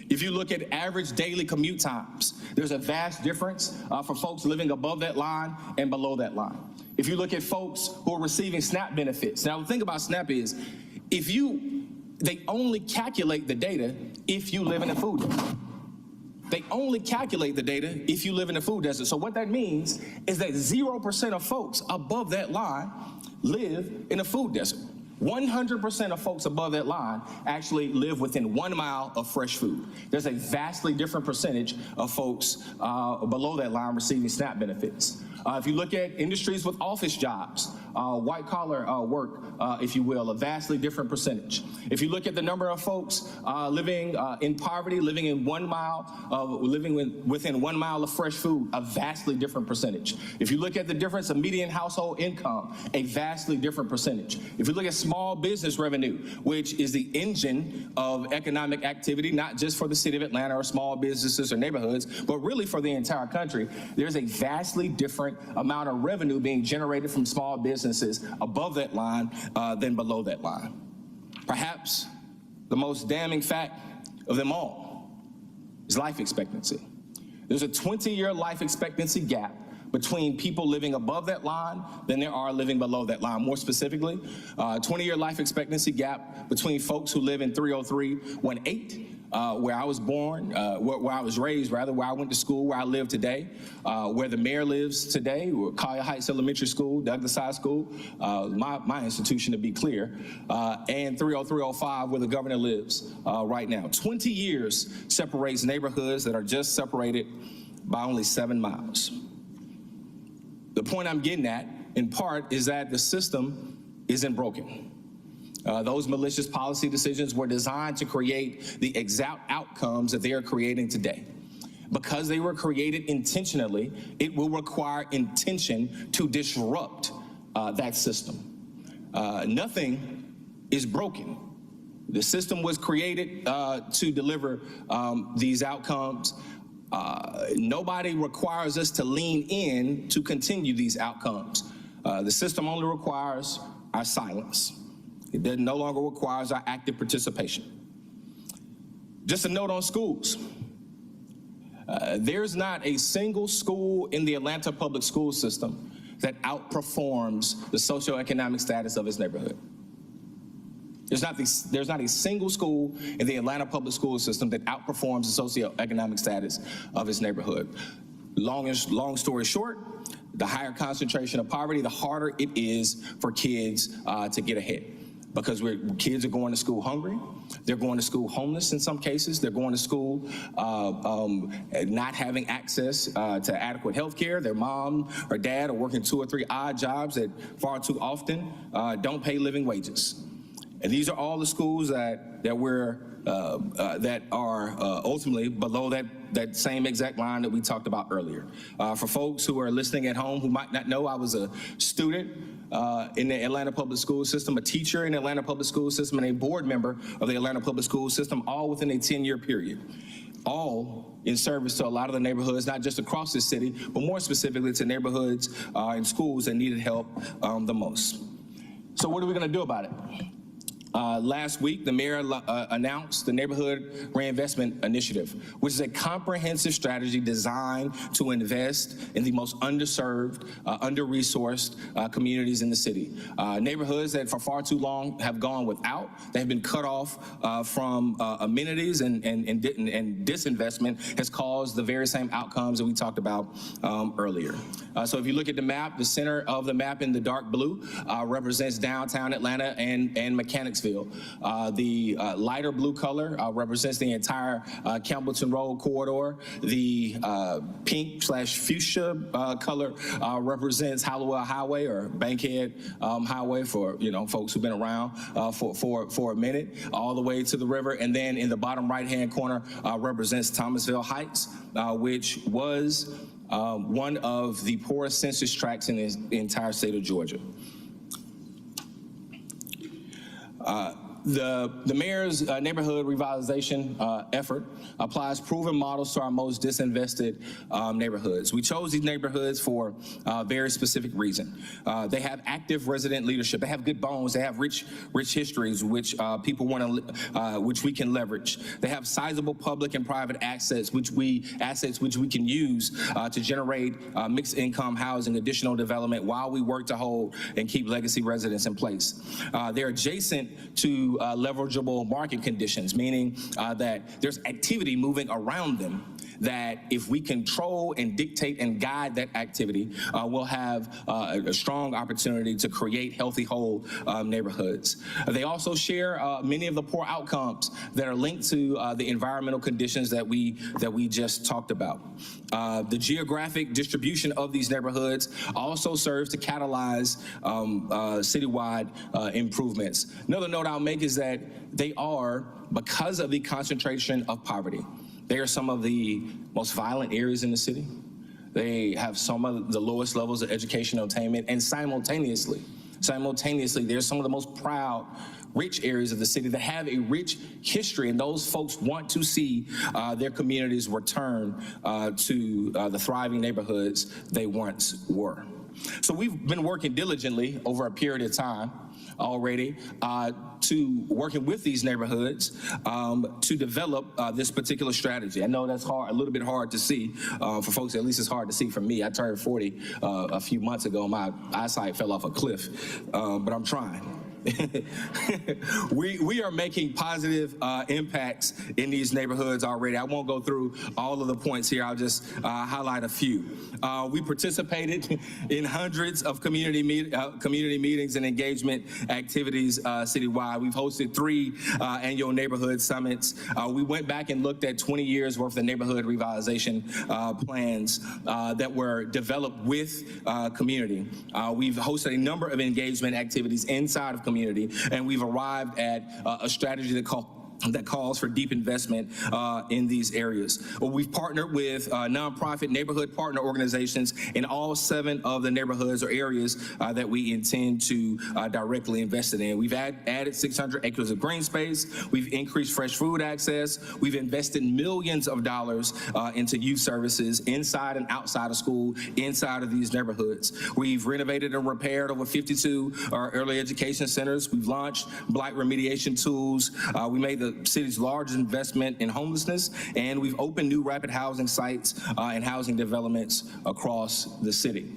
If you look at average daily commute times, there's a vast difference for folks living above that line and below that line. If you look at folks who are receiving SNAP benefits, now the thing about SNAP is, they only calculate the data if you live in a food desert. They only calculate the data if you live in a food desert. So what that means is that 0% of folks above that line live in a food desert. 100% of folks above that line actually live within 1 mile of fresh food. There's a vastly different percentage of folks below that line receiving SNAP benefits. If you look at industries with office jobs, white-collar work, if you will, a vastly different percentage. If you look at the number of folks living in poverty, living in 1 mile, within 1 mile of fresh food, a vastly different percentage. If you look at the difference of median household income, a vastly different percentage. If you look at small business revenue, which is the engine of economic activity, not just for the city of Atlanta or small businesses or neighborhoods, but really for the entire country, there's a vastly different amount of revenue being generated from small businesses above that line than below that line. Perhaps the most damning fact of them all is life expectancy. There's a 20-year life expectancy gap between people living above that line than there are living below that line. More specifically, 20-year life expectancy gap between folks who live in 30318, where I was born, where I was raised, rather, where I went to school, where I live today, where the mayor lives today, Collier Heights Elementary School, Douglas High School, my institution to be clear, and 30305, where the governor lives right now. 20 years separates neighborhoods that are just separated by only 7 miles. The point I'm getting at, in part, is that the system isn't broken. Those malicious policy decisions were designed to create the exact outcomes that they are creating today. Because they were created intentionally, it will require intention to disrupt that system. Nothing is broken. The system was created to deliver these outcomes. Nobody requires us to lean in to continue these outcomes. The system only requires our silence. It no longer requires our active participation. Just a note on schools. There's not a single school in the Atlanta public school system that outperforms the socioeconomic status of its neighborhood. There's not a single school in the Atlanta public school system that outperforms the socioeconomic status of its neighborhood. Long story short, the higher concentration of poverty, the harder it is for kids to get ahead. Because kids are going to school hungry, they're going to school homeless in some cases, they're going to school not having access to adequate health care. Their mom or dad are working 2 or 3 odd jobs that far too often don't pay living wages. And these are all the schools that are ultimately below that same exact line that we talked about earlier. For folks who are listening at home who might not know, I was a student in the Atlanta public school system, a teacher in the Atlanta public school system, and a board member of the Atlanta public school system, all within a 10-year period. All in service to a lot of the neighborhoods, not just across this city, but more specifically to neighborhoods and schools that needed help the most. So what are we gonna do about it? Last week, the mayor announced the Neighborhood Reinvestment Initiative, which is a comprehensive strategy designed to invest in the most underserved, under-resourced communities in the city. Neighborhoods that for far too long have gone without, they have been cut off from amenities, and disinvestment has caused the very same outcomes that we talked about earlier. So if you look at the map, the center of the map in the dark blue represents downtown Atlanta and Mechanicsville. The lighter blue color represents the entire Campbellton Road corridor. The pink/fuchsia color represents Hallowell Highway, or Bankhead Highway for folks who've been around for a minute, all the way to the river. And then in the bottom right-hand corner represents Thomasville Heights, which was one of the poorest census tracts in the entire state of Georgia. The mayor's neighborhood revitalization effort applies proven models to our most disinvested neighborhoods. We chose these neighborhoods for a very specific reason. They have active resident leadership. They have good bones. They have rich histories, which people want to, which we can leverage. They have sizable public and private assets, which we can use to generate mixed income housing, additional development, while we work to hold and keep legacy residents in place. They're adjacent to leverageable market conditions, meaning that there's activity moving around them that if we control and dictate and guide that activity, we'll have a strong opportunity to create healthy, whole neighborhoods. They also share many of the poor outcomes that are linked to the environmental conditions that we just talked about. The geographic distribution of these neighborhoods also serves to catalyze citywide improvements. Another note I'll make is that they are, because of the concentration of poverty, they are some of the most violent areas in the city. They have some of the lowest levels of educational attainment, and simultaneously, there's some of the most proud, rich areas of the city that have a rich history, and those folks want to see their communities return to the thriving neighborhoods they once were. So we've been working diligently over a period of time already to working with these neighborhoods to develop this particular strategy. I know that's hard, a little bit hard to see for folks. At least it's hard to see for me. I turned 40 a few months ago. My eyesight fell off a cliff, but I'm trying. We are making positive impacts in these neighborhoods already. I won't go through all of the points here. I'll just highlight a few. We participated in hundreds of community meetings and engagement activities citywide. We've hosted 3 annual neighborhood summits. We went back and looked at 20 years worth of neighborhood revitalization plans that were developed with community. We've hosted a number of engagement activities inside of community, and we've arrived at a strategy that calls for deep investment in these areas. Well, we've partnered with nonprofit neighborhood partner organizations in all 7 of the neighborhoods or areas that we intend to directly invest in. We've added 600 acres of green space. We've increased fresh food access. We've invested millions of dollars into youth services inside and outside of school, inside of these neighborhoods. We've renovated and repaired over 52 early education centers. We've launched Blight remediation tools. We made the the city's largest investment in homelessness, and we've opened new rapid housing sites and housing developments across the city.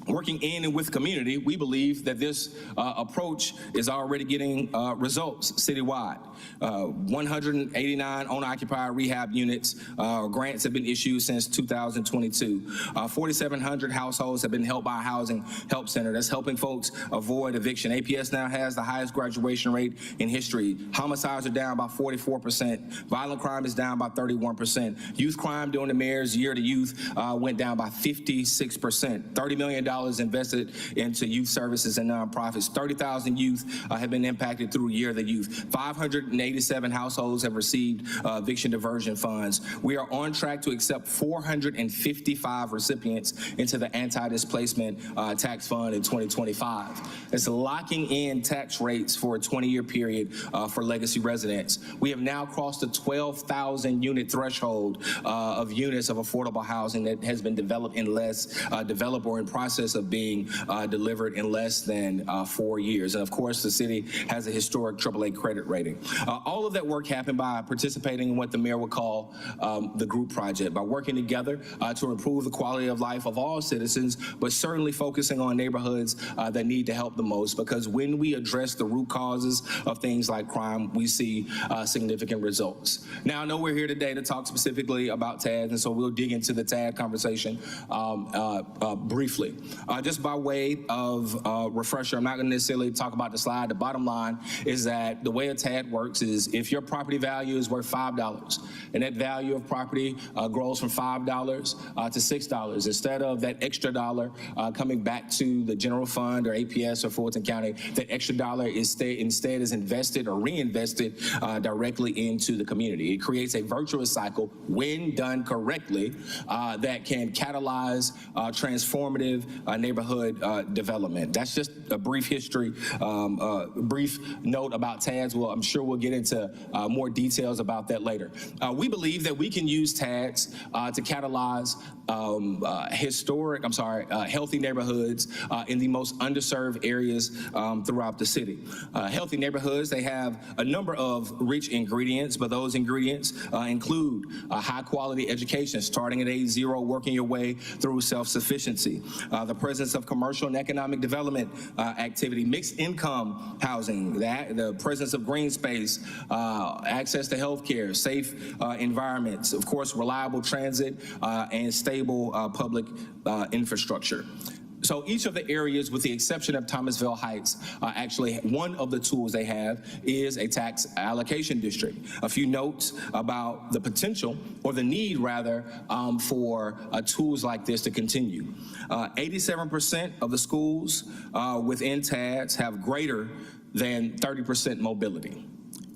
Working in and with community, we believe that this approach is already getting results citywide. 189 owner-occupied rehab units or grants have been issued since 2022. 4,700 households have been helped by a housing help center that's helping folks avoid eviction. APS now has the highest graduation rate in history. Homicides are down by 44%. Violent crime is down by 31%. Youth crime during the mayor's year to youth went down by 56%. $30 million invested into youth services and nonprofits. 30,000 youth have been impacted through Year of the Youth. 587 households have received eviction diversion funds. We are on track to accept 455 recipients into the anti-displacement tax fund in 2025. It's locking in tax rates for a 20-year period for legacy residents. We have now crossed the 12,000 unit threshold of units of affordable housing that has been developed in developed or in process of being delivered in less than 4 years. And of course, the city has a historic AAA credit rating. All of that work happened by participating in what the mayor would call the group project, by working together to improve the quality of life of all citizens, but certainly focusing on neighborhoods that need to help the most, because when we address the root causes of things like crime, we see significant results. Now, I know we're here today to talk specifically about TAD, and so we'll dig into the TAD conversation briefly. Just by way of refresher, I'm not going to necessarily talk about the slide. The bottom line is that the way a TAD works is if your property value is worth $5 and that value of property grows from $5 to $6, instead of that extra dollar coming back to the general fund or APS or Fulton County, that extra dollar instead is invested or reinvested directly into the community. It creates a virtuous cycle when done correctly that can catalyze transformative neighborhood development. That's just a brief history, brief note about TADs. Well, I'm sure we'll get into more details about that later. We believe that we can use TADs to catalyze healthy neighborhoods in the most underserved areas throughout the city. Healthy neighborhoods, they have a number of rich ingredients, but those ingredients include high quality education, starting at age 0, working your way through self-sufficiency, the presence of commercial and economic development activity, mixed income housing, the presence of green space, access to healthcare, safe environments, of course, reliable transit, and stable public infrastructure. So each of the areas, with the exception of Thomasville Heights, actually one of the tools they have is a tax allocation district. A few notes about the potential, or the need rather, for tools like this to continue. 87% of the schools within TADs have greater than 30% mobility.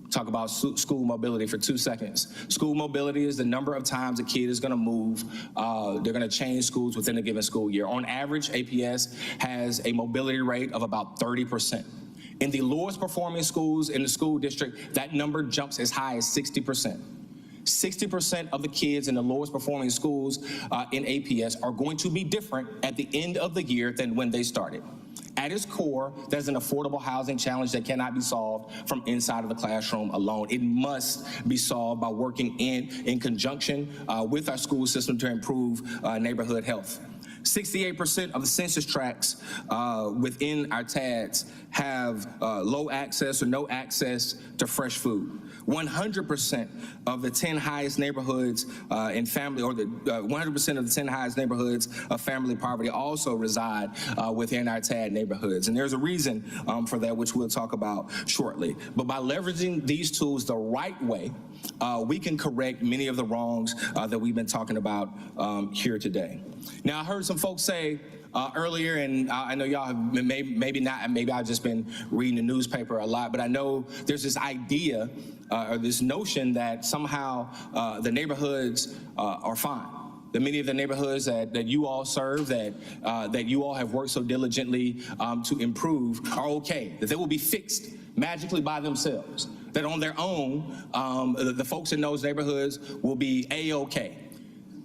Talk about school mobility for 2 seconds. School mobility is the number of times a kid is going to move. They're going to change schools within a given school year. On average, APS has a mobility rate of about 30%. In the lowest performing schools in the school district, that number jumps as high as 60%. 60% of the kids in the lowest performing schools in APS are going to be different at the end of the year than when they started. At its core, there's an affordable housing challenge that cannot be solved from inside of the classroom alone. It must be solved by working in conjunction with our school system to improve neighborhood health. 68% of the census tracts within our TADs have low access or no access to fresh food. 100% of the 10 highest neighborhoods in family, or the 100% of the 10 highest neighborhoods of family poverty also reside within our TAD neighborhoods. And there's a reason for that, which we'll talk about shortly. But by leveraging these tools the right way, we can correct many of the wrongs that we've been talking about here today. Now, I heard some folks say earlier, and I know y'all have maybe not, maybe I've just been reading the newspaper a lot, but I know there's this idea or this notion that somehow the neighborhoods are fine. That many of the neighborhoods that you all serve, that you all have worked so diligently to improve, are okay, that they will be fixed magically by themselves, that on their own, the folks in those neighborhoods will be A-okay.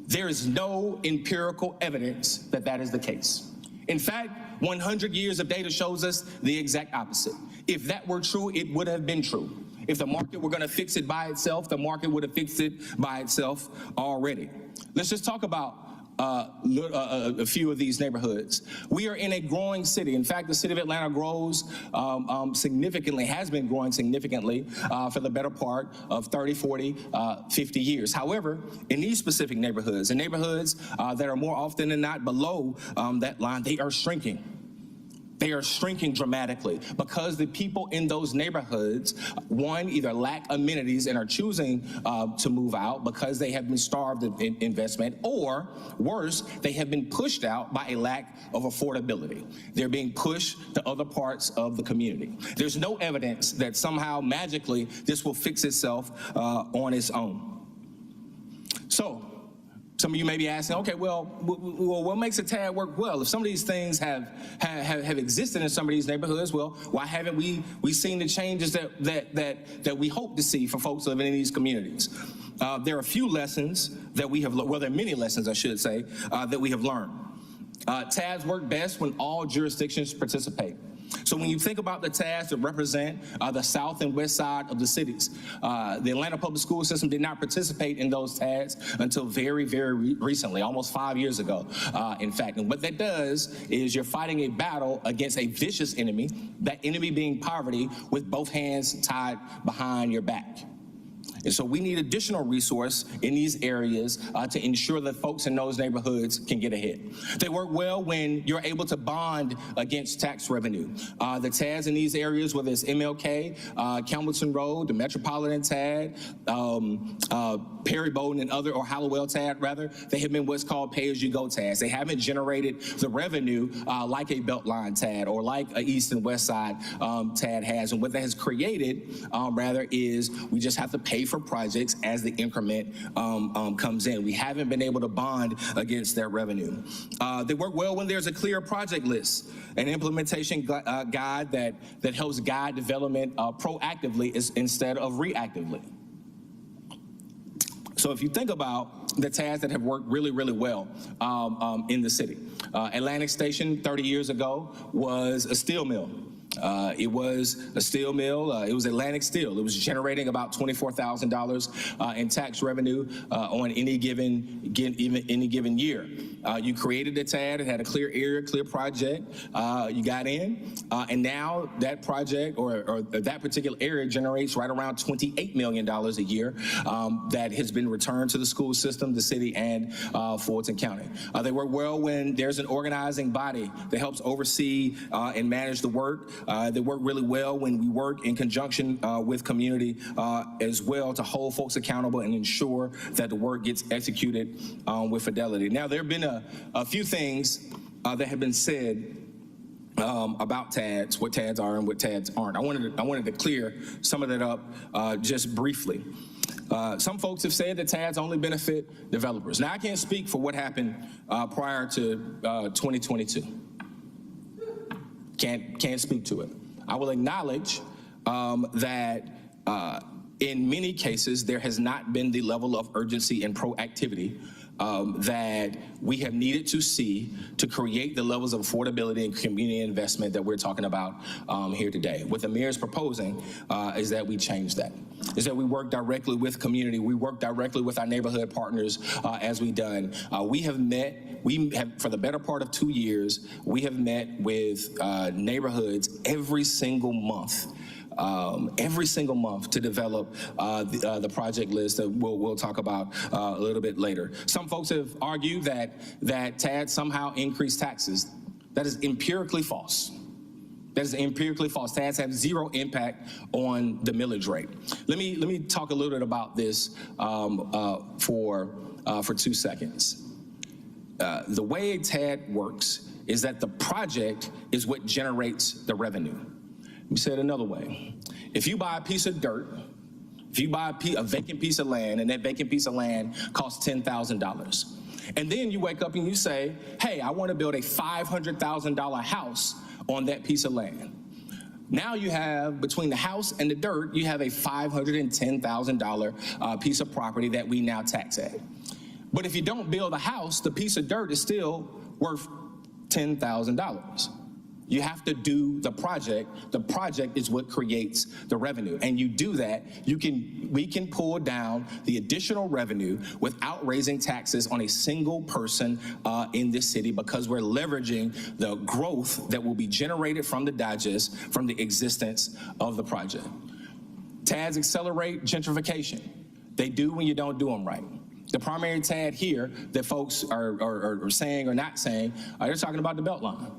There is no empirical evidence that that is the case. In fact, 100 years of data shows us the exact opposite. If that were true, it would have been true. If the market were going to fix it by itself, the market would have fixed it by itself already. Let's just talk about a few of these neighborhoods. We are in a growing city. In fact, the city of Atlanta grows significantly, has been growing significantly for the better part of 30, 40, 50 years. However, in these specific neighborhoods, and neighborhoods that are more often than not below that line, they are shrinking. They are shrinking dramatically because the people in those neighborhoods, one, either lack amenities and are choosing to move out because they have been starved of investment, or worse, they have been pushed out by a lack of affordability. They're being pushed to other parts of the community. There's no evidence that somehow magically this will fix itself on its own. So, some of you may be asking, okay, well, what makes a TAD work well? If some of these things have existed in some of these neighborhoods, well, why haven't we seen the changes that we hope to see for folks living in these communities? There are a few lessons that we have, well, there are many lessons, I should say, that we have learned. TADs work best when all jurisdictions participate. So when you think about the TADs that represent the south and west side of the cities, the Atlanta public school system did not participate in those TADs until very, very recently, almost 5 years ago, in fact. And what that does is you're fighting a battle against a vicious enemy, that enemy being poverty, with both hands tied behind your back. And so we need additional resource in these areas to ensure that folks in those neighborhoods can get ahead. They work well when you're able to bond against tax revenue. The TADs in these areas, whether it's MLK, Campbellton Road, the Metropolitan TAD, Perry Bowden and other, or Hallowell TAD rather, they have been what's called pay-as-you-go TADs. They haven't generated the revenue like a Beltline TAD or like a East and West Side TAD has. And what that has created rather is we just have to pay for projects as the increment comes in. We haven't been able to bond against that revenue. They work well when there's a clear project list, an implementation guide that helps guide development proactively instead of reactively. So if you think about the TADs that have worked really, really well in the city, Atlantic Station 30 years ago was a steel mill. It was a steel mill. It was Atlantic Steel. It was generating about $24,000 in tax revenue on any given year. You created a TAD. It had a clear area, clear project. You got in, and now that project or that particular area generates right around $28 million a year that has been returned to the school system, the city, and Fulton County. They work well when there's an organizing body that helps oversee and manage the work. They work really well when we work in conjunction with community as well to hold folks accountable and ensure that the work gets executed with fidelity. Now, there have been a few things that have been said about TADs, what TADs are and what TADs aren't. I wanted to clear some of that up just briefly. Some folks have said that TADs only benefit developers. Now, I can't speak for what happened prior to 2022. Can't speak to it. I will acknowledge that in many cases there has not been the level of urgency and proactivity that we have needed to see to create the levels of affordability and community investment that we're talking about here today. What the mayor is proposing is that we change that, is that we work directly with community, we work directly with our neighborhood partners as we've done. We have, for the better part of 2 years, we have met with neighborhoods every single month to develop the project list that we'll talk about a little bit later. Some folks have argued that TAD somehow increased taxes. That is empirically false. That is empirically false. TADs have zero impact on the millage rate. Let me talk a little bit about this for 2 seconds. The way a TAD works is that the project is what generates the revenue. Let me say it another way. If you buy a piece of dirt, if you buy a vacant piece of land, and that vacant piece of land costs $10,000, and then you wake up and you say, hey, I want to build a $500,000 house on that piece of land. Now you have, between the house and the dirt, you have a $510,000 piece of property that we now tax at. But if you don't build a house, the piece of dirt is still worth $10,000. You have to do the project. The project is what creates the revenue. And you do that, we can pull down the additional revenue without raising taxes on a single person in this city, because we're leveraging the growth that will be generated from the digest from the existence of the project. TADs accelerate gentrification. They do when you don't do them right. The primary TAD here that folks are saying or not saying, they're talking about the Beltline.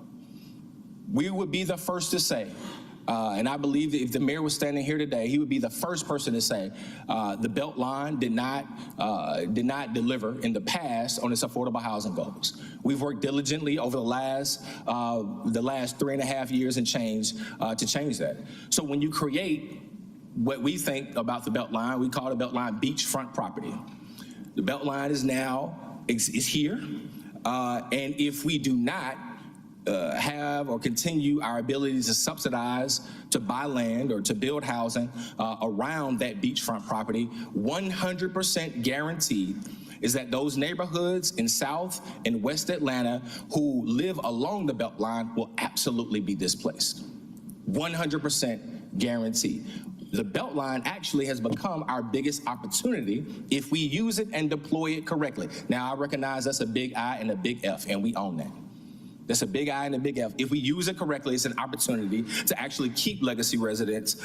We would be the first to say, and I believe that if the mayor was standing here today, he would be the first person to say the Beltline did not deliver in the past on its affordable housing goals. We've worked diligently over the last 3.5 years and change to change that. So when you create what we think about the Beltline, we call the Beltline beachfront property. The Beltline is now is here, and if we do not have or continue our ability to subsidize, to buy land or to build housing around that beachfront property, 100% guaranteed is that those neighborhoods in South and West Atlanta who live along the Beltline will absolutely be displaced. 100% guaranteed. The Beltline actually has become our biggest opportunity if we use it and deploy it correctly. Now, I recognize that's a big I and a big F, and we own that. That's a big I and a big F. If we use it correctly, it's an opportunity to actually keep legacy residents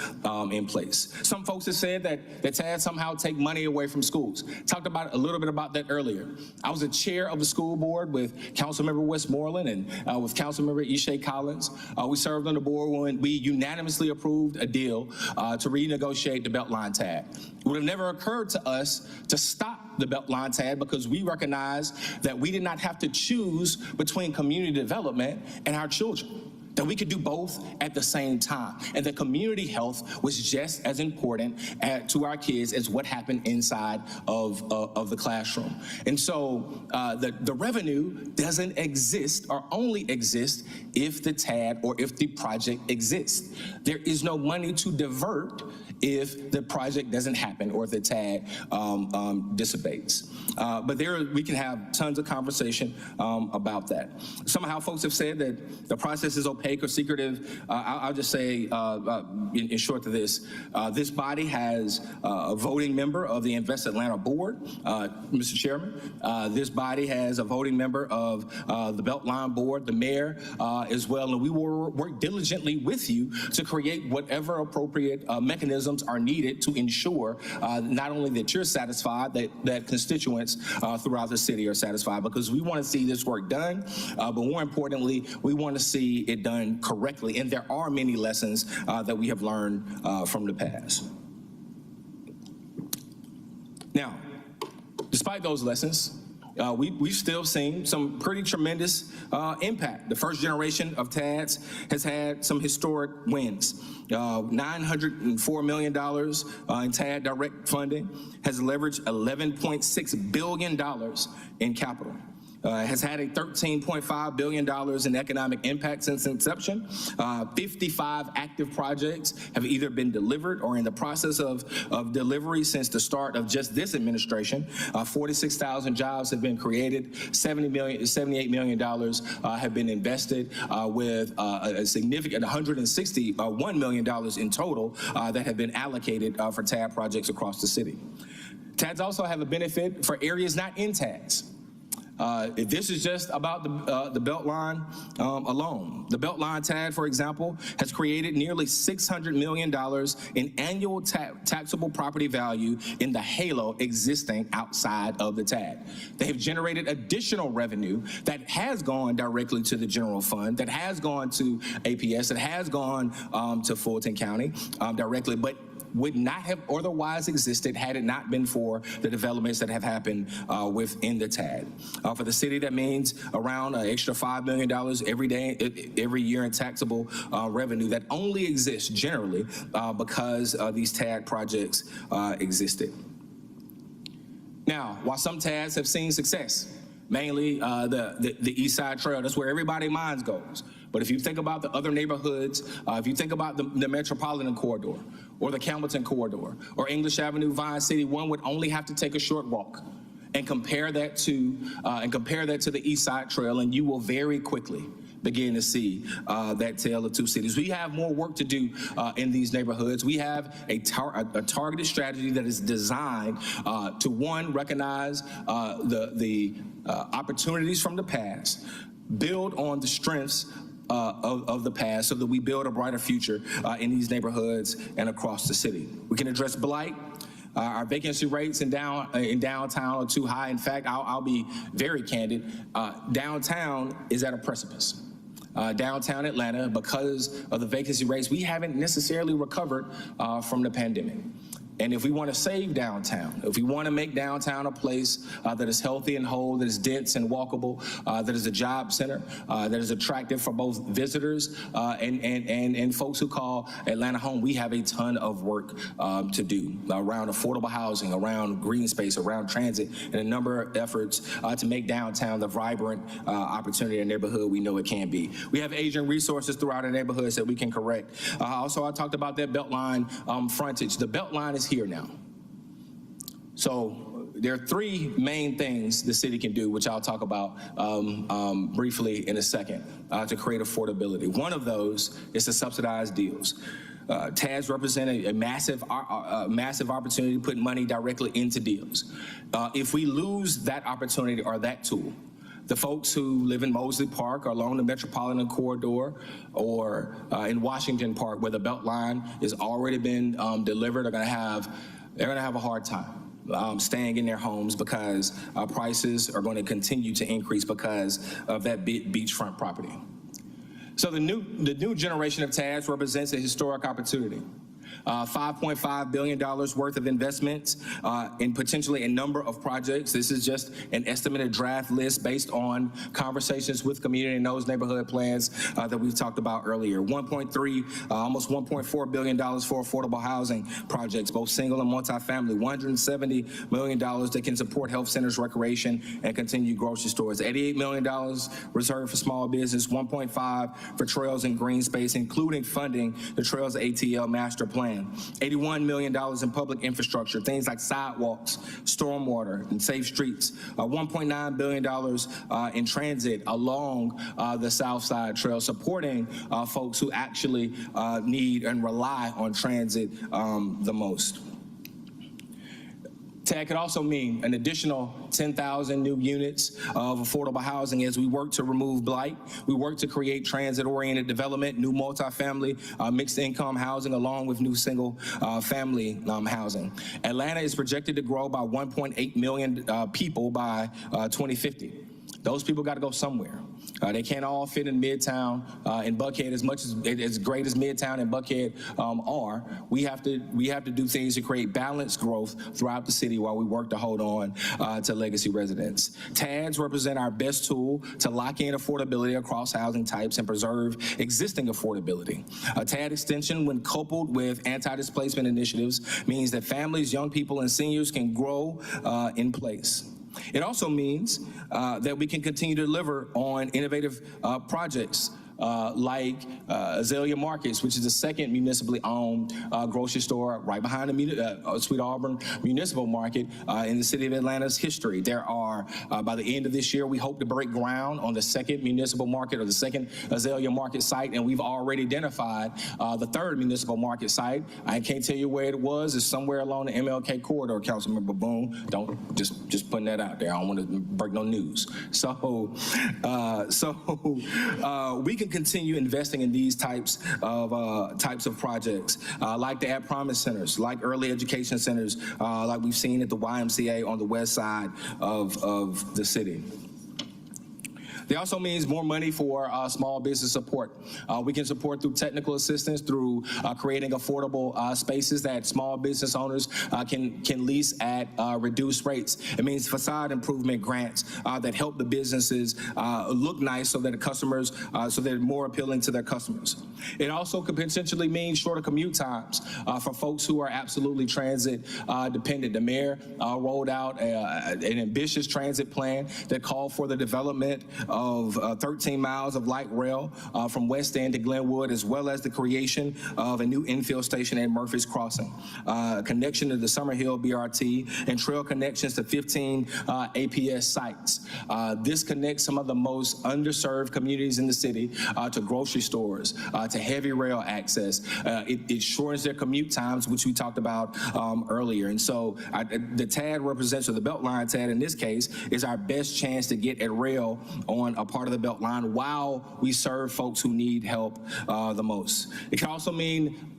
in place. Some folks have said that TAD somehow take money away from schools. Talked about a little bit about that earlier. I was a chair of the school board with Councilmember Westmoreland and with Councilmember Ishay Collins. We served on the board when we unanimously approved a deal to renegotiate the Beltline TAD. It would have never occurred to us to stop the Beltline TAD because we recognized that we did not have to choose between community development and our children, that we could do both at the same time, and that community health was just as important to our kids as what happened inside of the classroom. And so the revenue doesn't exist or only exists if the TAD or if the project exists. There is no money to divert if the project doesn't happen or if the TAD dissipates. But we can have tons of conversation about that. Somehow folks have said that the process is opaque or secretive. I'll just say in short to this, this body has a voting member of the Invest Atlanta board, Mr. Chairman. This body has a voting member of the Beltline board, the mayor as well, and we will work diligently with you to create whatever appropriate mechanisms are needed to ensure not only that you're satisfied, that constituents throughout the city are satisfied, because we want to see this work done, but more importantly, we want to see it done correctly. And there are many lessons that we have learned from the past. Now, despite those lessons, we've still seen some pretty tremendous impact. The first generation of TADs has had some historic wins. $904 million in TAD direct funding has leveraged $11.6 billion in capital. Has had a $13.5 billion in economic impact since inception. 55 active projects have either been delivered or in the process of delivery since the start of just this administration. 46,000 jobs have been created. $78 million have been invested with a significant $161 million in total that have been allocated for TAD projects across the city. TADs also have a benefit for areas not in TADs. This is just about the Beltline alone. The Beltline TAD, for example, has created nearly $600 million in annual taxable property value in the halo existing outside of the TAD. They have generated additional revenue that has gone directly to the general fund, that has gone to APS, that has gone to Fulton County directly, but would not have otherwise existed had it not been for the developments that have happened within the TAD. For the city, that means around an extra $5 million every year in taxable revenue that only exists generally because these TAD projects existed. Now, while some TADs have seen success, mainly the East Side Trail, that's where everybody's mind goes. But if you think about the other neighborhoods, if you think about the Metropolitan Corridor or the Campbellton Corridor or English Avenue, Vine City, one would only have to take a short walk and compare that to the East Side Trail, and you will very quickly begin to see that tale of two cities. We have more work to do in these neighborhoods. We have a targeted strategy that is designed to, one, recognize the opportunities from the past, build on the strengths of the past so that we build a brighter future in these neighborhoods and across the city. We can address blight. Our vacancy rates in downtown are too high. In fact, I'll be very candid. Downtown is at a precipice. Downtown Atlanta, because of the vacancy rates, we haven't necessarily recovered from the pandemic. And if we want to save downtown, if we want to make downtown a place that is healthy and whole, that is dense and walkable, that is a job center, that is attractive for both visitors and folks who call Atlanta home, we have a ton of work to do around affordable housing, around green space, around transit, and a number of efforts to make downtown the vibrant opportunity and neighborhood we know it can be. We have aging resources throughout our neighborhoods that we can correct. Also, I talked about that Beltline frontage. The Beltline is here now. So there are three main things the city can do, which I'll talk about briefly in a second, to create affordability. One of those is to subsidize deals. TADs represent a massive opportunity to put money directly into deals. If we lose that opportunity or that tool, the folks who live in Mosley Park or along the Metropolitan Corridor or in Washington Park, where the Beltline has already been delivered, they're gonna have a hard time staying in their homes because prices are going to continue to increase because of that beachfront property. So the new generation of TADs represents a historic opportunity. $5.5 billion worth of investments in potentially a number of projects. This is just an estimated draft list based on conversations with community and those neighborhood plans that we've talked about earlier. Almost $1.4 billion for affordable housing projects, both single and multifamily. $170 million that can support health centers, recreation, and continued grocery stores. $88 million reserved for small business. $1.5 for trails and green space, including funding the Trails ATL master plan. $81 million in public infrastructure, things like sidewalks, stormwater, and safe streets. $1.9 billion in transit along the South Side Trail, supporting folks who actually need and rely on transit the most. TAD could also mean an additional 10,000 new units of affordable housing as we work to remove blight. We work to create transit-oriented development, new multifamily, mixed-income housing, along with new single-family housing. Atlanta is projected to grow by 1.8 million people by 2050. Those people got to go somewhere. They can't all fit in Midtown and Buckhead as much as great as Midtown and Buckhead are. We have to do things to create balanced growth throughout the city while we work to hold on to legacy residents. TADs represent our best tool to lock in affordability across housing types and preserve existing affordability. A TAD extension, when coupled with anti-displacement initiatives, means that families, young people, and seniors can grow in place. It also means that we can continue to deliver on innovative projects like Azalea Markets, which is the second municipally owned grocery store right behind the Sweet Auburn Municipal Market in the city of Atlanta's history. There are, by the end of this year, we hope to break ground on the second municipal market or the second Azalea Market site, and we've already identified the third municipal market site. I can't tell you where it was. It's somewhere along the MLK corridor, Councilmember Boone. Don't just putting that out there. I don't want to break no news. So we can continue investing in these types of projects, like the At Promise centers, like early education centers, like we've seen at the YMCA on the west side of the city. It also means more money for small business support. We can support through technical assistance, through creating affordable spaces that small business owners can lease at reduced rates. It means facade improvement grants that help the businesses look nice so that the customers, so they're more appealing to their customers. It also could potentially mean shorter commute times for folks who are absolutely transit dependent. The mayor rolled out an ambitious transit plan that called for the development of 13 miles of light rail from West End to Glenwood, as well as the creation of a new infill station at Murphy's Crossing, connection to the Summerhill BRT, and trail connections to 15 APS sites. This connects some of the most underserved communities in the city to grocery stores, to heavy rail access. It shortens their commute times, which we talked about earlier. And so the TAD represents, or the Beltline TAD in this case, is our best chance to get at rail on a part of the Beltline while we serve folks who need help the most. It can also mean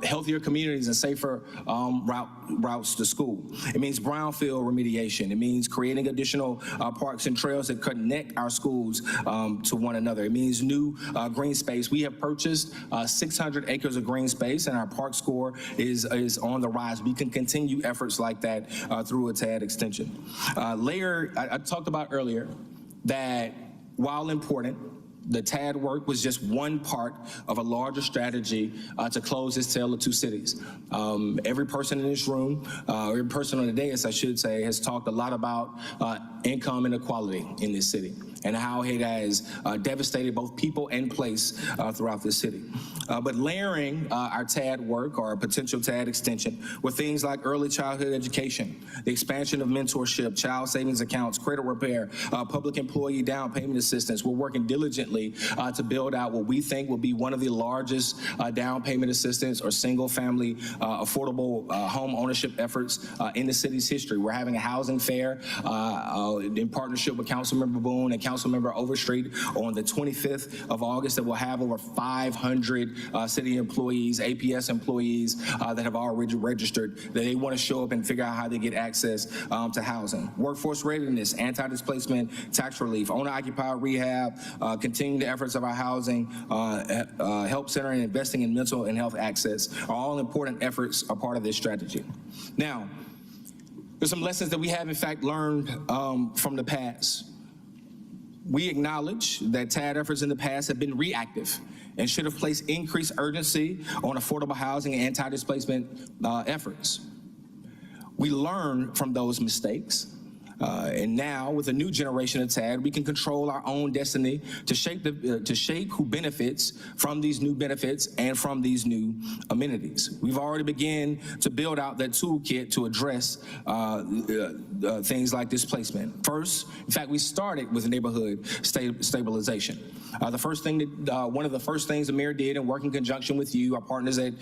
healthier communities and safer routes to school. It means brownfield remediation. It means creating additional parks and trails that connect our schools to one another. It means new green space. We have purchased 600 acres of green space, and our park score is on the rise. We can continue efforts like that through a TAD extension. I talked about earlier that while important, the TAD work was just one part of a larger strategy to close this tale of two cities. Every person in this room, every person on the dais, I should say, has talked a lot about income inequality in this city and how it has devastated both people and place throughout this city. But layering our TAD work, or a potential TAD extension, with things like early childhood education, the expansion of mentorship, child savings accounts, credit repair, public employee down payment assistance. We're working diligently to build out what we think will be one of the largest down payment assistance or single family affordable home ownership efforts in the city's history. We're having a housing fair in partnership with Councilmember Boone and Councilmember Overstreet on the 25th of August that will have over 500 city employees, APS employees that have already registered that they want to show up and figure out how they get access to housing. Workforce readiness, anti-displacement, tax relief, owner-occupied rehab, continuing the efforts of our housing help center, and investing in mental and health access are all important efforts, a part of this strategy. Now, there's some lessons that we have in fact learned from the past. We acknowledge that TAD efforts in the past have been reactive and should have placed increased urgency on affordable housing and anti-displacement efforts. We learn from those mistakes. And now, with a new generation of TAD, we can control our own destiny to shape who benefits from these new benefits and from these new amenities. We've already begun to build out that toolkit to address things like displacement. First, in fact, we started with neighborhood stabilization. One of the first things the mayor did, in working in conjunction with you, our partners at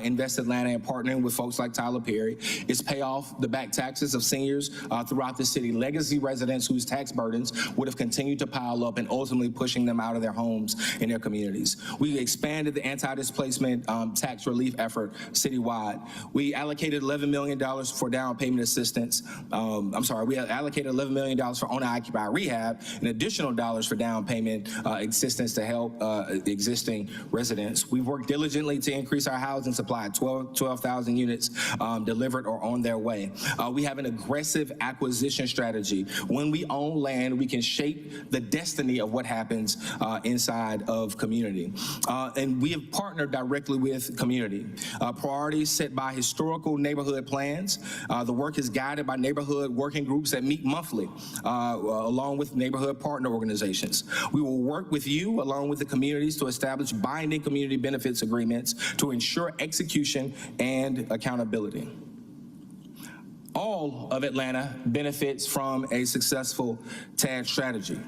Invest Atlanta, and partnering with folks like Tyler Perry, is pay off the back taxes of seniors throughout the city, legacy residents whose tax burdens would have continued to pile up and ultimately pushing them out of their homes and their communities. We expanded the anti-displacement tax relief effort citywide. We allocated $11 million for down payment assistance. We allocated $11 million for owner-occupied rehab and additional dollars for down payment assistance to help existing residents. We've worked diligently to increase our housing supply, 12,000 units delivered or on their way. We have an aggressive acquisition strategy. When we own land, we can shape the destiny of what happens inside of community. And we have partnered directly with community. Priorities set by historical neighborhood plans. The work is guided by neighborhood working groups that meet monthly, along with neighborhood partner organizations. We will work with you, along with the communities, to establish binding community benefits agreements to ensure execution and accountability. All of Atlanta benefits from a successful TAD strategy.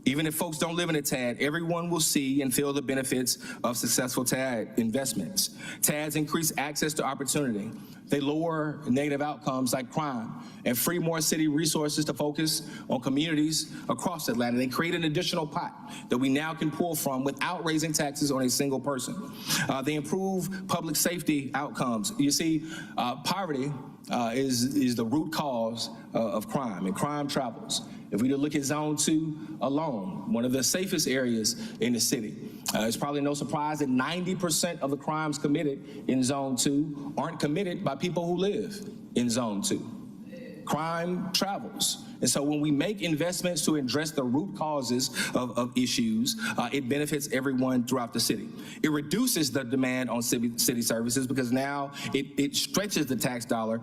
Even if folks don't live in a TAD, everyone will see and feel the benefits of successful TAD investments. TADs increase access to opportunity. They lower negative outcomes like crime and free more city resources to focus on communities across Atlanta. They create an additional pot that we now can pull from without raising taxes on a single person. They improve public safety outcomes. You see, poverty is the root cause of crime, and crime travels. If we look at Zone 2 alone, one of the safest areas in the city, it's probably no surprise that 90% of the crimes committed in Zone 2 aren't committed by people who live in Zone 2. Crime travels. And so when we make investments to address the root causes of issues, it benefits everyone throughout the city. It reduces the demand on city services because now it stretches the tax dollar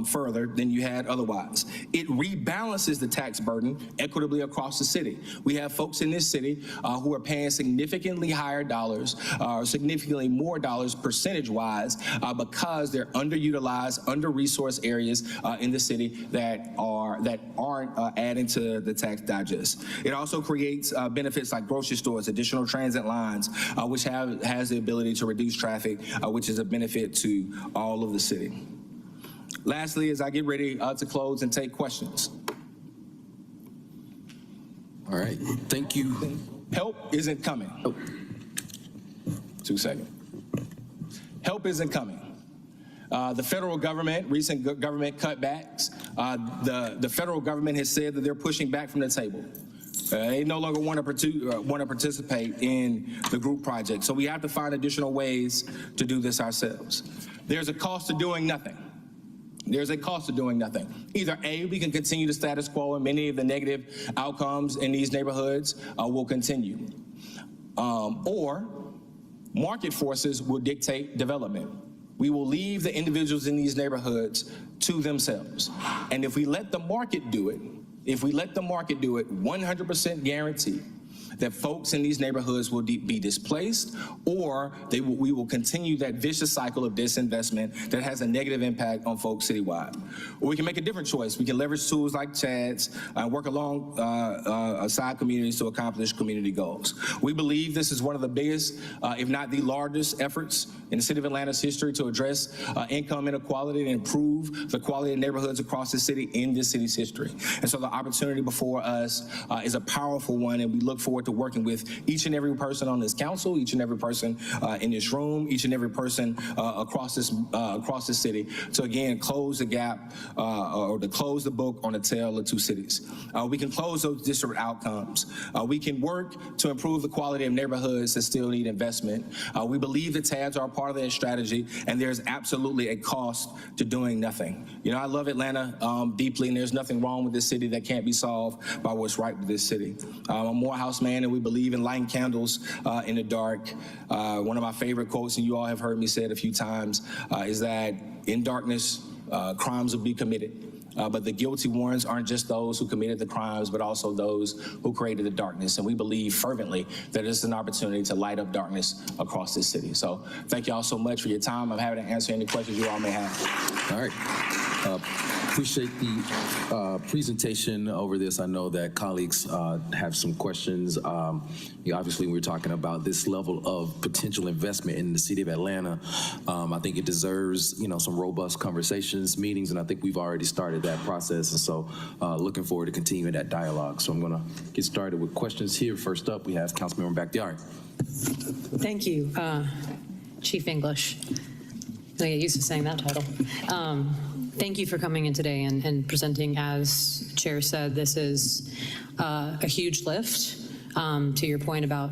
further than you had otherwise. It rebalances the tax burden equitably across the city. We have folks in this city who are paying significantly higher dollars, or significantly more dollars percentage-wise, because they're underutilized, under-resourced areas in the city that aren't adding to the tax digest. It also creates benefits like grocery stores, additional transit lines, which has the ability to reduce traffic, which is a benefit to all of the city. Lastly, as I get ready to close and take questions.
All right, thank you.
Help isn't coming. 2 seconds. Help isn't coming. The federal government, recent government cutbacks, the federal government has said that they're pushing back from the table. They no longer want to participate in the group project. So we have to find additional ways to do this ourselves. There's a cost to doing nothing. There's a cost to doing nothing. Either A, we can continue the status quo and many of the negative outcomes in these neighborhoods will continue. Or market forces will dictate development. We will leave the individuals in these neighborhoods to themselves. And if we let the market do it, 100% guarantee that folks in these neighborhoods will be displaced, or we will continue that vicious cycle of disinvestment that has a negative impact on folks citywide. Or we can make a different choice. We can leverage tools like CHADS and work alongside communities to accomplish community goals. We believe this is one of the biggest, if not the largest efforts in the city of Atlanta's history to address income inequality and improve the quality of neighborhoods across the city in this city's history. And so the opportunity before us is a powerful one, and we look forward to working with each and every person on this council, each and every person in this room, each and every person across this city to again close the gap or to close the book on the tale of two cities. We can close those disparate outcomes. We can work to improve the quality of neighborhoods that still need investment. We believe that TADs are a part of that strategy, and there's absolutely a cost to doing nothing. You know, I love Atlanta deeply, and there's nothing wrong with this city that can't be solved by what's right with this city. I'm a Morehouse man, and we believe in lighting candles in the dark. One of my favorite quotes, and you all have heard me say it a few times, is that in darkness, crimes will be committed. But the guilty ones aren't just those who committed the crimes, but also those who created the darkness. And we believe fervently that it's an opportunity to light up darkness across this city. So thank you all so much for your time. I'm happy to answer any questions you all may have.
All right. Appreciate the presentation over this. I know that colleagues have some questions. Obviously, we're talking about this level of potential investment in the city of Atlanta. I think it deserves, some robust conversations, meetings, and I think we've already started that process. And so looking forward to continuing that dialogue. So I'm going to get started with questions here. First up, we have Councilmember Backyard.
Thank you, Chief English. I get used to saying that title. Thank you for coming in today and presenting. As Chair said, this is a huge lift. To your point about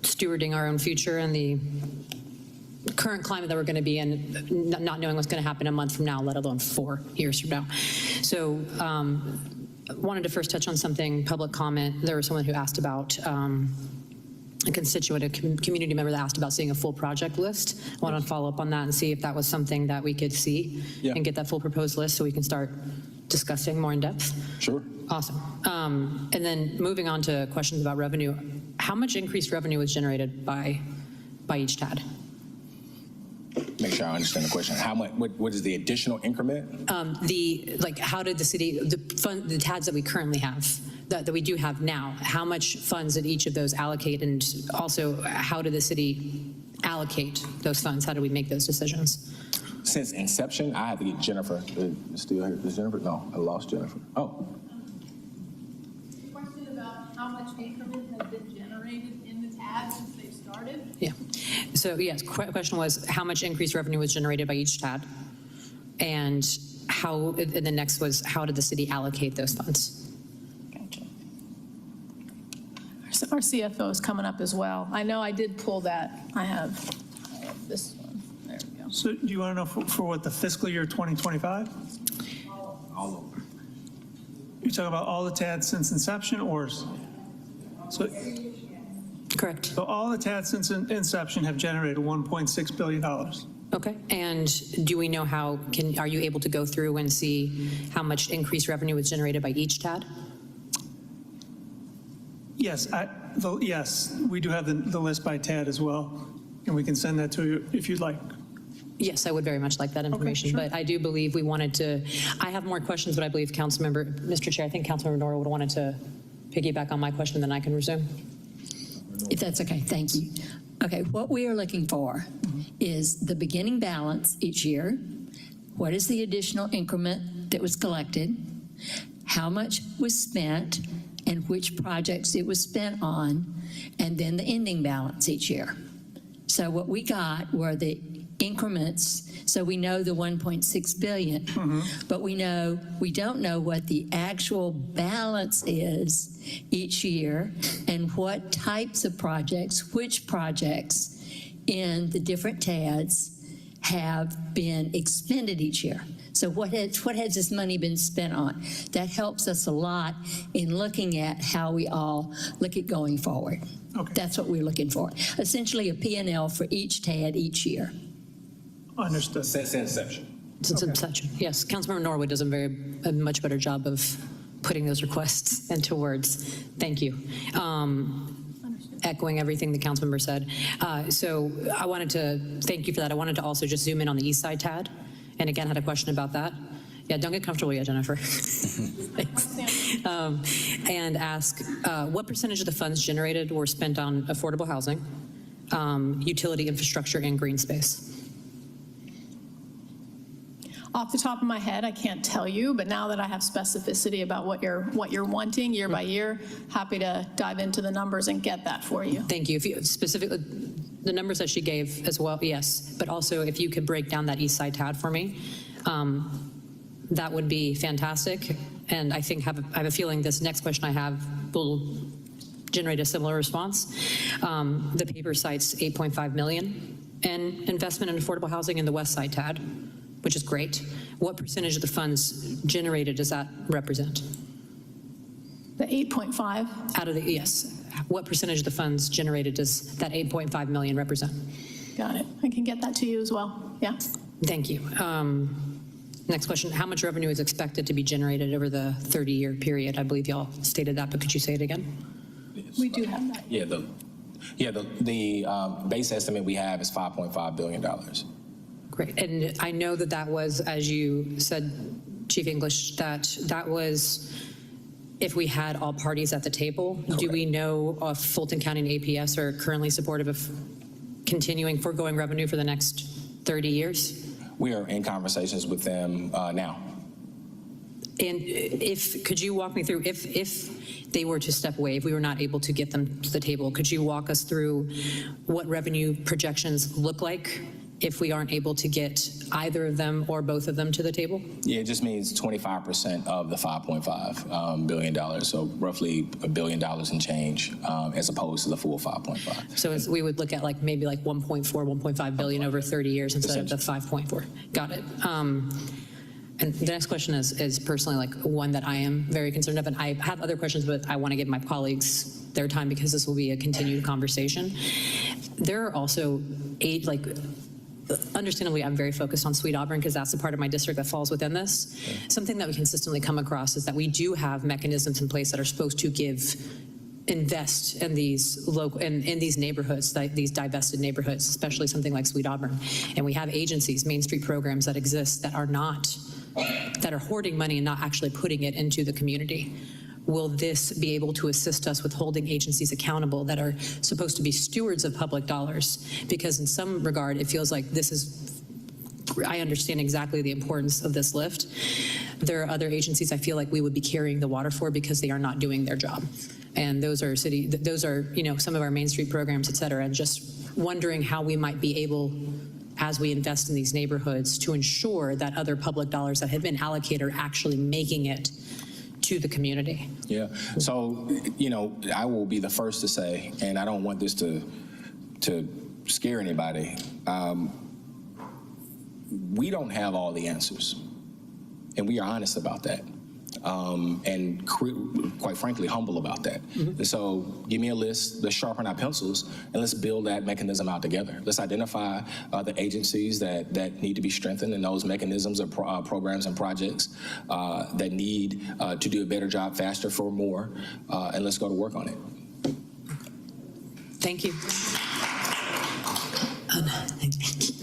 stewarding our own future and the current climate that we're going to be in, not knowing what's going to happen a month from now, let alone 4 years from now. So wanted to first touch on something, public comment. There was someone who asked about a constituent, a community member that asked about seeing a full project list. I want to follow up on that and see if that was something that we could see and get that full proposed list so we can start discussing more in depth.
Sure.
Awesome. And then moving on to questions about revenue, how much increased revenue was generated by each TAD?
Make sure I understand the question. How much? What is the additional increment?
How did the city, the TADs that we currently have, that we do have now, how much funds did each of those allocate, and also how did the city allocate those funds? How do we make those decisions?
Since inception, I have to get Jennifer. Still here? Is Jennifer? No, I lost Jennifer. Oh.
Question about how much increment has been generated in the TAD since they've started?
Yeah. So yes, question was how much increased revenue was generated by each TAD, and the next was how did the city allocate those funds?
Our CFO is coming up as well. I know I did pull that. I have this one. There we go.
So do you want to know for what the fiscal year 2025?
All over.
talking about all the TADs since inception, or? So,
correct.
So all the TADs since inception have generated $1.6 billion.
Okay, and do we know are you able to go through and see how much increased revenue was generated by each TAD?
Yes, yes, we do have the list by TAD as well, and we can send that to you if you'd like.
Yes, I would very much like that information,
sure.
but I do believe we wanted to, I have more questions, but I believe Mr. Chair, I think Councilmember Nora would have wanted to piggyback on my question, then I can resume.
If that's okay, thank you. Okay, what we are looking for is the beginning balance each year. What is the additional increment that was collected? How much was spent and which projects it was spent on, and then the ending balance each year. So what we got were the increments, so we know the 1.6 billion, but we don't know what the actual balance is each year and what types of projects, which projects in the different TADs have been expended each year. So what has this money been spent on? That helps us a lot in looking at how we all look at going forward. Okay. That's what we're looking for. Essentially a P&L for each TAD each year.
Understood.
Since inception.
Since inception, yes. Councilmember Norwood does a much better job of putting those requests into words. Thank you. Echoing everything the council member said. So I wanted to thank you for that. I wanted to also just zoom in on the East Side TAD, and again had a question about that. Yeah, don't get comfortable yet, Jennifer. Thanks. And ask what percentage of the funds generated were spent on affordable housing, utility infrastructure, and green space?
Off the top of my head, I can't tell you, but now that I have specificity about what you're wanting year by year, happy to dive into the numbers and get that for you.
Thank you. If you specifically, the numbers that she gave as well, yes, but also if you could break down that East Side TAD for me, that would be fantastic. And I think I have a feeling this next question I have will generate a similar response. The paper cites $8.5 million in investment in affordable housing in the West Side TAD, which is great. What percentage of the funds generated does that represent?
The 8.5?
Out of the, yes. What percentage of the funds generated does that 8.5 million represent?
Got it. I can get that to you as well. Yeah.
Thank you. Next question. How much revenue is expected to be generated over the 30-year period? I believe y'all stated that, but could you say it again?
We do have that.
Yeah, the base estimate we have is $5.5 billion.
Great. And I know that was, as you said, Chief English, that was if we had all parties at the table. Correct. Do we know if Fulton County and APS are currently supportive of continuing foregoing revenue for the next 30 years?
We are in conversations with them now.
And could you walk me through, if they were to step away, if we were not able to get them to the table, could you walk us through what revenue projections look like if we aren't able to get either of them or both of them to the table?
Yeah, it just means 25% of the $5.5 billion, so roughly $1 billion in change, as opposed to the full 5.5.
So we would look at maybe 1.4, 1.5 billion over 30 years instead of the 5.4. Got it. And the next question is personally one that I am very concerned of, and I have other questions, but I want to give my colleagues their time because this will be a continued conversation. There are also understandably, I'm very focused on Sweet Auburn because that's the part of my district that falls within this. Okay. Something that we consistently come across is that we do have mechanisms in place that are supposed to invest in these in these neighborhoods, these divested neighborhoods, especially something like Sweet Auburn. And we have agencies, Main Street programs that exist that are hoarding money and not actually putting it into the community. Will this be able to assist us with holding agencies accountable that are supposed to be stewards of public dollars? Because in some regard, it feels like I understand exactly the importance of this lift. There are other agencies I feel like we would be carrying the water for because they are not doing their job. And those are some of our Main Street programs, et cetera, and just wondering how we might be able, as we invest in these neighborhoods, to ensure that other public dollars that have been allocated are actually making it to the community.
Yeah, so, I will be the first to say, and I don't want this to scare anybody, we don't have all the answers, and we are honest about that. and quite frankly, humble about that. And so give me a list, let's sharpen our pencils, and let's build that mechanism out together. Let's identify the agencies that need to be strengthened and those mechanisms of programs and projects that need to do a better job faster for more, and let's go to work on it.
Thank you.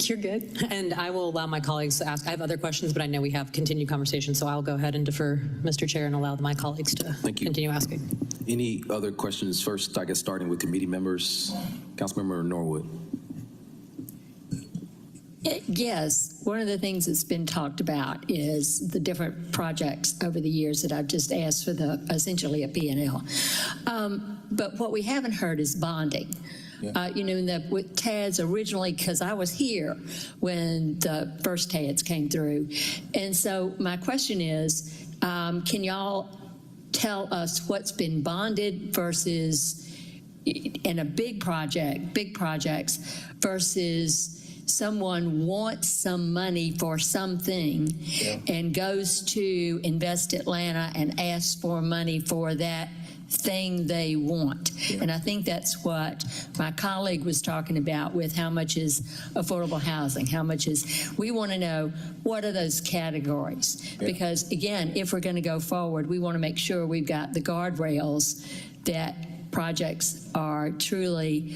You're good. And I will allow my colleagues to ask. I have other questions, but I know we have continued conversation, so I'll go ahead and defer, Mr. Chair, and allow my colleagues to continue asking.
Any other questions? First, I guess starting with committee members. Councilmember Norwood.
Yes, one of the things that's been talked about is the different projects over the years that I've just asked for essentially a P&L. But what we haven't heard is bonding. You know, with TADs originally, because I was here when the first TADs came through. And so my question is, can y'all tell us what's been bonded versus in a big projects versus someone wants some money for something and goes to Invest Atlanta and asks for money for that thing they want. And I think that's what my colleague was talking about with how much is affordable housing, how much is, we want to know what are those categories? Because again, if we're going to go forward, we want to make sure we've got the guardrails that projects are truly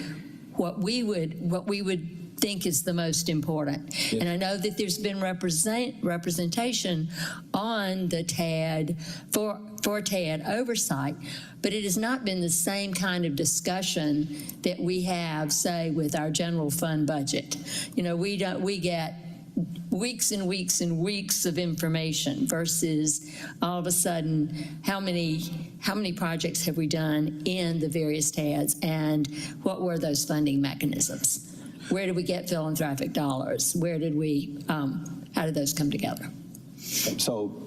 what we would think is the most important. And I know that there's been representation on the TAD for TAD oversight, but it has not been the same kind of discussion that we have, say, with our general fund budget. You know, we get weeks and weeks and weeks of information versus all of a sudden how many projects have we done in the various TADs and what were those funding mechanisms? Where did we get philanthropic dollars? Where did we, how did those come together?
So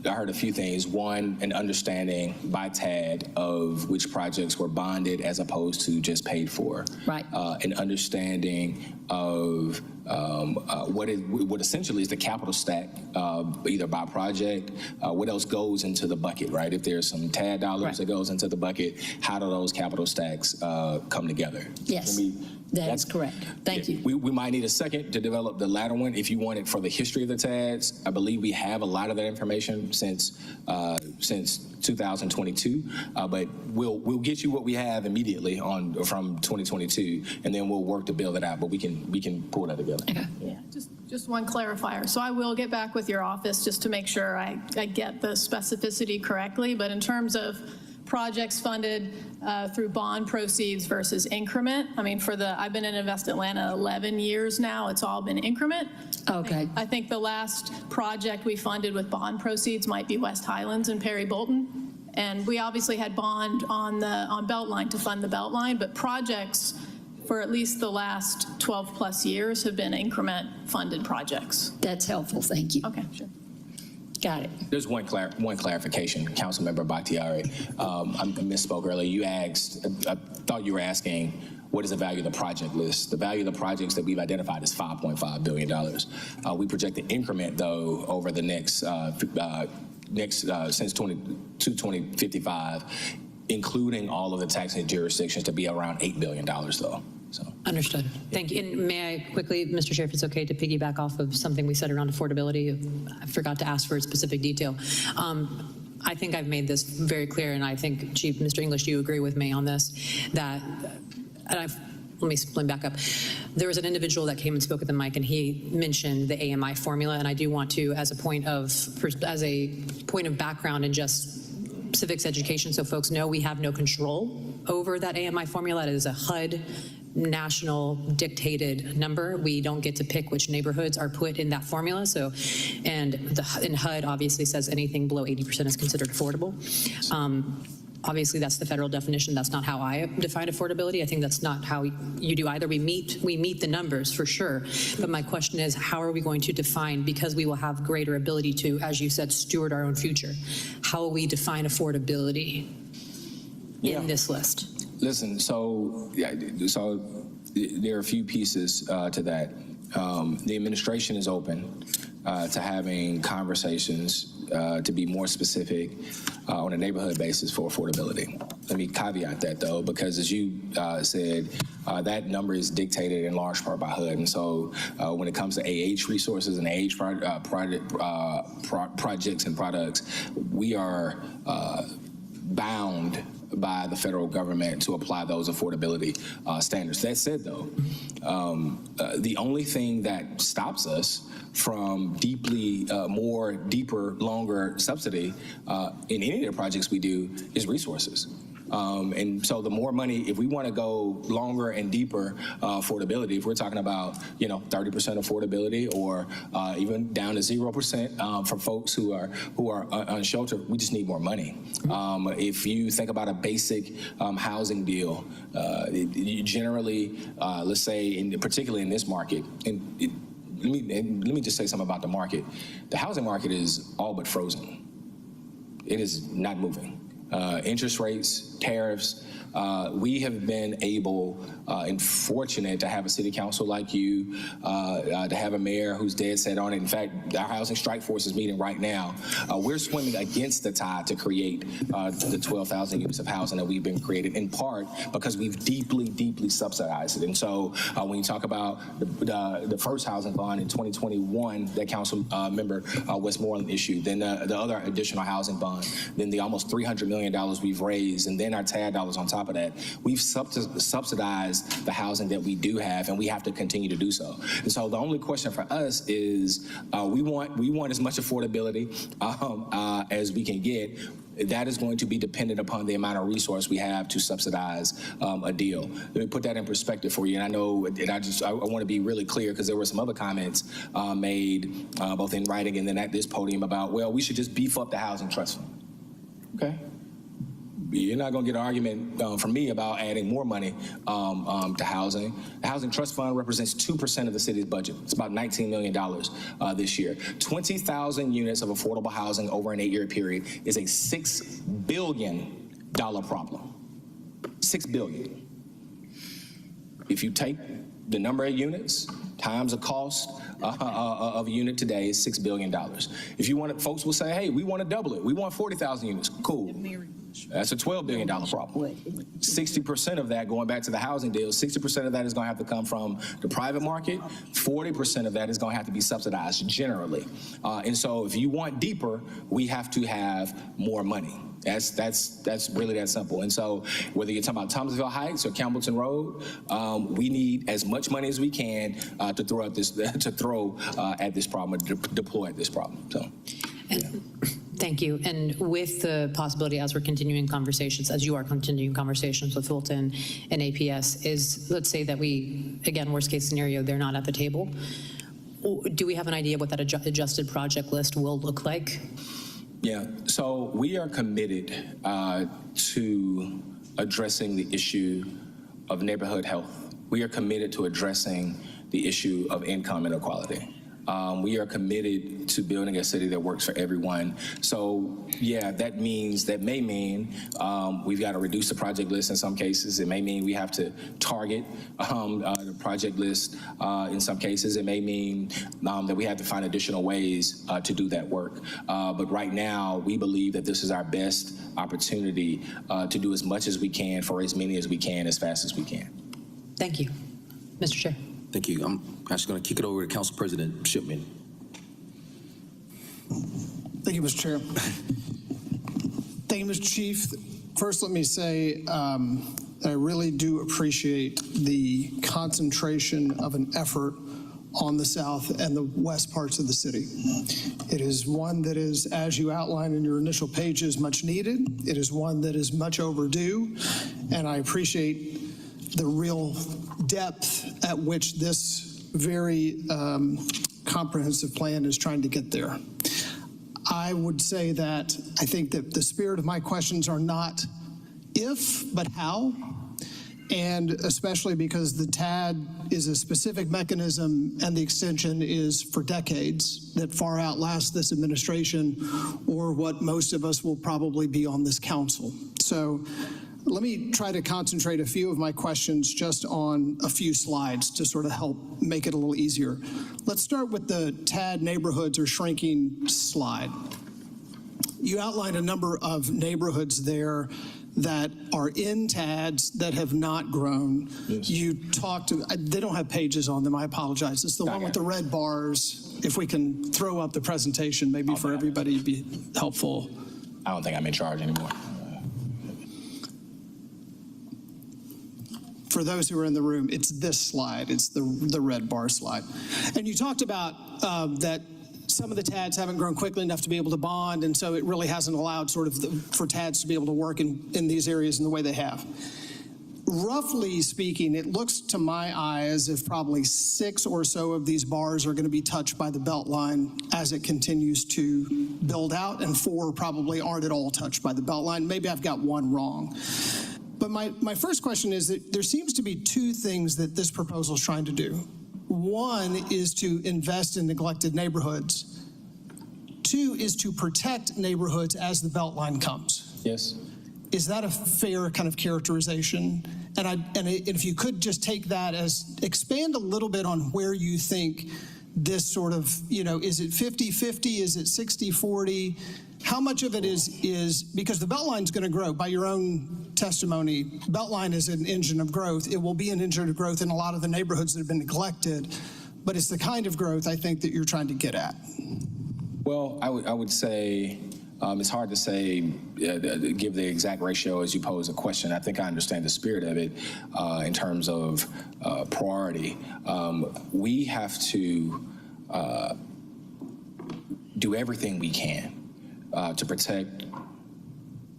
I heard a few things. One, an understanding by TAD of which projects were bonded as opposed to just paid for.
Right.
An understanding of what essentially is the capital stack, either by project, what else goes into the bucket, right? If there's some TAD dollars that goes into the bucket, how do those capital stacks come together?
Yes. That's correct. Thank you.
We might need a second to develop the latter one. If you want it for the history of the TADs, I believe we have a lot of that information since 2022, but we'll get you what we have immediately from 2022, and then we'll work to build it out. But we can pull that together.
Okay.
Yeah. Just one clarifier. So I will get back with your office just to make sure I get the specificity correctly. But in terms of projects funded through bond proceeds versus increment. I mean, I've been in Invest Atlanta 11 years now. It's all been increment.
Okay.
I think the last project we funded with bond proceeds might be West Highlands and Perry Bolton. And we obviously had bond on Beltline to fund the Beltline, but projects for at least the last 12 plus years have been increment funded projects.
That's helpful. Thank you.
Okay, sure.
Got it.
There's one clarification, Councilmember Bakhtiari. I misspoke earlier. You asked, I thought you were asking, what is the value of the project list? The value of the projects that we've identified is $5.5 billion. We project the increment, though, over the next since 2055, including all of the taxing jurisdictions, to be around $8 billion, though. So.
Understood. Thank you. And may I quickly, Mr. Chair, if it's okay, to piggyback off of something we said around affordability? I forgot to ask for a specific detail. I think I've made this very clear, and I think, Chief, Mr. English, you agree with me on this, that, let me back up. There was an individual that came and spoke at the mic, and he mentioned the AMI formula, and I do want to, as a point of background and just civics education, so folks know we have no control over that AMI formula. It is a HUD national dictated number. We don't get to pick which neighborhoods are put in that formula. So, and HUD obviously says anything below 80% is considered affordable. Obviously, that's the federal definition. That's not how I define affordability. I think that's not how you do either. We meet the numbers for sure. But my question is, how are we going to define, because we will have greater ability to, as you said, steward our own future, how will we define affordability in this list?
Listen, so there are a few pieces to that. The administration is open to having conversations to be more specific on a neighborhood basis for affordability. Let me caveat that, though, because as you said, that number is dictated in large part by HUD. And so when it comes to AH resources and AH projects and products, we are bound by the federal government to apply those affordability standards. That said, though, the only thing that stops us from deeper, longer subsidy in any of the projects we do is resources. And so the more money, if we want to go longer and deeper affordability, if we're talking about, 30% affordability or even down to 0% for folks who are unsheltered, we just need more money. If you think about a basic housing deal, you generally, let's say, particularly in this market, let me just say something about the market. The housing market is all but frozen. It is not moving. Interest rates, tariffs, we have been able and fortunate to have a city council like you, to have a mayor who's dead set on it. In fact, our housing strike force is meeting right now. We're swimming against the tide to create the 12,000 units of housing that we've been created, in part because we've deeply, deeply subsidized it. And so when you talk about the first housing bond in 2021, that council member Westmoreland issued, then the other additional housing bond, then the almost $300 million we've raised, and then our TAD dollars on top of that, we've subsidized the housing that we do have, and we have to continue to do so. And so the only question for us is we want as much affordability as we can get. That is going to be dependent upon the amount of resource we have to subsidize a deal. Let me put that in perspective for you. And I know, and I want to be really clear because there were some other comments made both in writing and then at this podium about, well, we should just beef up the housing trust fund. Okay. You're not going to get an argument from me about adding more money to housing. The Housing Trust Fund represents 2% of the city's budget. It's about $19 million this year. 20,000 units of affordable housing over an 8-year period is a $6 billion problem. $6 billion. If you take the number of units times the cost of a unit today is $6 billion. If you want it, folks will say, hey, we want to double it. We want 40,000 units. Cool. That's a $12 billion problem. 60% of that, going back to the housing deal, 60% of that is going to have to come from the private market. 40% of that is going to have to be subsidized generally. And so if you want deeper, we have to have more money. That's really that simple. And so whether you're talking about Thomasville Heights or Campbellton Road, we need as much money as we can to throw at this problem, or deploy at this problem. So. Yeah.
Thank you. And with the possibility, as we're continuing conversations, as you are continuing conversations with Fulton and APS, is let's say that we, again, worst case scenario, they're not at the table. Do we have an idea what that adjusted project list will look like?
Yeah, so we are committed to addressing the issue of neighborhood health. We are committed to addressing the issue of income inequality. We are committed to building a city that works for everyone. So yeah, that may mean we've got to reduce the project list in some cases. It may mean we have to target the project list in some cases. It may mean that we have to find additional ways to do that work. But right now, we believe that this is our best opportunity to do as much as we can for as many as we can, as fast as we can.
Thank you. Mr. Chair.
Thank you. I'm actually going to kick it over to Council President Shipman.
Thank you, Mr. Chair. Thank you, Mr. Chief. First, let me say I really do appreciate the concentration of an effort on the south and the west parts of the city. It is one that is, as you outlined in your initial pages, much needed. It is one that is much overdue, and I appreciate the real depth at which this very comprehensive plan is trying to get there. I would say that I think that the spirit of my questions are not if, but how, and especially because the TAD is a specific mechanism and the extension is for decades that far outlast this administration or what most of us will probably be on this council. So Let me try to concentrate a few of my questions just on a few slides to sort of help make it a little easier. Let's start with the TAD neighborhoods are shrinking slide. You outlined a number of neighborhoods there that are in TADs that have not grown. Yes. You talked, they don't have pages on them, I apologize. It's the one with the red bars. If we can throw up the presentation, maybe for everybody, it'd be helpful.
I don't think I'm in charge anymore.
For those who are in the room, it's this slide. It's the red bar slide. And you talked about that some of the TADs haven't grown quickly enough to be able to bond, and so it really hasn't allowed sort of for TADs to be able to work in these areas in the way they have. Roughly speaking, it looks to my eye as if probably 6 or so of these bars are going to be touched by the Beltline as it continues to build out, and 4 probably aren't at all touched by the Beltline. Maybe I've got one wrong. But my first question is that there seems to be 2 things that this proposal is trying to do. One is to invest in neglected neighborhoods. 2 is to protect neighborhoods as the Beltline comes.
Yes.
Is that a fair kind of characterization? And if you could just take that as, expand a little bit on where you think this sort of, is it 50-50? Is it 60-40? How much of it is because the Beltline's going to grow by your own testimony. Beltline is an engine of growth. It will be an engine of growth in a lot of the neighborhoods that have been neglected, but it's the kind of growth I think that you're trying to get at.
Well, I would say it's hard to say, give the exact ratio as you pose a question. I think I understand the spirit of it in terms of priority. We have to do everything we can to protect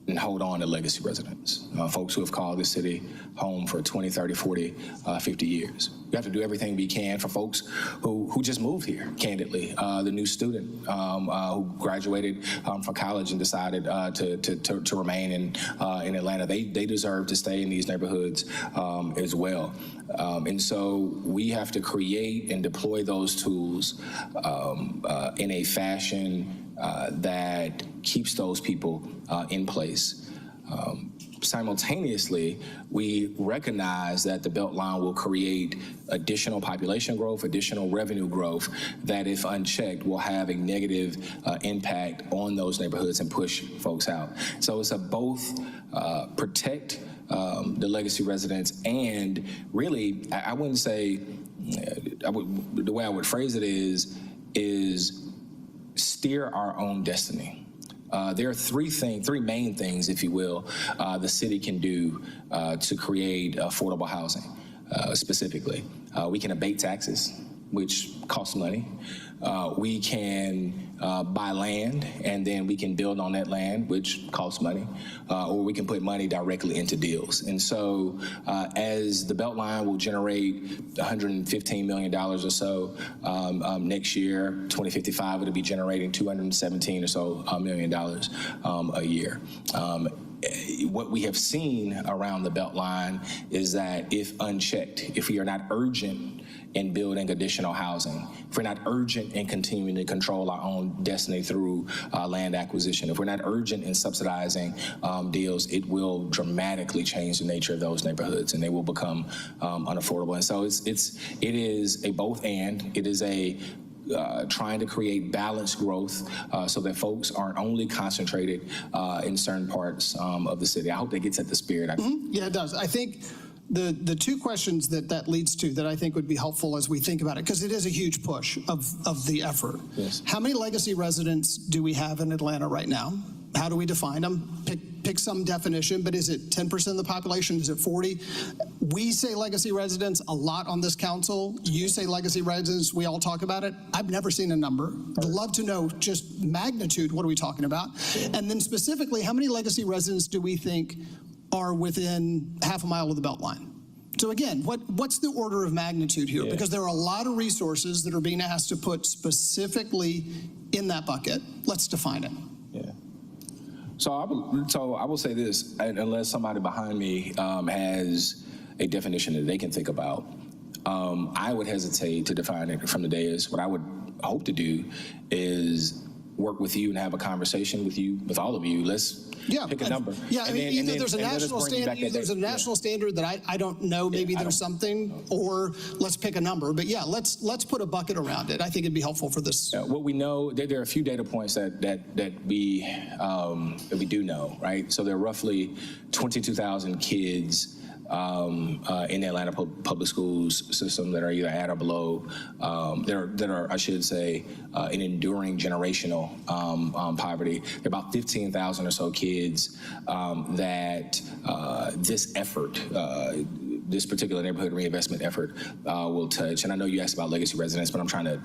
and hold on to legacy residents, folks who have called this city home for 20, 30, 40, 50 years. We have to do everything we can for folks who just moved here, candidly. The new student who graduated from college and decided to remain in Atlanta. They deserve to stay in these neighborhoods as well. And so we have to create and deploy those tools in a fashion that keeps those people in place. Simultaneously, we recognize that the Beltline will create additional population growth, additional revenue growth that, if unchecked, will have a negative impact on those neighborhoods and push folks out. So it's a both protect the legacy residents and really, I wouldn't say, the way I would phrase it is steer our own destiny. There are three main things, if you will, the city can do to create affordable housing. Specifically, we can abate taxes, which costs money. We can buy land, and then we can build on that land, which costs money, or we can put money directly into deals. And so as the Beltline will generate $115 million or so next year, 2055, it'll be generating $217 or so million a year. What we have seen around the Beltline is that if unchecked, if we are not urgent in building additional housing, if we're not urgent in continuing to control our own destiny through land acquisition, if we're not urgent in subsidizing deals, it will dramatically change the nature of those neighborhoods, and they will become unaffordable. And so it is a both and. It is a trying to create balanced growth so that folks aren't only concentrated in certain parts of the city. I hope that gets at the spirit.
Yeah, it does. I think the 2 questions that leads to that I think would be helpful as we think about it, because it is a huge push of the effort. Yes. How many legacy residents do we have in Atlanta right now? How do we define them? Pick some definition, but is it 10% of the population? Is it 40? We say legacy residents a lot on this council. You say legacy residents, we all talk about it. I've never seen a number. I'd love to know just magnitude, what are we talking about? And then specifically, how many legacy residents do we think are within half a mile of the Beltline? So again, what's the order of magnitude here? Yeah. Because there are a lot of resources that are being asked to put specifically in that bucket. Let's define it.
Yeah. So I will say this, unless somebody behind me has a definition that they can think about, I would hesitate to define it from the dais. What I would hope to do is work with you and have a conversation with all of you. Let's pick a number.
Yeah, I mean, either there's a national standard, there's a national standard that I don't know, maybe there's something, or let's pick a number. But yeah, let's put a bucket around it. I think it'd be helpful for this.
What we know, there are a few data points that we do know, right? So there are roughly 22,000 kids in the Atlanta public schools system that are either at or below, that are, I should say, in enduring generational poverty. There are about 15,000 or so kids that this effort, this particular neighborhood reinvestment effort will touch. And I know you asked about legacy residents, but I'm trying to,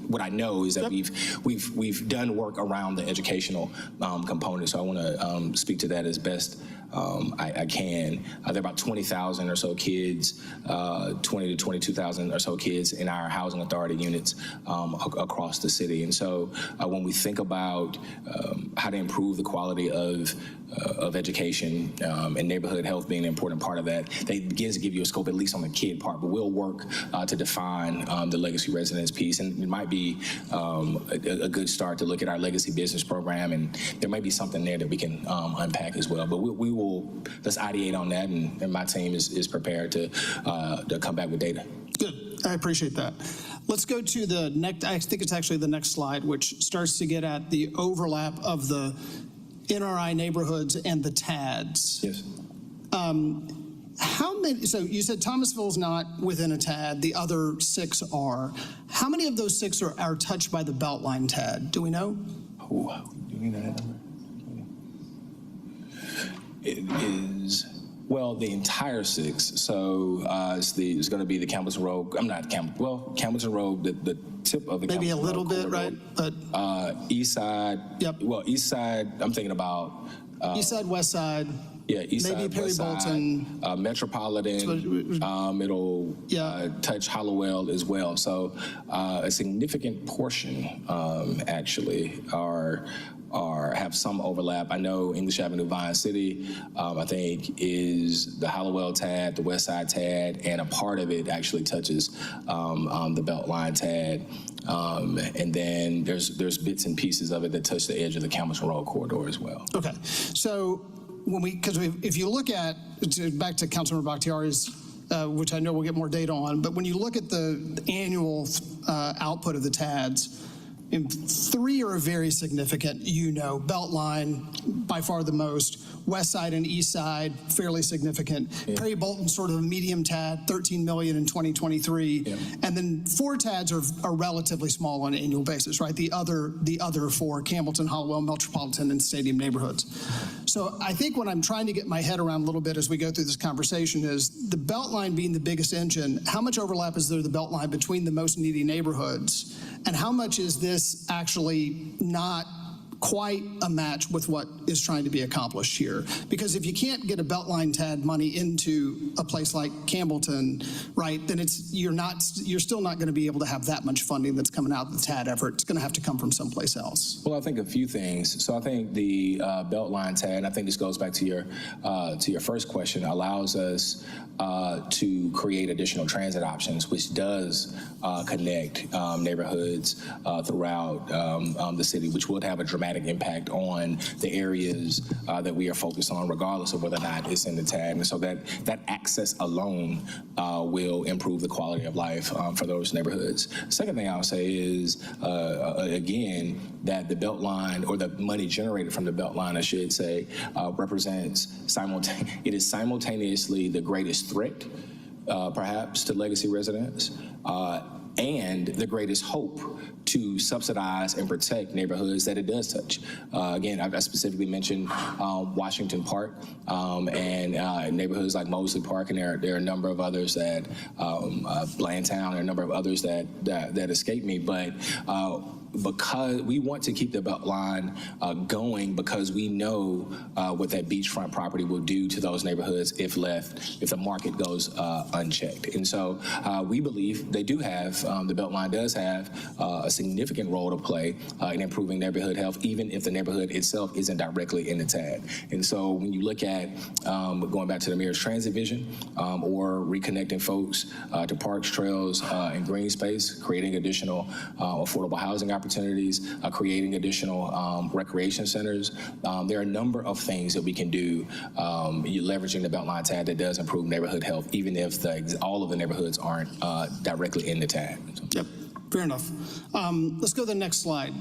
what I know is that we've done work around the educational component. So I want to speak to that as best I can. There are about 20,000 or so kids, 20 to 22,000 or so kids in our housing authority units across the city. And so when we think about how to improve the quality of education and neighborhood health being an important part of that, they begins to give you a scope, at least on the kid part, but we'll work to define the legacy residence piece. And it might be a good start to look at our legacy business program, and there may be something there that we can unpack as well. But we will, let's ideate on that, and my team is prepared to come back with data.
Good, I appreciate that. Let's go to the next, I think it's actually the next slide, which starts to get at the overlap of the NRI neighborhoods and the TADs.
Yes.
How many, so you said Thomasville's not within a TAD, the other 6 are. How many of those 6 are touched by the Beltline TAD? Do we know?
Oh, do we know that number? It is, well, the entire 6. So it's going to be the Campbellton Road. Campbellton Road, the tip of the
maybe
Campbellton
a little
Road
bit,
corridor.
right? But
East side.
Yep.
Well, East side. I'm thinking about
East side, West side.
Yeah, East
maybe
side,
Perry
West
Bolton.
side, Metropolitan. It'll touch Hollowell as well. So a significant portion actually have some overlap. I know English Avenue, Vine City, I think is the Hollowell TAD, the West Side TAD, and a part of it actually touches the Beltline TAD. And then there's bits and pieces of it that touch the edge of the Campbellton Road corridor as well.
Okay, so if you look at, back to Councilmember Bakhtiari's, which I know we'll get more data on, but when you look at the annual output of the TADs, 3 are very significant, Beltline, by far the most, West Side and East Side, fairly significant. Yeah. Perry Bolton, sort of a medium TAD, 13 million in 2023. Yeah. And then 4 TADs are relatively small on an annual basis, right? The other 4, Campbellton, Hollowell, Metropolitan, and Stadium neighborhoods. So I think what I'm trying to get my head around a little bit as we go through this conversation is the Beltline being the biggest engine, how much overlap is there the Beltline between the most needy neighborhoods? And how much is this actually not quite a match with what is trying to be accomplished here? Because if you can't get a Beltline TAD money into a place like Campbellton, right, then you're still not going to be able to have that much funding that's coming out of the TAD effort. It's going to have to come from someplace else.
Well, I think a few things. So I think the Beltline TAD, and I think this goes back to your first question, allows us to create additional transit options, which does connect neighborhoods throughout the city, which would have a dramatic impact on the areas that we are focused on, regardless of whether or not it's in the TAD. And so that access alone will improve the quality of life for those neighborhoods. Second thing I'll say is, again, that the Beltline, or the money generated from the Beltline, I should say, represents it is simultaneously the greatest threat, perhaps, to legacy residents, and the greatest hope to subsidize and protect neighborhoods that it does touch. Again, I specifically mentioned Washington Park and neighborhoods like Mosley Park, and there are a number of others that, Blandtown, there are a number of others that escape me, but because we want to keep the Beltline going, because we know what that beachfront property will do to those neighborhoods if the market goes unchecked. And so we believe they do have, the Beltline does have a significant role to play in improving neighborhood health, even if the neighborhood itself isn't directly in the TAD. And so when you look at going back to the mayor's transit vision, or reconnecting folks to parks, trails, and green space, creating additional affordable housing opportunities, opportunities, creating additional recreation centers. There are a number of things that we can do, leveraging the Beltline TAD that does improve neighborhood health, even if all of the neighborhoods aren't directly in the TAD.
Yep, fair enough. Let's go to the next slide.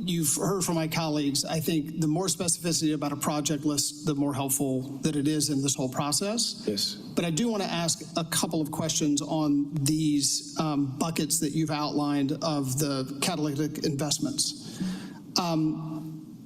You've heard from my colleagues. I think the more specificity about a project list, the more helpful that it is in this whole process.
Yes.
But I do want to ask a couple of questions on these buckets that you've outlined of the catalytic investments.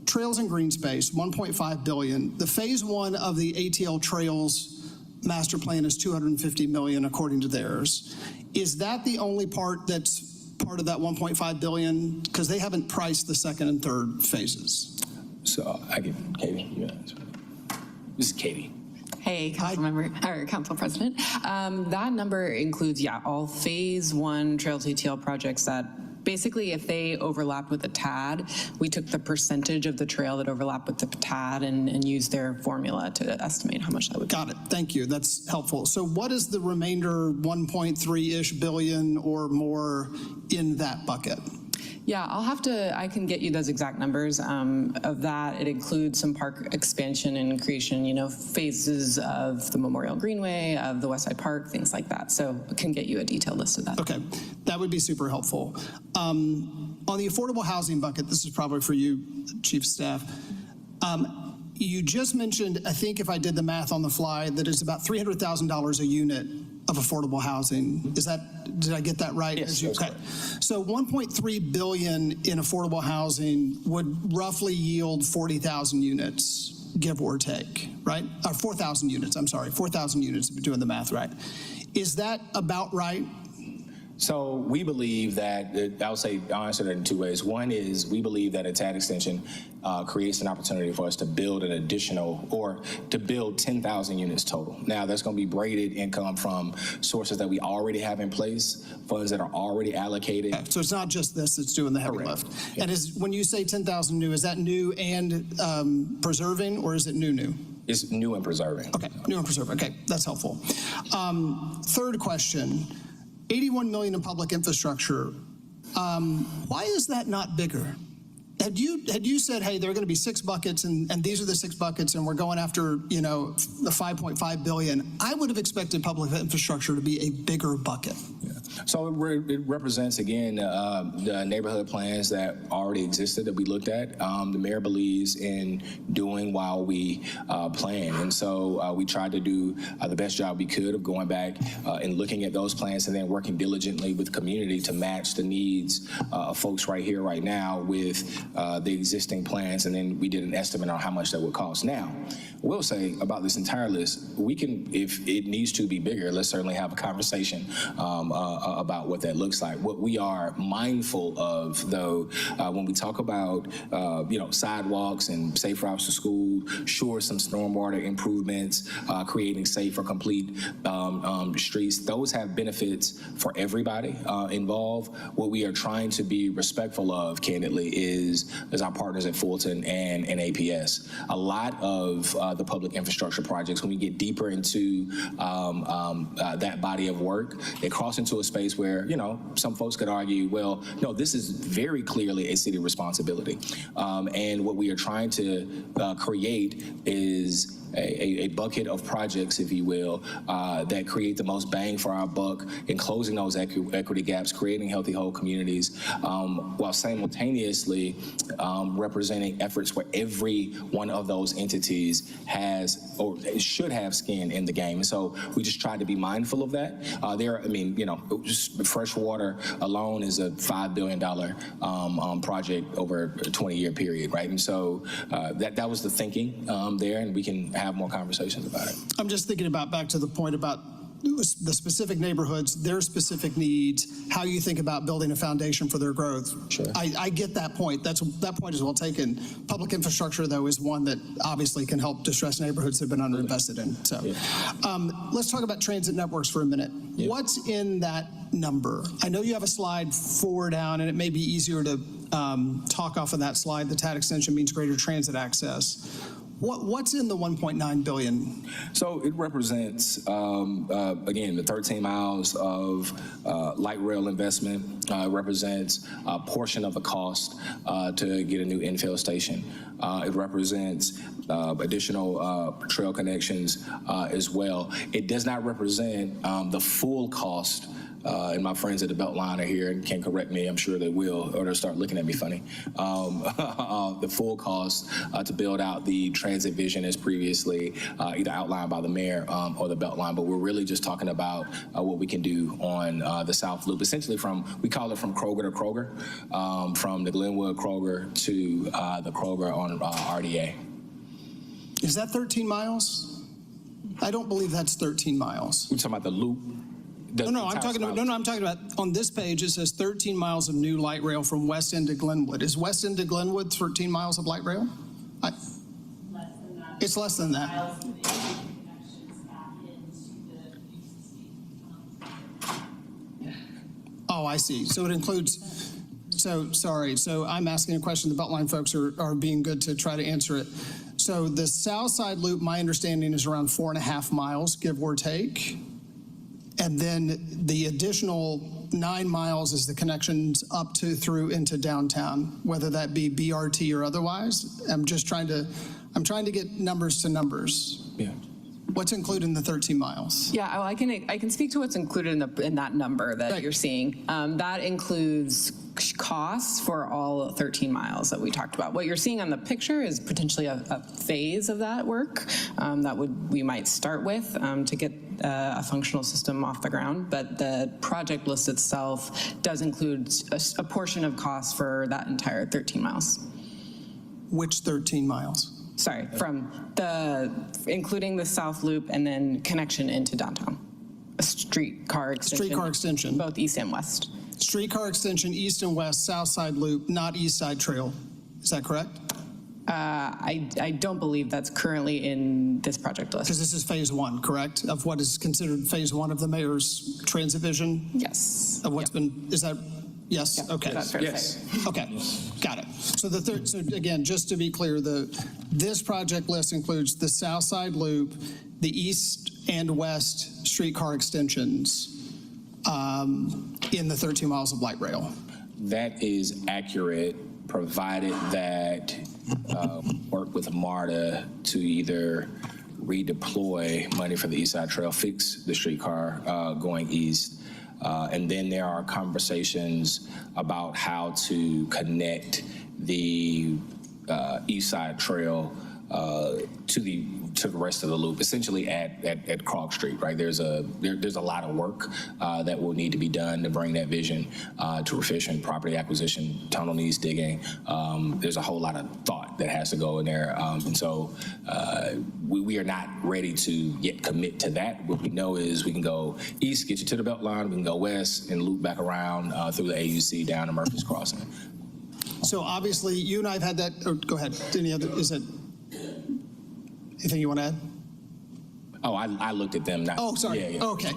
Trails and green space, $1.5 billion. The phase one of the ATL Trails master plan is $250 million, according to theirs. Is that the only part that's part of that $1.5 billion? Because they haven't priced the second and third phases.
So I get Katie. Yeah. This is Katie.
Hey, Council President. That number includes, all phase one Trail to ATL projects that basically, if they overlap with the TAD, we took the percentage of the trail that overlapped with the TAD and used their formula to estimate how much that would be.
Got it. Thank you. That's helpful. So what is the remainder 1.3-ish billion or more in that bucket?
Yeah, I can get you those exact numbers. Of that, it includes some park expansion and creation, phases of the Memorial Greenway, of the West Side Park, things like that. So I can get you a detailed list of that.
Okay, that would be super helpful. On the affordable housing bucket, this is probably for you, Chief of Staff. You just mentioned, I think if I did the math on the fly, that it's about $300,000 a unit of affordable housing. Did I get that right?
Yes.
Okay. So 1.3 billion in affordable housing would roughly yield 40,000 units, give or take, right? Or 4,000 units, I'm sorry, 4,000 units, if you're doing the math right. Is that about right?
So we believe that, I'll answer that in two ways. One is we believe that a TAD extension creates an opportunity for us to build an additional, or to build 10,000 units total. Now, that's going to be braided income from sources that we already have in place, funds that are already allocated.
Okay, so it's not just this that's doing the heavy lift. Yeah. And when you say 10,000 new, is that new and preserving, or is it new?
It's new and preserving.
Okay, new and preserving. Okay, that's helpful. Third question. 81 million in public infrastructure. Why is that not bigger? Had you said, hey, there are going to be 6 buckets and these are the 6 buckets and we're going after, the 5.5 billion, I would have expected public infrastructure to be a bigger bucket.
Yeah. So it represents, again, the neighborhood plans that already existed that we looked at. The mayor believes in doing while we plan. And so we tried to do the best job we could of going back and looking at those plans and then working diligently with the community to match the needs of folks right here, right now with the existing plans. And then we did an estimate on how much that would cost. Now, I will say about this entire list, we can, if it needs to be bigger, let's certainly have a conversation about what that looks like. What we are mindful of, though, when we talk about, sidewalks and safe routes to school, sure, some stormwater improvements, creating safe or complete streets, those have benefits for everybody involved. What we are trying to be respectful of, candidly, is our partners at Fulton and APS. A lot of the public infrastructure projects, when we get deeper into that body of work, they cross into a space where, some folks could argue, well, no, this is very clearly a city responsibility. And what we are trying to create is a bucket of projects, if you will, that create the most bang for our buck in closing those equity gaps, creating healthy, whole communities, while simultaneously representing efforts where every one of those entities has or should have skin in the game. And so we just try to be mindful of that. Just fresh water alone is a $5 billion project over a 20-year period, right? And so that was the thinking there, and we can have more conversations about it.
I'm just thinking about back to the point about the specific neighborhoods, their specific needs, how you think about building a foundation for their growth. Sure. I get that point. That point is well taken. Public infrastructure, though, is one that obviously can help distressed neighborhoods that have been underinvested in. So let's talk about transit networks for a minute. Yeah. What's in that number? I know you have a slide 4 down, and it may be easier to talk off of that slide. The TAD extension means greater transit access. What's in the 1.9 billion?
So it represents, again, the 13 miles of light rail investment. Represents a portion of the cost to get a new infill station. It represents additional trail connections as well. It does not represent the full cost. And my friends at the Beltline are here and can correct me. I'm sure they will, or they'll start looking at me funny. The full cost to build out the transit vision as previously either outlined by the mayor or the Beltline. But we're really just talking about what we can do on the South Loop, essentially we call it from Kroger to Kroger, from the Glenwood Kroger to the Kroger on RDA.
Is that 13 miles? I don't believe that's 13 miles.
We're talking about the loop.
I'm talking about on this page. It says 13 miles of new light rail from West End to Glenwood. Is West End to Glenwood 13 miles of light rail? It's less than that. Oh, I see. So it includes. So sorry. So I'm asking a question. The Beltline folks are being good to try to answer it. So the South Side Loop, my understanding, is around 4.5 miles, give or take. And then the additional 9 miles is the connections up to through into downtown, whether that be BRT or otherwise. I'm trying to get numbers to numbers.
Yeah.
What's included in the 13 miles?
Yeah, I can speak to what's included in that number that you're seeing. That includes costs for all 13 miles that we talked about. What you're seeing on the picture is potentially a phase of that work that we might start with to get a functional system off the ground. But the project list itself does include a portion of costs for that entire 13 miles.
Which 13 miles?
Sorry, including the South Loop and then connection into downtown. A streetcar extension.
Streetcar extension.
Both east and west.
Streetcar extension, east and west, South Side Loop, not East Side Trail. Is that correct?
I don't believe that's currently in this project list.
Because this is phase one, correct? Of what is considered phase one of the mayor's transit vision?
Yes.
Of what's been, is that? Yes.
Yep.
Okay.
That's fair to say.
Okay. Got it. So so again, just to be clear, this project list includes the South Side Loop, the east and west streetcar extensions in the 13 miles of light rail.
That is accurate, provided that work with MARTA to either redeploy money for the East Side Trail, fix the streetcar going east. And then there are conversations about how to connect the East Side Trail to the rest of the loop, essentially at Krog Street, right? There's a lot of work that will need to be done to bring that vision to fruition. Property acquisition, tunnel needs digging. There's a whole lot of thought that has to go in there, and so we are not ready to yet commit to that. What we know is we can go east, get you to the Beltline. We can go west and loop back around through the AUC down to Murphy's Crossing.
So obviously, you and I have had that. Or go ahead. Anything you want to add?
Oh, I looked at them.
Oh, sorry.
Yeah.
Okay.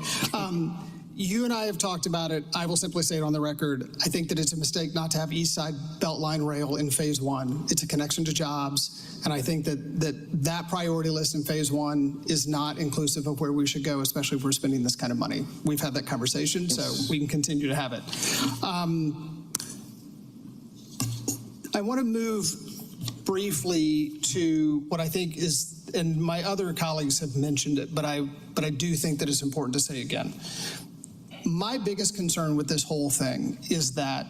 You and I have talked about it. I will simply say it on the record. I think that it's a mistake not to have East Side Beltline Rail in phase one. It's a connection to jobs. And I think that priority list in phase one is not inclusive of where we should go, especially if we're spending this kind of money. We've had that conversation, so we can continue to have it. I want to move briefly to what I think is, and my other colleagues have mentioned it, but I do think that it's important to say again. My biggest concern with this whole thing is that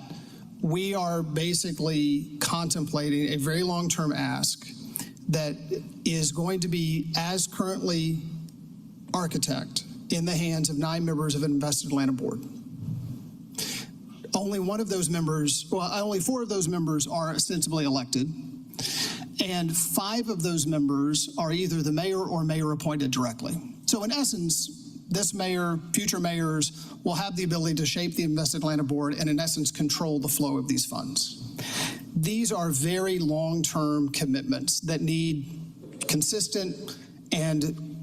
we are basically contemplating a very long-term ask that is going to be, as currently architect, in the hands of 9 members of an Invested Atlanta board. Only 4 of those members are ostensibly elected, and 5 of those members are either the mayor or mayor appointed directly. So in essence, this mayor, future mayors will have the ability to shape the Invested Atlanta board and in essence control the flow of these funds. These are very long-term commitments that need consistent and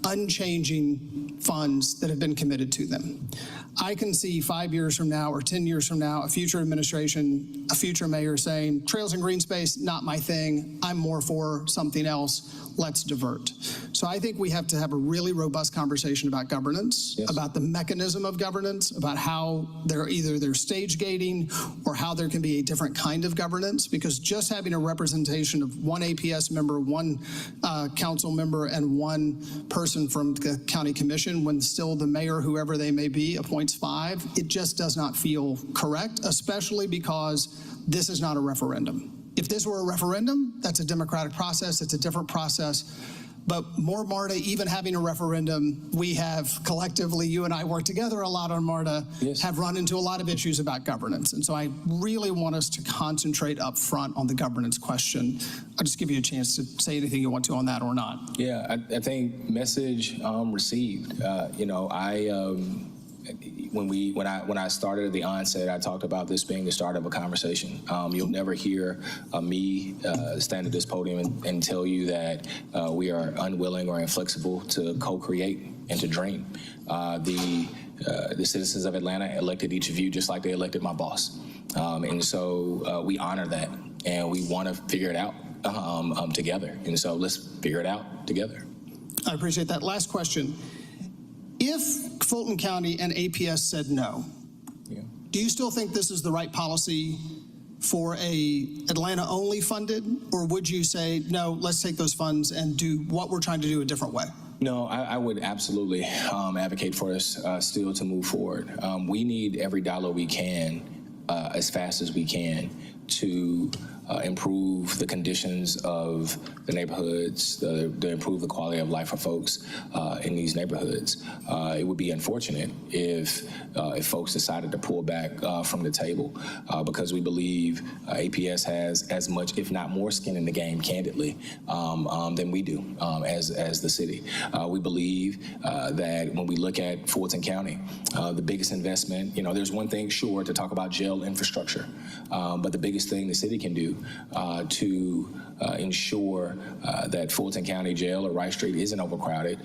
unchanging funds that have been committed to them. I can see 5 years from now or 10 years from now, a future administration, a future mayor saying, trails and green space, not my thing, I'm more for something else, let's divert. So I think we have to have a really robust conversation about governance, about the mechanism of governance, about how they're stage gating or how there can be a different kind of governance, because just having a representation of one APS member, one council member, and one person from the county commission when still the mayor, whoever they may be, appoints 5, it just does not feel correct, especially because this is not a referendum. If this were a referendum, that's a democratic process, it's a different process. But more MARTA, even having a referendum, we have collectively, you and I work together a lot on MARTA, have run into a lot of issues about governance. And so I really want us to concentrate up front on the governance question. I'll just give you a chance to say anything you want to on that or not.
Yeah, I think message received. When I started at the onset, I talked about this being the start of a conversation. You'll never hear me stand at this podium and tell you that we are unwilling or inflexible to co-create and to dream. The citizens of Atlanta elected each of you just like they elected my boss. And so we honor that, and we want to figure it out together. And so let's figure it out together.
I appreciate that. Last question. If Fulton County and APS said no, do you still think this is the right policy for a Atlanta-only funded, or would you say, no, let's take those funds and do what we're trying to do a different way?
No, I would absolutely advocate for us still to move forward. We need every dollar we can, as fast as we can, to improve the conditions of the neighborhoods, to improve the quality of life for folks in these neighborhoods. It would be unfortunate if folks decided to pull back from the table because we believe APS has as much, if not more, skin in the game, candidly, than we do as the city. We believe that when we look at Fulton County, the biggest investment, there's one thing, sure, to talk about jail infrastructure, but the biggest thing the city can do to ensure that Fulton County Jail or Rice Street isn't overcrowded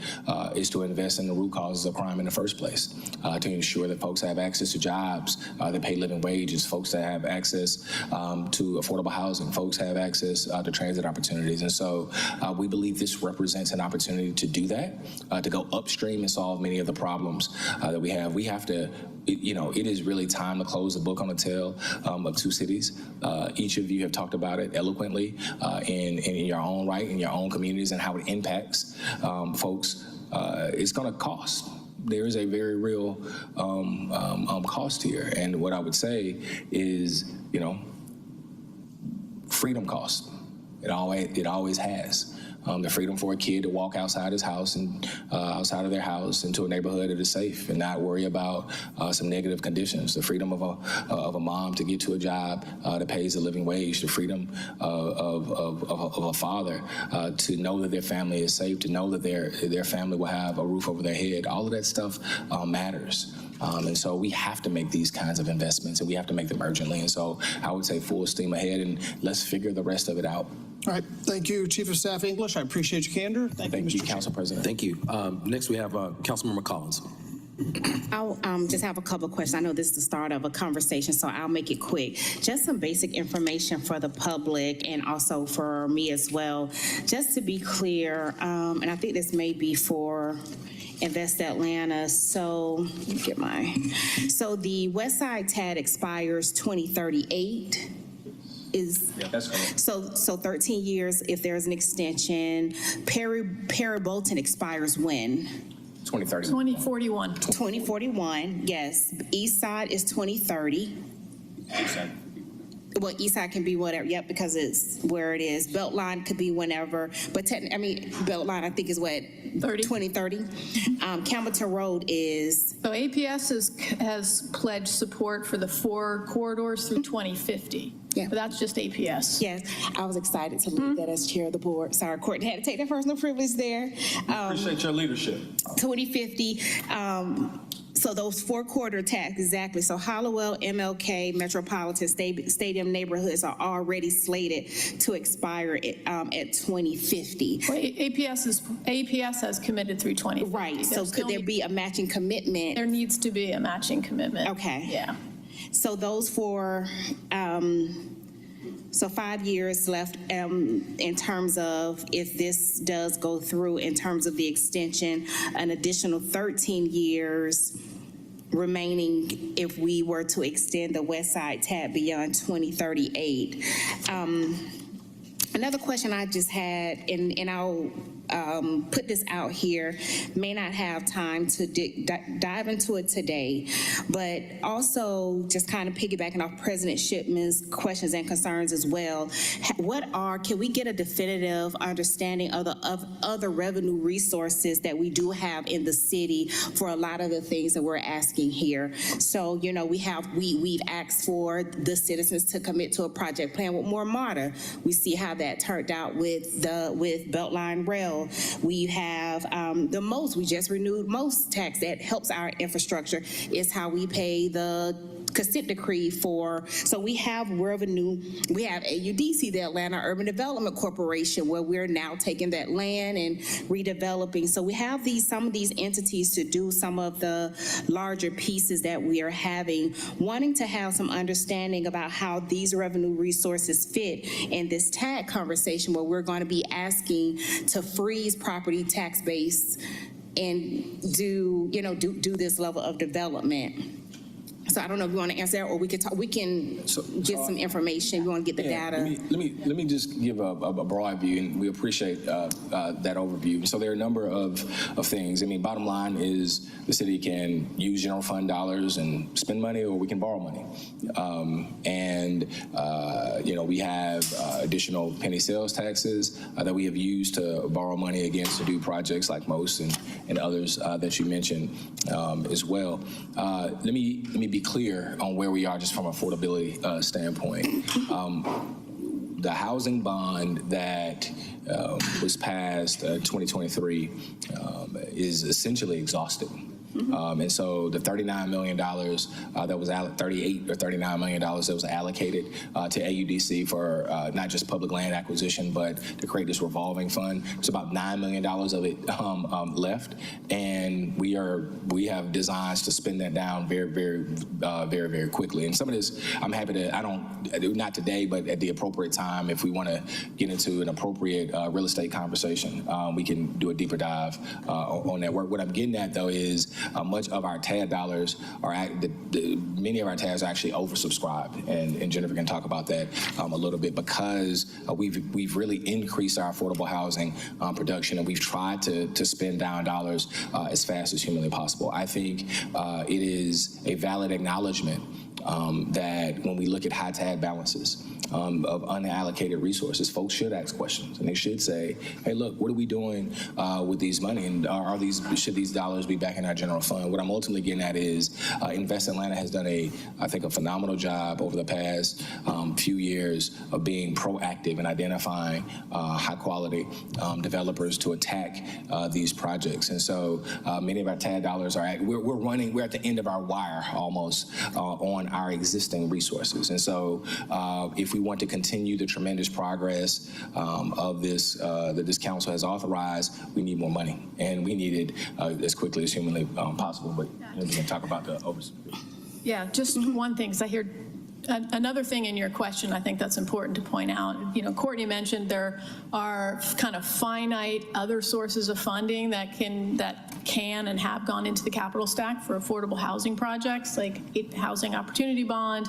is to invest in the root causes of crime in the first place, to ensure that folks have access to jobs that pay living wages, folks that have access to affordable housing, folks have access to transit opportunities. And so we believe this represents an opportunity to do that, to go upstream and solve many of the problems that we have. We have to, it is really time to close the book on the tale of 2 cities. Each of you have talked about it eloquently in your own right, in your own communities, and how it impacts folks. It's going to cost. There is a very real cost here. And what I would say is, freedom costs. It always has. The freedom for a kid to walk outside his house and outside of their house into a neighborhood that is safe and not worry about some negative conditions. The freedom of a mom to get to a job that pays a living wage. The freedom of a father to know that their family is safe, to know that their family will have a roof over their head. All of that stuff matters. And so we have to make these kinds of investments, and we have to make them urgently. And so I would say full steam ahead, and let's figure the rest of it out.
All right. Thank you, Chief of Staff English. I appreciate your candor.
Thank you, Council President.
Thank you. Next, we have Councilmember Collins.
I'll just have a couple of questions. I know this is the start of a conversation, so I'll make it quick. Just some basic information for the public and also for me as well. Just to be clear, and I think this may be for Invest Atlanta. So let me get so the West Side TAD expires 2038.
That's correct.
So 13 years if there's an extension. Perry Bolton expires when?
2030.
2041.
2041, yes. East Side is 2030. Well, East Side can be whatever, yep, because it's where it is. Beltline could be whenever, but Beltline I think is what? 2030. Campbellton Road is?
So APS has pledged support for the 4 corridors through 2050. Yeah. But that's just APS.
Yes, I was excited to lead that as chair of the board. Sorry, Courtney had to take that personal privilege there.
Appreciate your leadership.
2050. So those 4 corridor tax, exactly. So Hollowell, MLK, Metropolitan Stadium neighborhoods are already slated to expire at 2050.
Well, APS has committed through 2050.
Right. So could there be a matching commitment?
There needs to be a matching commitment.
Okay.
Yeah.
So those for, so 5 years left in terms of if this does go through in terms of the extension, an additional 13 years remaining if we were to extend the West Side TAD beyond 2038. Another question I just had, and I'll put this out here, may not have time to dive into it today, but also just kind of piggybacking off President Shipman's questions and concerns as well. Can we get a definitive understanding of other revenue resources that we do have in the city for a lot of the things that we're asking here? So, you know, we've asked for the citizens to commit to a project plan with More MARTA. We see how that turned out with Beltline Rail. We have we just renewed most tax that helps our infrastructure is how we pay the consent decree for, so we have revenue. We have AUDC, the Atlanta Urban Development Corporation, where we're now taking that land and redeveloping. So we have some of these entities to do some of the larger pieces that we are having, wanting to have some understanding about how these revenue resources fit in this TAG conversation, where we're going to be asking to freeze property tax base and do this level of development. So I don't know if you want to answer that, or we can talk. We can get some information. We want to get the data.
Let me just give a broad view, and we appreciate that overview. So there are a number of things. I mean, bottom line is the city can use general fund dollars and spend money, or we can borrow money. We have additional penny sales taxes that we have used to borrow money against to do projects like most and others that you mentioned as well. Let me be clear on where we are just from an affordability standpoint. The housing bond that was passed 2023 is essentially exhausted. And so the $39 million that was $38 or $39 million that was allocated to AUDC for not just public land acquisition, but to create this revolving fund. There's about $9 million of it left, and we have designs to spend that down very quickly. And some of this, I'm happy to, not today, but at the appropriate time, if we want to get into an appropriate real estate conversation, we can do a deeper dive on that work. What I'm getting at, though, is much of our TAD dollars are many of our TADs are actually oversubscribed, and Jennifer can talk about that a little bit, because we've really increased our affordable housing production, and we've tried to spend down dollars as fast as humanly possible. I think it is a valid acknowledgement that when we look at high TAD balances of unallocated resources, folks should ask questions, and they should say, hey, look, what are we doing with these money, and should these dollars be back in our general fund? What I'm ultimately getting at is Invest Atlanta has done I think a phenomenal job over the past few years of being proactive and identifying high quality developers to attack these projects. And so many of our TAD dollars we're at the end of our wire almost on our existing resources. And so if we want to continue the tremendous progress of this that this council has authorized, we need more money, and we need it as quickly as humanly possible. But we can talk about the oversight.
Yeah, just one thing, because I hear another thing in your question I think that's important to point out. You know, Courtney mentioned there are kind of finite other sources of funding that can and have gone into the capital stack for affordable housing projects, like Housing Opportunity Bond,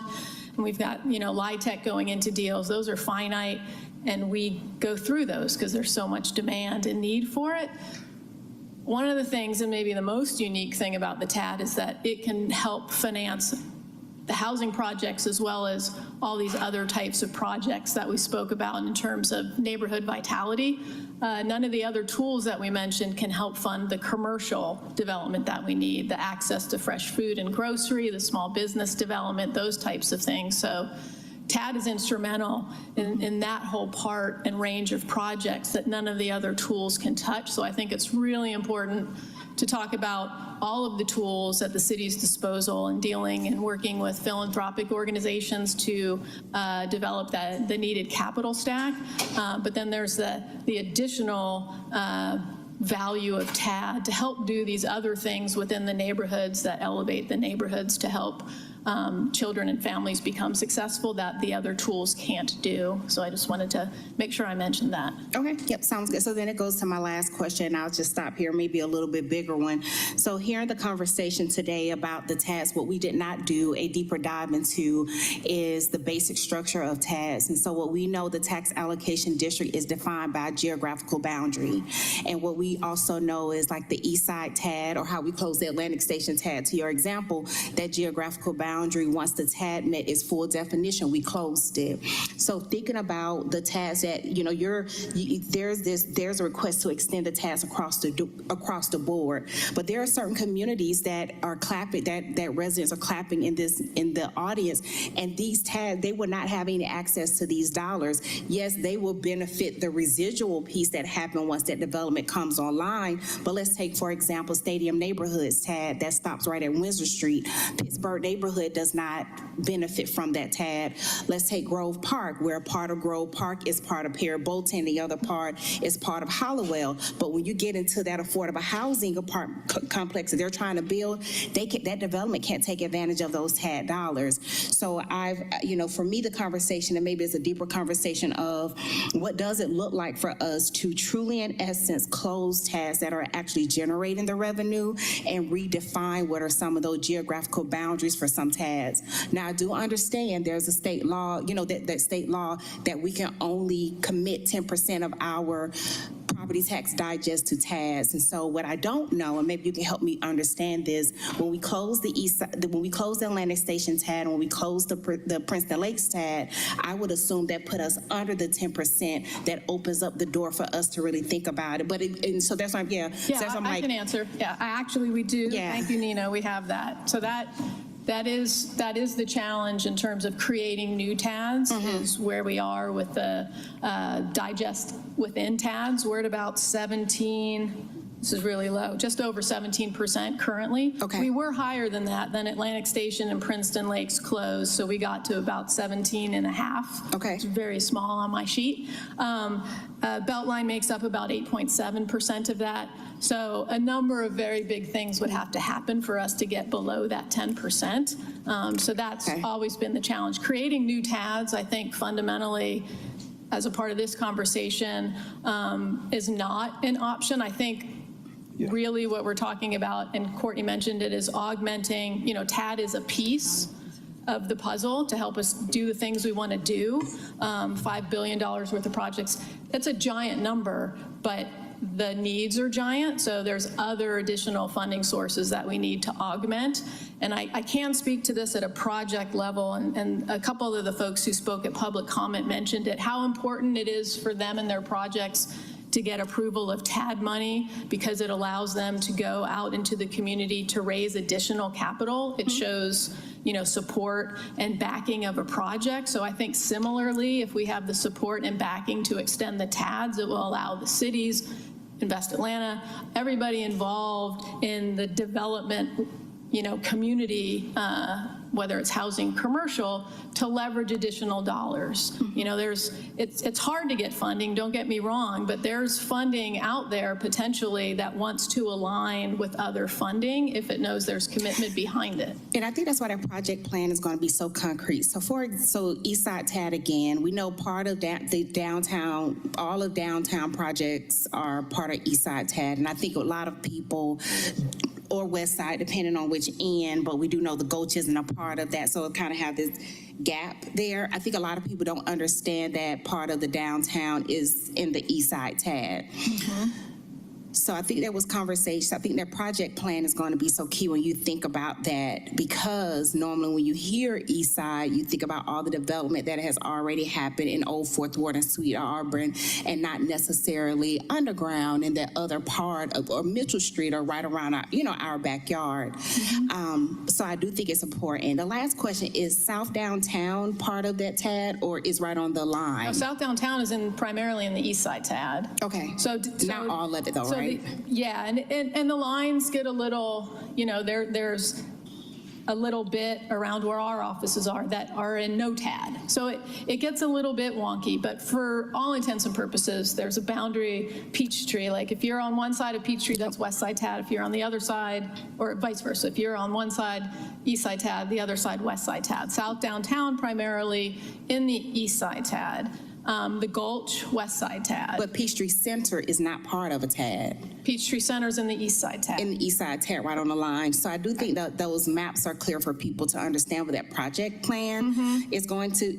and we've got, LIHTC going into deals. Those are finite, and we go through those because there's so much demand and need for it. One of the things, and maybe the most unique thing about the TAD, is that it can help finance the housing projects as well as all these other types of projects that we spoke about in terms of neighborhood vitality. None of the other tools that we mentioned can help fund the commercial development that we need, the access to fresh food and grocery, the small business development, those types of things. So TAD is instrumental in that whole part and range of projects that none of the other tools can touch. So I think it's really important to talk about all of the tools at the city's disposal and dealing and working with philanthropic organizations to develop the needed capital stack. But then there's the additional value of TAD to help do these other things within the neighborhoods that elevate the neighborhoods to help children and families become successful that the other tools can't do. So I just wanted to make sure I mentioned that.
Okay, yep, sounds good. So then it goes to my last question. I'll just stop here, maybe a little bit bigger one. So hearing the conversation today about the TADs, what we did not do a deeper dive into is the basic structure of TADs. And so what we know, the tax allocation district is defined by geographical boundary. And what we also know is like the East Side TAD, or how we close the Atlantic Station TAD. To your example, that geographical boundary, once the TAD met its full definition, we closed it. So thinking about the TADs that, there's a request to extend the TADs across the board, but there are certain communities that are clapping, that residents are clapping in the audience, and these TADs, they will not have any access to these dollars. Yes, they will benefit the residual piece that happened once that development comes online, but let's take, for example, Stadium Neighborhoods TAD that stops right at Windsor Street. Pittsburgh neighborhood does not benefit from that TAD. Let's take Grove Park, where a part of Grove Park is part of Pierre Bolton, the other part is part of Hollowell. But when you get into that affordable housing complex that they're trying to build, that development can't take advantage of those TAD dollars. So for me, the conversation, and maybe it's a deeper conversation of what does it look like for us to truly, in essence, close TADs that are actually generating the revenue and redefine what are some of those geographical boundaries for some TADs. Now, I do understand there's a state law, that state law that we can only commit 10% of our property tax digest to TADs. And so what I don't know, and maybe you can help me understand this, when we close the Atlantic Station TAD, when we close the Princeton Lakes TAD, I would assume that put us under the 10% that opens up the door for us to really think about it. And so that's why
I can answer. Yeah, we do. Yeah. Thank you, Nina. We have that. So that is the challenge in terms of creating new TADs, is where we are with the digest within TADs. We're at about 17. This is really low, just over 17% currently. Okay. We were higher than that. Then Atlantic Station and Princeton Lakes closed, so we got to about 17.5. Okay. It's very small on my sheet. Beltline makes up about 8.7% of that. So a number of very big things would have to happen for us to get below that 10%. So that's always been the challenge. Creating new TADs, I think fundamentally, as a part of this conversation, is not an option. I think really what we're talking about, and Courtney mentioned it, is augmenting, TAD is a piece of the puzzle to help us do the things we want to do. $5 billion worth of projects, that's a giant number, but the needs are giant, so there's other additional funding sources that we need to augment. And I can speak to this at a project level, and a couple of the folks who spoke at public comment mentioned it, how important it is for them and their projects to get approval of TAD money, because it allows them to go out into the community to raise additional capital. It shows, support and backing of a project. So I think similarly, if we have the support and backing to extend the TADs, it will allow the cities, Invest Atlanta, everybody involved in the development, community, whether it's housing, commercial, to leverage additional dollars. It's hard to get funding, don't get me wrong, but there's funding out there potentially that wants to align with other funding if it knows there's commitment behind it.
And I think that's why that project plan is going to be so concrete. So East Side TAD again, we know part of the downtown, all of downtown projects are part of East Side TAD, and I think a lot of people, or West Side, depending on which end, but we do know the Gulch isn't a part of that, so it kind of have this gap there. I think a lot of people don't understand that part of the downtown is in the East Side TAD. So I think there was conversation. I think that project plan is going to be so key when you think about that, because normally when you hear East Side, you think about all the development that has already happened in Old Fourth Ward and Sweet Auburn, and not necessarily underground in that other part of, or Mitchell Street, or right around our, our backyard. So I do think it's important. The last question is South Downtown part of that TAD, or is right on the line?
No, South Downtown is primarily in the East Side TAD.
Okay. So not all of it though, right?
And the lines get a little, there's a little bit around where our offices are that are in no TAD. So it gets a little bit wonky, but for all intents and purposes, there's a boundary Peachtree. Like if you're on one side of Peachtree, that's west side TAD. If you're on the other side, or vice versa, if you're on one side, east side TAD, the other side, west side TAD. South downtown primarily in the east side TAD. The Gulch, west side TAD.
But Peachtree Center is not part of a TAD.
Peachtree Center's in the east side TAD.
In the east side TAD, right on the line. So I do think that those maps are clear for people to understand what that project plan is going to,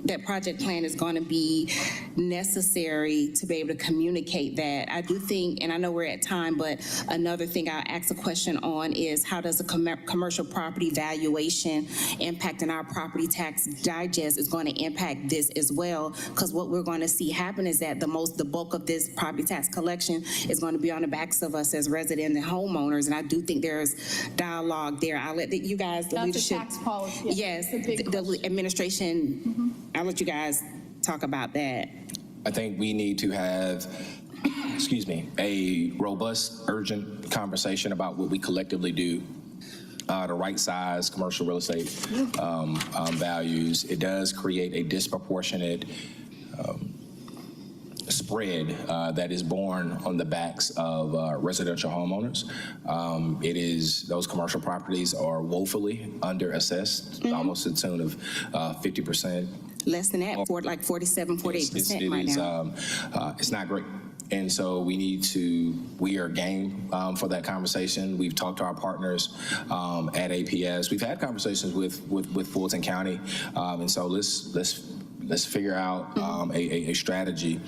that project plan is going to be necessary to be able to communicate that. I do think, and I know we're at time, but another thing I'll ask a question on is how does a commercial property valuation impacting our property tax digest is going to impact this as well, because what we're going to see happen is that the bulk of this property tax collection is going to be on the backs of us as residents and homeowners, and I do think there's dialogue there. I'll let you guys, the leadership,
tax policy.
Yes, the administration, I'll let you guys talk about that.
I think we need to have, excuse me, a robust, urgent conversation about what we collectively do to right size commercial real estate values. It does create a disproportionate spread that is borne on the backs of residential homeowners. Those commercial properties are woefully underassessed, almost to the tune of 50%.
Less than that, for like 47, 48% right now.
It's not great. And so we are game for that conversation. We've talked to our partners at APS. We've had conversations with Fulton County. And so let's figure out a strategy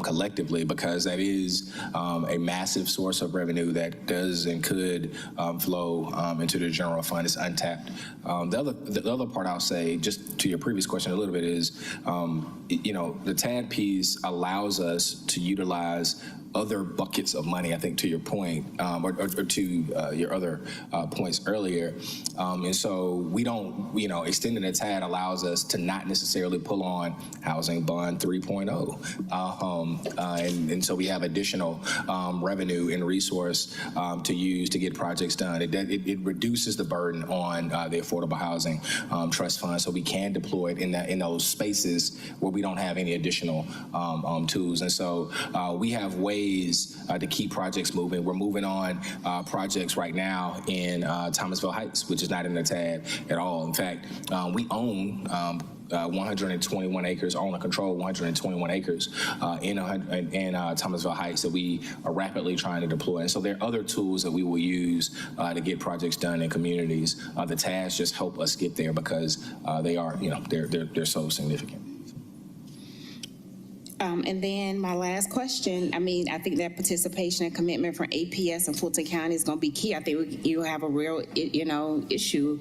collectively, because that is a massive source of revenue that does and could flow into the general fund. It's untapped. The other part I'll say, just to your previous question a little bit, is the TAD piece allows us to utilize other buckets of money, I think, to your point, or to your other points earlier. And so we don't, extending the TAD allows us to not necessarily pull on Housing Bond 3.0. And so we have additional revenue and resource to use to get projects done. It reduces the burden on the Affordable Housing Trust Fund, so we can deploy it in those spaces where we don't have any additional tools. And so we have ways to keep projects moving. We're moving on projects right now in Thomasville Heights, which is not in the TAD at all. In fact, we own 121 acres, own and control 121 acres in Thomasville Heights that we are rapidly trying to deploy. And so there are other tools that we will use to get projects done in communities. The TADs just help us get there because they are, they're so significant.
And then my last question, I think that participation and commitment from APS and Fulton County is going to be key. I think you have a real, issue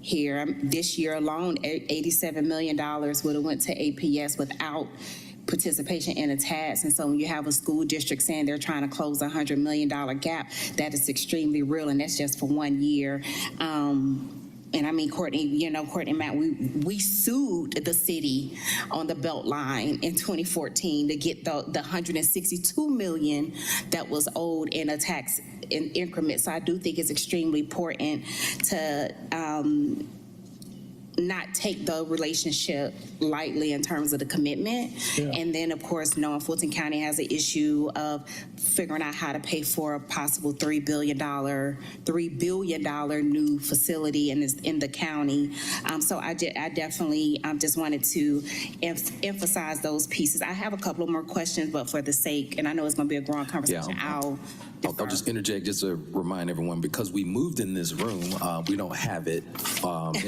here. This year alone, $87 million would have went to APS without participation in the TADs. And so when you have a school district saying they're trying to close a $100 million gap, that is extremely real, and that's just for 1 year. And Courtney, Courtney and Matt, we sued the city on the Beltline in 2014 to get the $162 million that was owed in a tax increment. So I do think it's extremely important to not take the relationship lightly in terms of the commitment. Yeah. And then, of course, knowing Fulton County has an issue of figuring out how to pay for a possible $3 billion new facility in the county. So I definitely just wanted to emphasize those pieces. I have a couple of more questions, but for the sake, and I know it's going to be a growing conversation, I'll
just interject just to remind everyone, because we moved in this room, we don't have it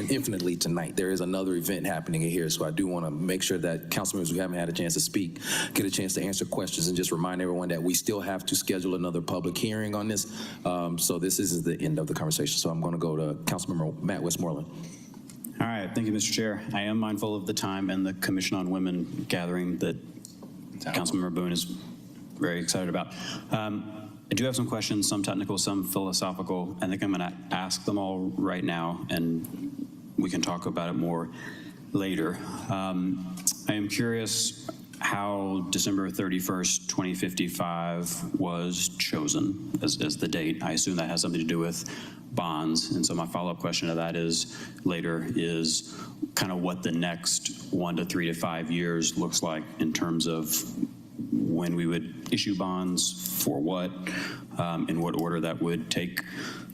infinitely tonight. There is another event happening in here, so I do want to make sure that council members who haven't had a chance to speak get a chance to answer questions, and just remind everyone that we still have to schedule another public hearing on this. So this isn't the end of the conversation. So I'm going to go to Councilmember Matt Westmoreland.
All right, thank you, Mr. Chair. I am mindful of the time and the Commission on Women gathering that Councilmember Boone is very excited about. I do have some questions, some technical, some philosophical. I think I'm going to ask them all right now, and we can talk about it more later. I am curious how December 31st, 2055 was chosen as the date. I assume that has something to do with bonds. And so my follow-up question to that is kind of what the next 1 to 3 to 5 years looks like in terms of when we would issue bonds, for what, in what order that would take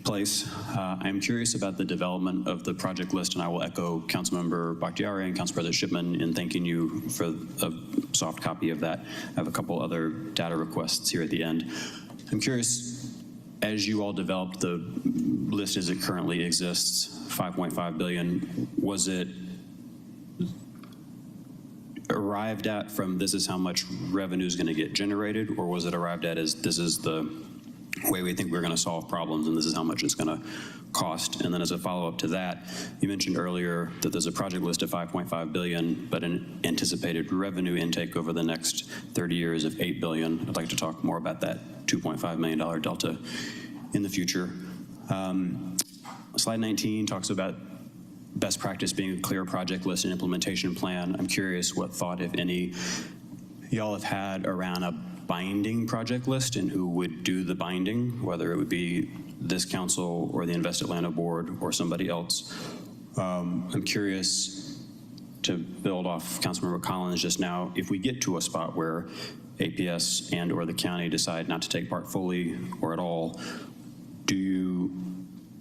place. I'm curious about the development of the project list, and I will echo Councilmember Bakhtiari and Council President Shipman in thanking you for a soft copy of that. I have a couple other data requests here at the end. I'm curious, as you all developed the list as it currently exists, 5.5 billion, was it arrived at from this is how much revenue is going to get generated, or was it arrived at as this is the way we think we're going to solve problems and this is how much it's going to cost? And then as a follow-up to that, you mentioned earlier that there's a project list of 5.5 billion, but an anticipated revenue intake over the next 30 years of 8 billion. I'd like to talk more about that $2.5 million delta in the future. Slide 19 talks about best practice being a clear project list and implementation plan. I'm curious what thought, if any, y'all have had around a binding project list and who would do the binding, whether it would be this council or the Invest Atlanta board or somebody else. I'm curious to build off Councilmember Collins just now, if we get to a spot where APS and or the county decide not to take part fully or at all, do you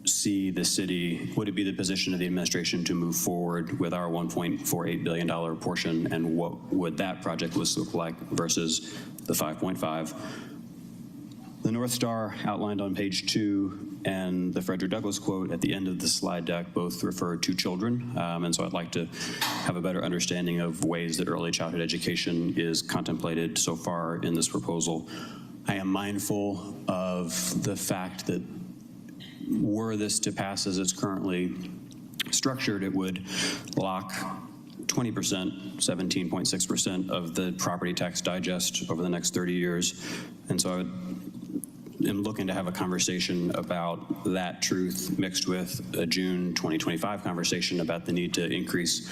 see the city, would it be the position of the administration to move forward with our $1.48 billion portion, and what would that project list look like versus the 5.5? The North Star outlined on page 2 and the Frederick Douglass quote at the end of the slide deck both refer to children, and so I'd like to have a better understanding of ways that early childhood education is contemplated so far in this proposal. I am mindful of the fact that were this to pass as it's currently structured, it would lock 20%, 17.6% of the property tax digest over the next 30 years. And so I am looking to have a conversation about that truth mixed with a June 2025 conversation about the need to increase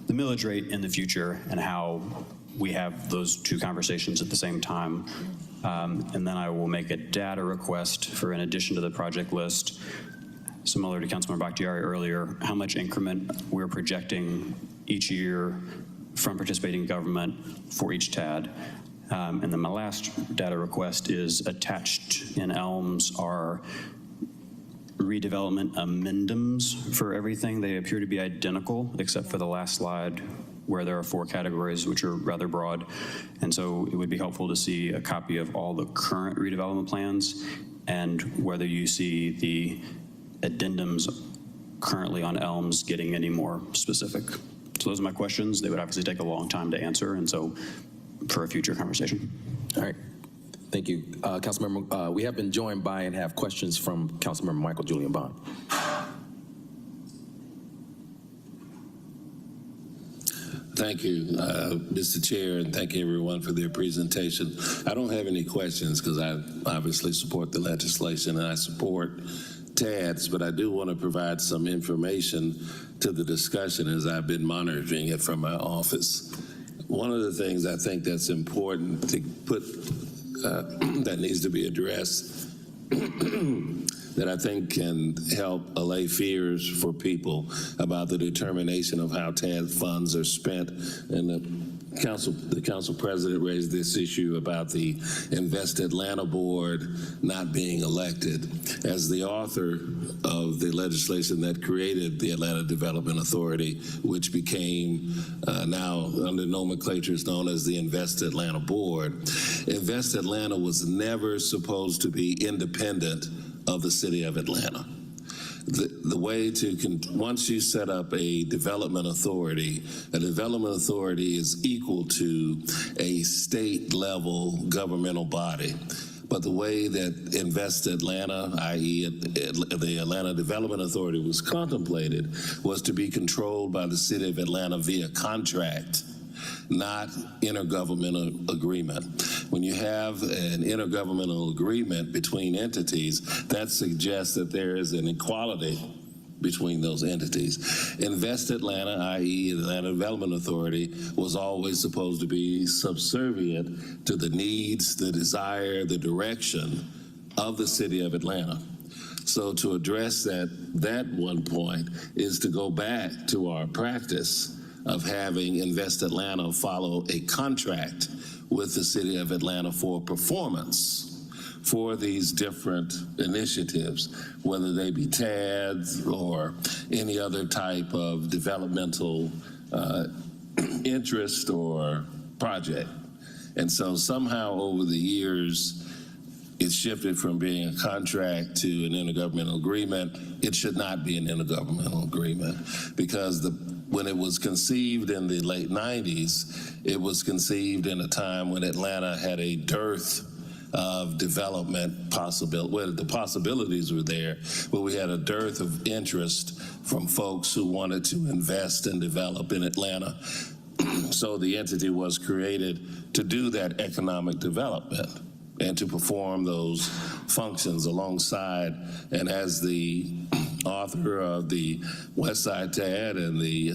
the millage rate in the future and how we have those two conversations at the same time. And then I will make a data request for, in addition to the project list, similar to Councilmember Bakhtiari earlier, how much increment we're projecting each year from participating government for each TAD. And then my last data request is attached in ELMS are redevelopment amendments for everything. They appear to be identical except for the last slide, where there are 4 categories, which are rather broad. And so it would be helpful to see a copy of all the current redevelopment plans and whether you see the addendums currently on ELMS getting any more specific. So those are my questions. They would obviously take a long time to answer, and so for a future conversation.
All right. Thank you. Councilmember, we have been joined by and have questions from Councilmember Michael Julian Bond.
Thank you, Mr. Chair, and thank everyone for their presentation. I don't have any questions because I obviously support the legislation and I support TADs, but I do want to provide some information to the discussion as I've been monitoring it from my office. One of the things I think that's important to put, that needs to be addressed, that I think can help allay fears for people about the determination of how TAD funds are spent. And the council president raised this issue about the Invest Atlanta board not being elected. As the author of the legislation that created the Atlanta Development Authority, which became now under nomenclature is known as the Invest Atlanta Board, Invest Atlanta was never supposed to be independent of the city of Atlanta. The way to, once you set up a development authority is equal to a state level governmental body. But the way that Invest Atlanta, i.e. the Atlanta Development Authority was contemplated, was to be controlled by the city of Atlanta via contract, not intergovernmental agreement. When you have an intergovernmental agreement between entities, that suggests that there is an equality between those entities. Invest Atlanta, i.e. the Atlanta Development Authority, was always supposed to be subservient to the needs, the desire, the direction of the city of Atlanta. So to address that one point is to go back to our practice of having Invest Atlanta follow a contract with the city of Atlanta for performance for these different initiatives, whether they be TADs or any other type of developmental interest or project. And so somehow over the years, it shifted from being a contract to an intergovernmental agreement. It should not be an intergovernmental agreement because when it was conceived in the late 90s, it was conceived in a time when Atlanta had a dearth of development possibility. Well, the possibilities were there, but we had a dearth of interest from folks who wanted to invest and develop in Atlanta. So the entity was created to do that economic development and to perform those functions alongside. And as the author of the West Side TAD and the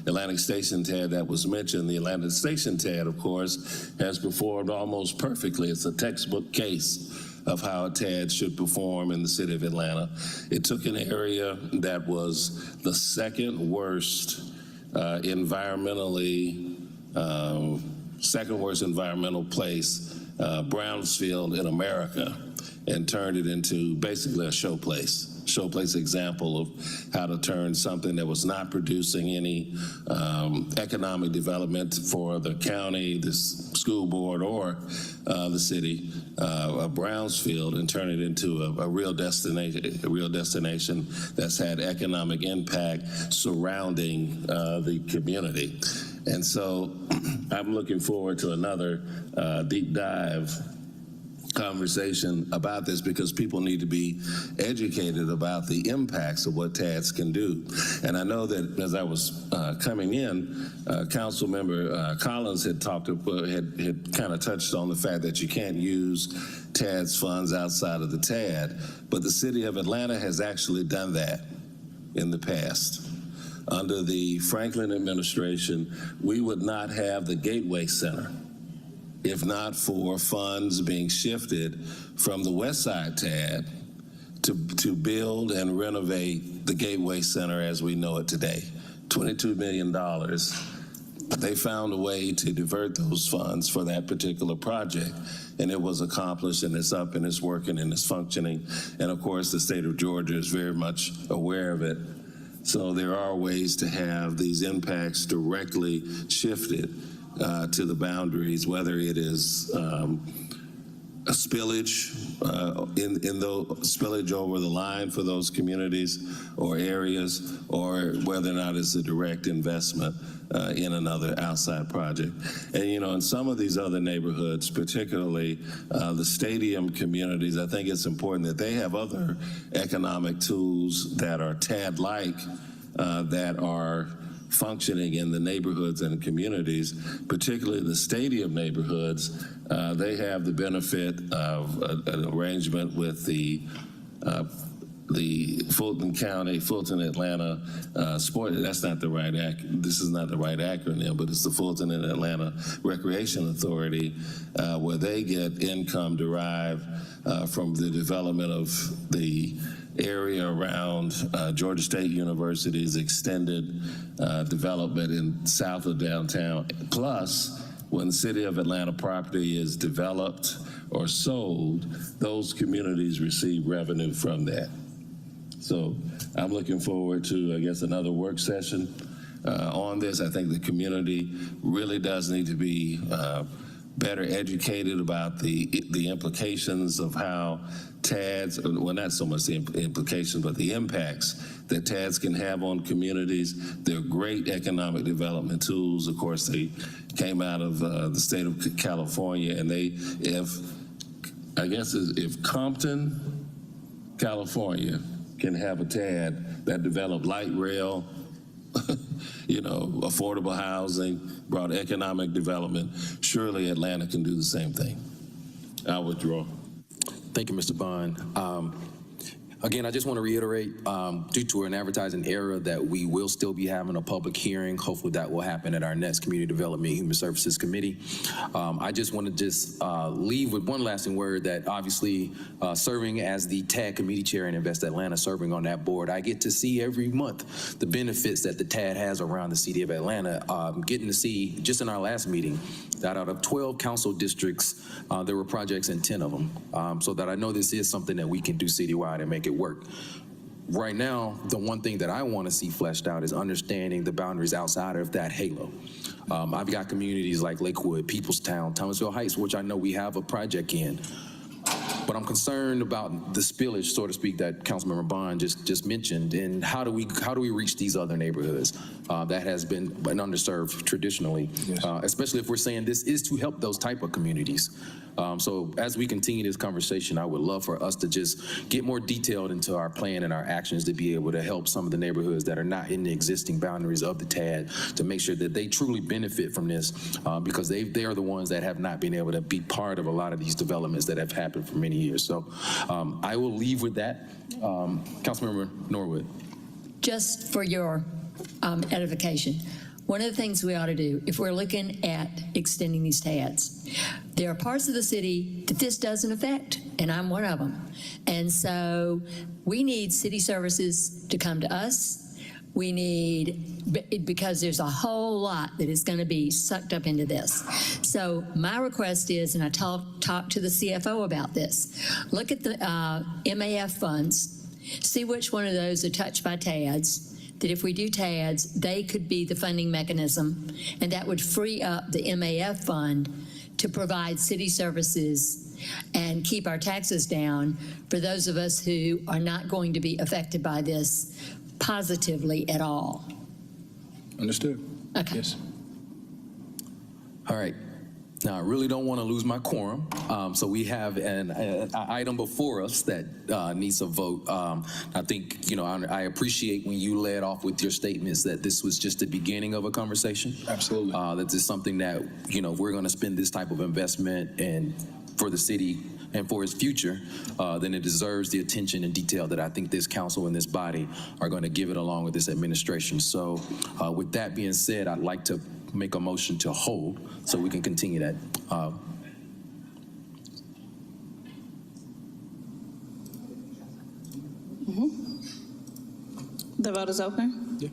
Atlantic Station TAD that was mentioned, the Atlantic Station TAD, of course, has performed almost perfectly. It's a textbook case of how a TAD should perform in the city of Atlanta. It took an area that was the second worst environmental place, Brownsfield in America, and turned it into basically a showplace example of how to turn something that was not producing any economic development for the county, the school board, or the city of Brownsfield, and turn it into a real destination that's had economic impact surrounding the community. And so I'm looking forward to another deep dive conversation about this because people need to be educated about the impacts of what TADs can do. And I know that as I was coming in, Council Member Collins had kind of touched on the fact that you can't use TADs funds outside of the TAD, but the city of Atlanta has actually done that in the past. Under the Franklin administration, we would not have the Gateway Center if not for funds being shifted from the West Side TAD to build and renovate the Gateway Center as we know it today. $22 million. They found a way to divert those funds for that particular project, and it was accomplished, and it's up, and it's working, and it's functioning. And of course, the state of Georgia is very much aware of it. So there are ways to have these impacts directly shifted to the boundaries, whether it is a spillage spillage over the line for those communities or areas, or whether or not it's a direct investment in another outside project. And in some of these other neighborhoods, particularly the stadium communities, I think it's important that they have other economic tools that are TAD-like that are functioning in the neighborhoods and communities, particularly the stadium neighborhoods. They have the benefit of an arrangement with the Fulton Atlanta Sport. That's not the right this is not the right acronym, but it's the Fulton and Atlanta Recreation Authority, where they get income derived from the development of the area around Georgia State University's extended development in south of downtown. Plus, when the city of Atlanta property is developed or sold, those communities receive revenue from that. So I'm looking forward to, I guess, another work session on this. I think the community really does need to be better educated about the implications of how TADs, well, not so much the implications, but the impacts that TADs can have on communities. They're great economic development tools. Of course, they came out of the state of California, and if Compton, California, can have a TAD that developed light rail, affordable housing, brought economic development, surely Atlanta can do the same thing. I'll withdraw.
Thank you, Mr. Bond. Again, I just want to reiterate, due to an advertising error, that we will still be having a public hearing. Hopefully that will happen at our next Community Development and Human Services Committee. I just want to leave with one lasting word that obviously serving as the TAD Committee Chair in Invest Atlanta, serving on that board, I get to see every month the benefits that the TAD has around the city of Atlanta. Getting to see, just in our last meeting, that out of 12 council districts, there were projects in 10 of them. So that I know this is something that we can do citywide and make it work. Right now, the one thing that I want to see fleshed out is understanding the boundaries outside of that halo. I've got communities like Lakewood, Peoplestown, Thomasville Heights, which I know we have a project in. But I'm concerned about the spillage, so to speak, that Councilmember Bond just mentioned, and how do we reach these other neighborhoods that has been underserved traditionally, especially if we're saying this is to help those type of communities. So as we continue this conversation, I would love for us to just get more detailed into our plan and our actions to be able to help some of the neighborhoods that are not in the existing boundaries of the TAD to make sure that they truly benefit from this, because they are the ones that have not been able to be part of a lot of these developments that have happened for many years. So I will leave with that. Councilmember Norwood.
Just for your edification, one of the things we ought to do, if we're looking at extending these TADs, there are parts of the city that this doesn't affect, and I'm one of them. And so we need city services to come to us. We need, because there's a whole lot that is going to be sucked up into this. So my request is, and I talked to the CFO about this, look at the MAF funds, see which one of those are touched by TADs, that if we do TADs, they could be the funding mechanism, and that would free up the MAF fund to provide city services and keep our taxes down for those of us who are not going to be affected by this positively at all.
Understood.
Okay.
Yes. All right. Now, I really don't want to lose my quorum, so we have an item before us that needs a vote. I think, I appreciate when you led off with your statements that this was just the beginning of a conversation.
Absolutely.
That this is something that, if we're going to spend this type of investment and for the city and for its future, then it deserves the attention and detail that I think this council and this body are going to give it along with this administration. So with that being said, I'd like to make a motion to hold so we can continue that.
The vote is open.
Yeah.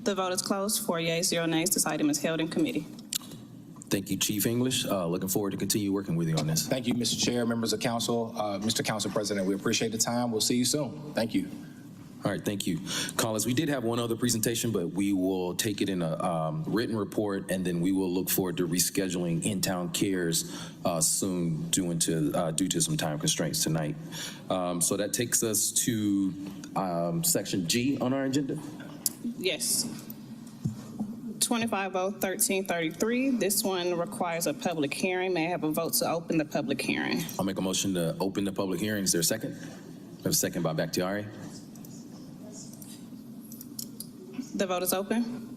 The vote is closed. 4 yeas, 0 nays. This item is held in committee.
Thank you, Chief English. Looking forward to continue working with you on this.
Thank you, Mr. Chair, members of council, Mr. Council President. We appreciate the time. We'll see you soon. Thank you.
All right, thank you. Collins, we did have one other presentation, but we will take it in a written report, and then we will look forward to rescheduling in-town cares soon due to some time constraints tonight. So that takes us to section G on our agenda.
Yes. 25-0-1333. This one requires a public hearing. May I have a vote to open the public hearing?
I'll make a motion to open the public hearing. Is there a second? We have a second by Bakhtiari.
The vote is open.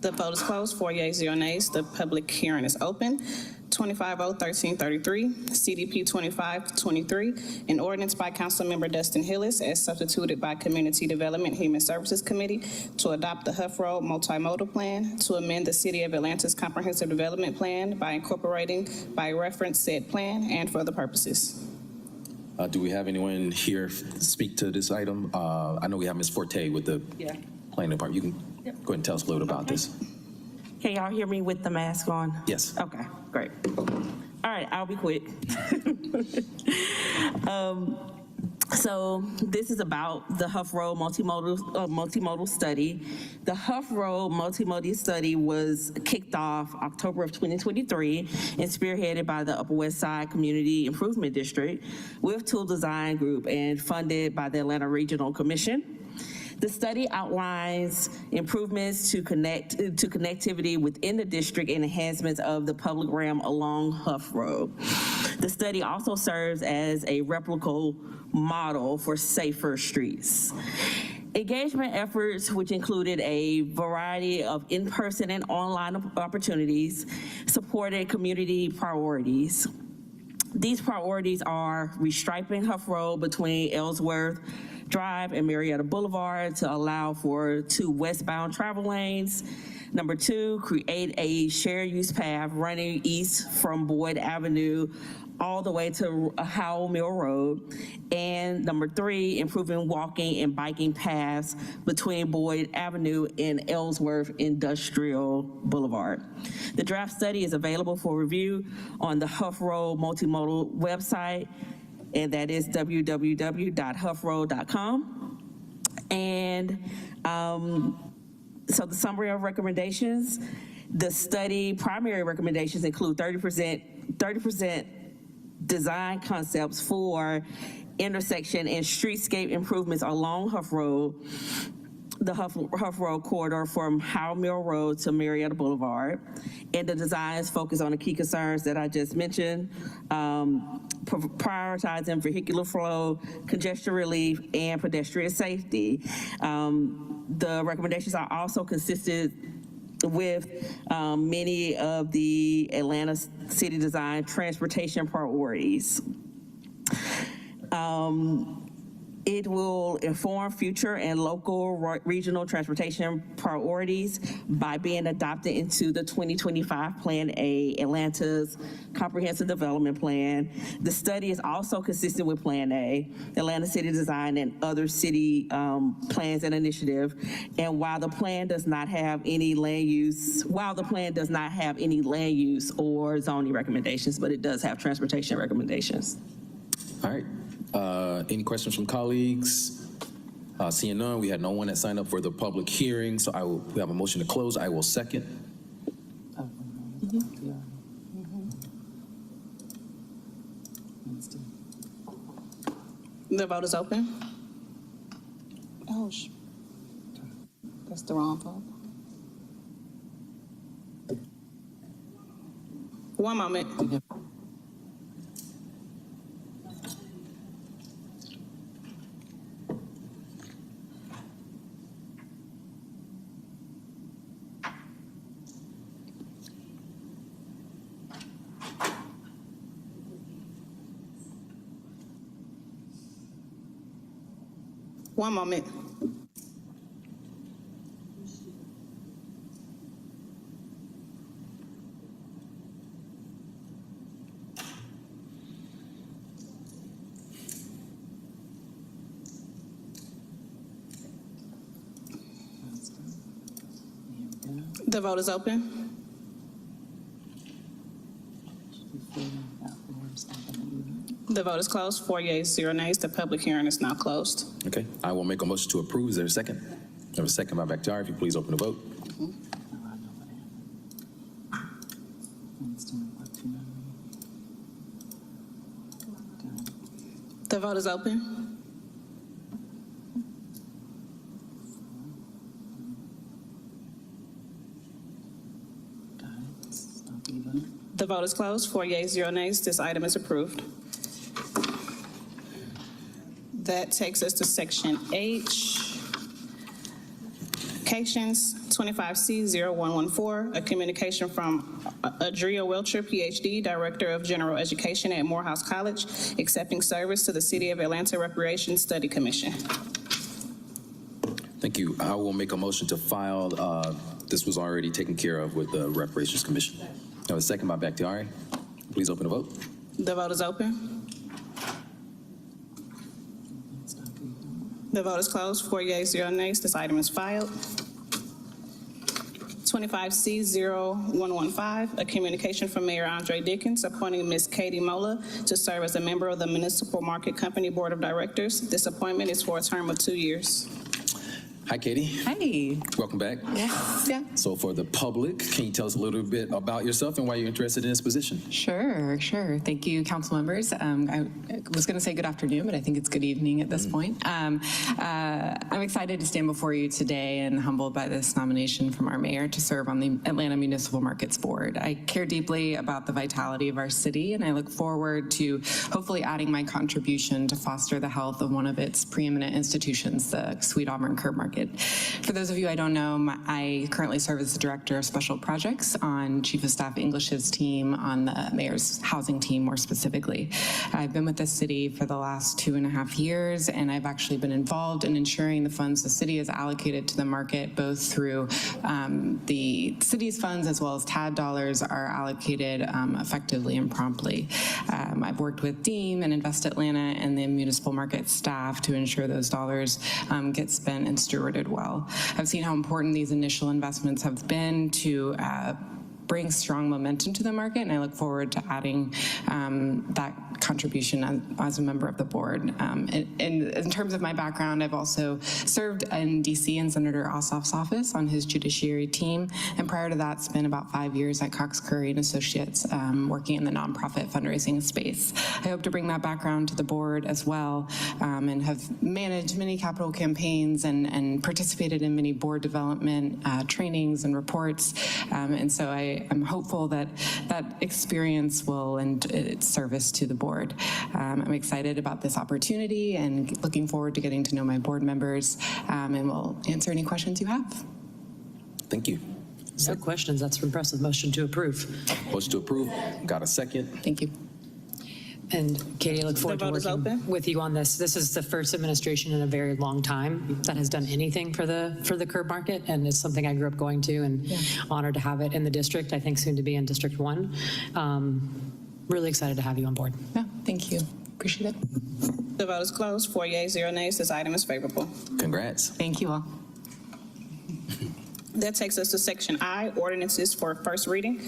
The vote is closed. 4 yeas, 0 nays. The public hearing is open. 25-0-1333, CDP 2523, an ordinance by Councilmember Dustin Hillis as substituted by Community Development Human Services Committee to adopt the Huff Road Multimodal Plan, to amend the City of Atlanta's Comprehensive Development Plan by incorporating by reference said plan and for other purposes.
Do we have anyone here to speak to this item? I know we have Ms. Forte with the planning department. You can go ahead and tell us a little about this.
Can y'all hear me with the mask on?
Yes.
Okay, great. All right, I'll be quick. So this is about the Huff Road multimodal study. The Huff Road multimodal study was kicked off October of 2023 and spearheaded by the Upper West Side Community Improvement District with Tool Design Group and funded by the Atlanta Regional Commission. The study outlines improvements to connectivity within the district and enhancements of the public realm along Huff Road. The study also serves as a replicable model for safer streets. Engagement efforts, which included a variety of in-person and online opportunities, supported community priorities. These priorities are restriping Huff Road between Ellsworth Drive and Marietta Boulevard to allow for 2 westbound travel lanes. Number 2, create a shared use path running east from Boyd Avenue all the way to Howell Mill Road. And number 3, improving walking and biking paths between Boyd Avenue and Ellsworth Industrial Boulevard. The draft study is available for review on the Huff Road Multimodal website, and that is www.huffroad.com. And so the summary of recommendations, the study primary recommendations include 30% design concepts for intersection and streetscape improvements along Huff Road, the Huff Road corridor from Howell Mill Road to Marietta Boulevard. And the designs focus on the key concerns that I just mentioned, prioritizing vehicular flow, congestion relief, and pedestrian safety. The recommendations are also consistent with many of the Atlanta City Design transportation priorities. It will inform future and local regional transportation priorities by being adopted into the 2025 Plan A, Atlanta's Comprehensive Development Plan. The study is also consistent with Plan A, Atlanta City Design, and other city plans and initiatives. And while the plan does not have any land use, or zoning recommendations, but it does have transportation recommendations.
All right. Any questions from colleagues? Seeing none, we had no one that signed up for the public hearing, so we have a motion to close. I will second.
The vote is open. Oh, that's the wrong vote. One moment. One moment. The vote is open. The vote is closed. 4 yeas, 0 nays. The public hearing is now closed.
Okay, I will make a motion to approve. Is there a second? I have a second by Bakhtiari. If you please open the vote.
The vote is open. The vote is closed. 4 yeas, 0 nays. This item is approved. That takes us to Section H. Communications 25C0114, a communication from Adria Welcher, PhD, Director of General Education at Morehouse College, accepting service to the City of Atlanta Recreation Study Commission.
Thank you. I will make a motion to file. This was already taken care of with the Reparations Commission. I have a second by Bakhtiari. Please open the vote.
The vote is open. The vote is closed. 4 yeas, 0 nays. This item is filed. 25C0115, a communication from Mayor Andre Dickens appointing Ms. Katie Mola to serve as a member of the Municipal Market Company Board of Directors. This appointment is for a term of 2 years.
Hi, Katie.
Hi.
Welcome back.
Yeah.
So for the public, can you tell us a little bit about yourself and why you're interested in this position?
Sure. Thank you, council members. I was going to say good afternoon, but I think it's good evening at this point. I'm excited to stand before you today and humbled by this nomination from our mayor to serve on the Atlanta Municipal Markets Board. I care deeply about the vitality of our city, and I look forward to hopefully adding my contribution to foster the health of one of its preeminent institutions, the Sweet Auburn Curb Market. For those of you I don't know, I currently serve as the Director of Special Projects on Chief of Staff English's team on the Mayor's housing team more specifically. I've been with the city for the last 2.5 years, and I've actually been involved in ensuring the funds the city has allocated to the market, both through the city's funds as well as TAD dollars, are allocated effectively and promptly. I've worked with DEEM and Invest Atlanta and the municipal market staff to ensure those dollars get spent and stewarded well. I've seen how important these initial investments have been to bring strong momentum to the market, and I look forward to adding that contribution as a member of the board. In terms of my background, I've also served in DC in Senator Ossoff's office on his judiciary team, and prior to that, spent about 5 years at Cox Curry and Associates working in the nonprofit fundraising space. I hope to bring that background to the board as well, and have managed many capital campaigns and participated in many board development trainings and reports, and so I'm hopeful that that experience will lend its service to the board. I'm excited about this opportunity and looking forward to getting to know my board members, and we'll answer any questions you have.
Thank you.
No questions. That's impressive. Motion to approve.
Motion to approve. Got a second?
Thank you.
And Katie, I look forward to working with you on this. This is the first administration in a very long time that has done anything for the curb market, and it's something I grew up going to, and honored to have it in the district, I think soon to be in District 1. Really excited to have you on board.
Yeah, thank you. Appreciate it.
The vote is closed. 4 yeas, 0 nays. This item is favorable.
Congrats.
Thank you all.
That takes us to Section I, ordinances for first reading.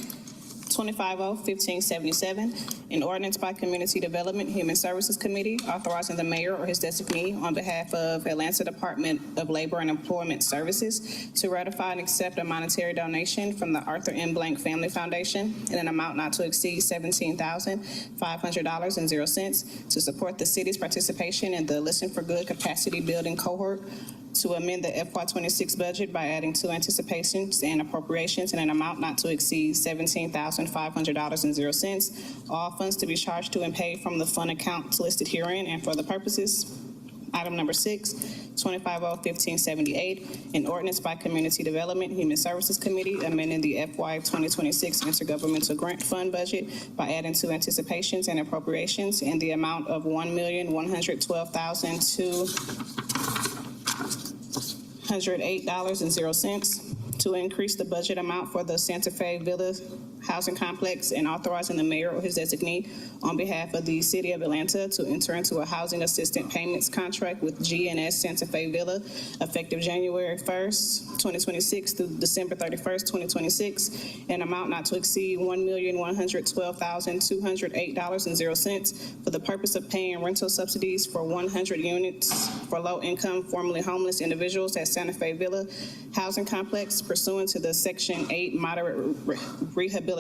25-0-1577, an ordinance by Community Development Human Services Committee authorizing the mayor or his designee on behalf of Atlanta Department of Labor and Employment Services to ratify and accept a monetary donation from the Arthur M. Blank Family Foundation in an amount not to exceed $17,500.00 to support the city's participation in the Listen for Good capacity building cohort, to amend the FY26 budget by adding 2 anticipations and appropriations in an amount not to exceed $17,500.00. All funds to be charged to and paid from the fund account listed herein and for the purposes. Item number 6, 25-0-1578, an ordinance by Community Development Human Services Committee amending the FY 2026 Intergovernmental Grant Fund budget by adding 2 anticipations and appropriations in the amount of $1,112,208.00 to increase the budget amount for the Santa Fe Villa housing complex and authorizing the mayor or his designee on behalf of the city of Atlanta to enter into a housing assistant payments contract with GNS Santa Fe Villa effective January 1st, 2026 through December 31st, 2026, an amount not to exceed $1,112,208.00 for the purpose of paying rental subsidies for 100 units for low-income, formerly homeless individuals at Santa Fe Villa housing complex pursuant to the Section 8 Moderate Rehabilitation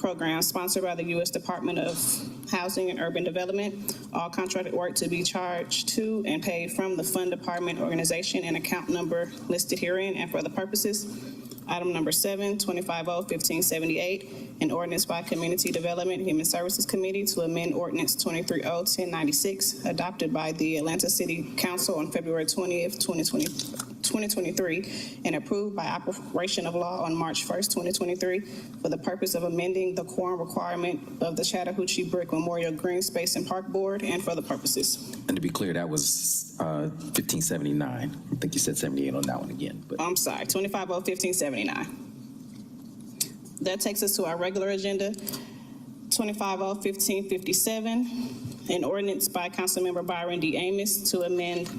Program sponsored by the U.S. Department of Housing and Urban Development. All contracted work to be charged to and paid from the Fund Department organization and account number listed herein and for the purposes. Item number 7, 25-0-1578, an ordinance by Community Development Human Services Committee to amend Ordinance 23-0-1096, adopted by the Atlanta City Council on February 20th, 2023, and approved by operation of law on March 1st, 2023, for the purpose of amending the quorum requirement of the Chattahoochee Brick Memorial Green Space and Park Board and for the purposes.
And to be clear, that was 1579. I think you said 78 on that one again. But
I'm sorry, 25-0-1579. That takes us to our regular agenda. 25-0-1557, an ordinance by Councilmember Byron D. Amos to amend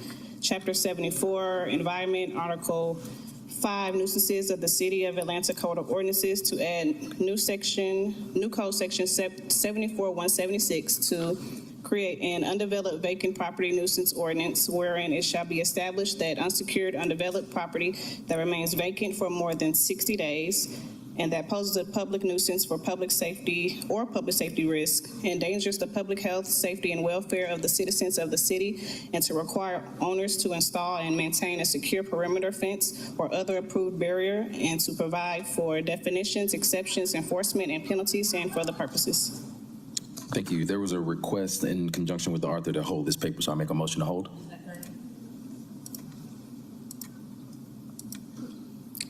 Chapter 74, Environment, Article 5 nuisances of the City of Atlanta Code of Ordinances to add new code section 74176 to create an undeveloped vacant property nuisance ordinance wherein it shall be established that unsecured undeveloped property that remains vacant for more than 60 days and that poses a public nuisance for public safety or public safety risk, endangers the public health, safety, and welfare of the citizens of the city, and to require owners to install and maintain a secure perimeter fence or other approved barrier, and to provide for definitions, exceptions, enforcement, and penalties, and for the purposes.
Thank you. There was a request in conjunction with the author to hold this paper, so I make a motion to hold.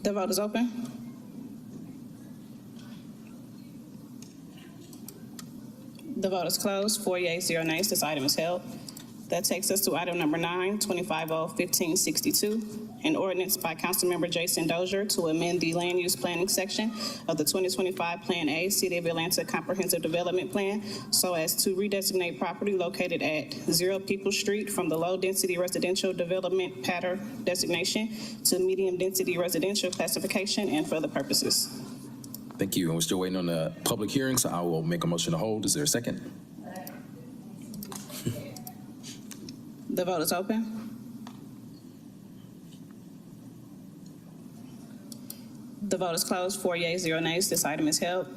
The vote is open. The vote is closed. 4 yeas, 0 nays. This item is held. That takes us to item number 9, 25-0-1562, an ordinance by Councilmember Jason Dozier to amend the land use planning section of the 2025 Plan A City of Atlanta Comprehensive Development Plan so as to redesignate property located at 0 People Street from the low-density residential development pattern designation to medium-density residential classification and for other purposes.
Thank you. And we're still waiting on the public hearing, so I will make a motion to hold. Is there a second?
The vote is open. The vote is closed. 4 yeas, 0 nays. This item is held.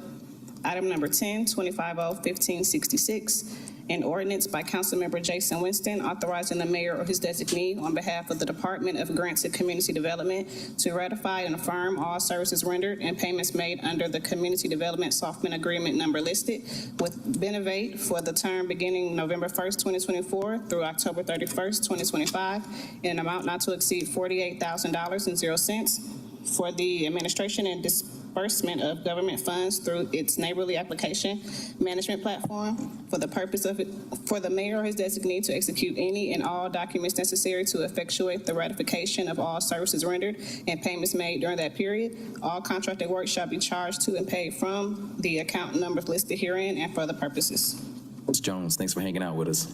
Item number 10, 25-0-1566, an ordinance by Councilmember Jason Winston authorizing the mayor or his designee on behalf of the Department of Grants and Community Development to ratify and affirm all services rendered and payments made under the Community Development Softman Agreement number listed with Benevate for the term beginning November 1st, 2024 through October 31st, 2025 in an amount not to exceed $48,000.00 for the administration and disbursement of government funds through its neighborly application management platform for the purpose of for the mayor or his designee to execute any and all documents necessary to effectuate the ratification of all services rendered and payments made during that period. All contracted work shall be charged to and paid from the account numbers listed herein and for other purposes.
Ms. Jones, thanks for hanging out with us.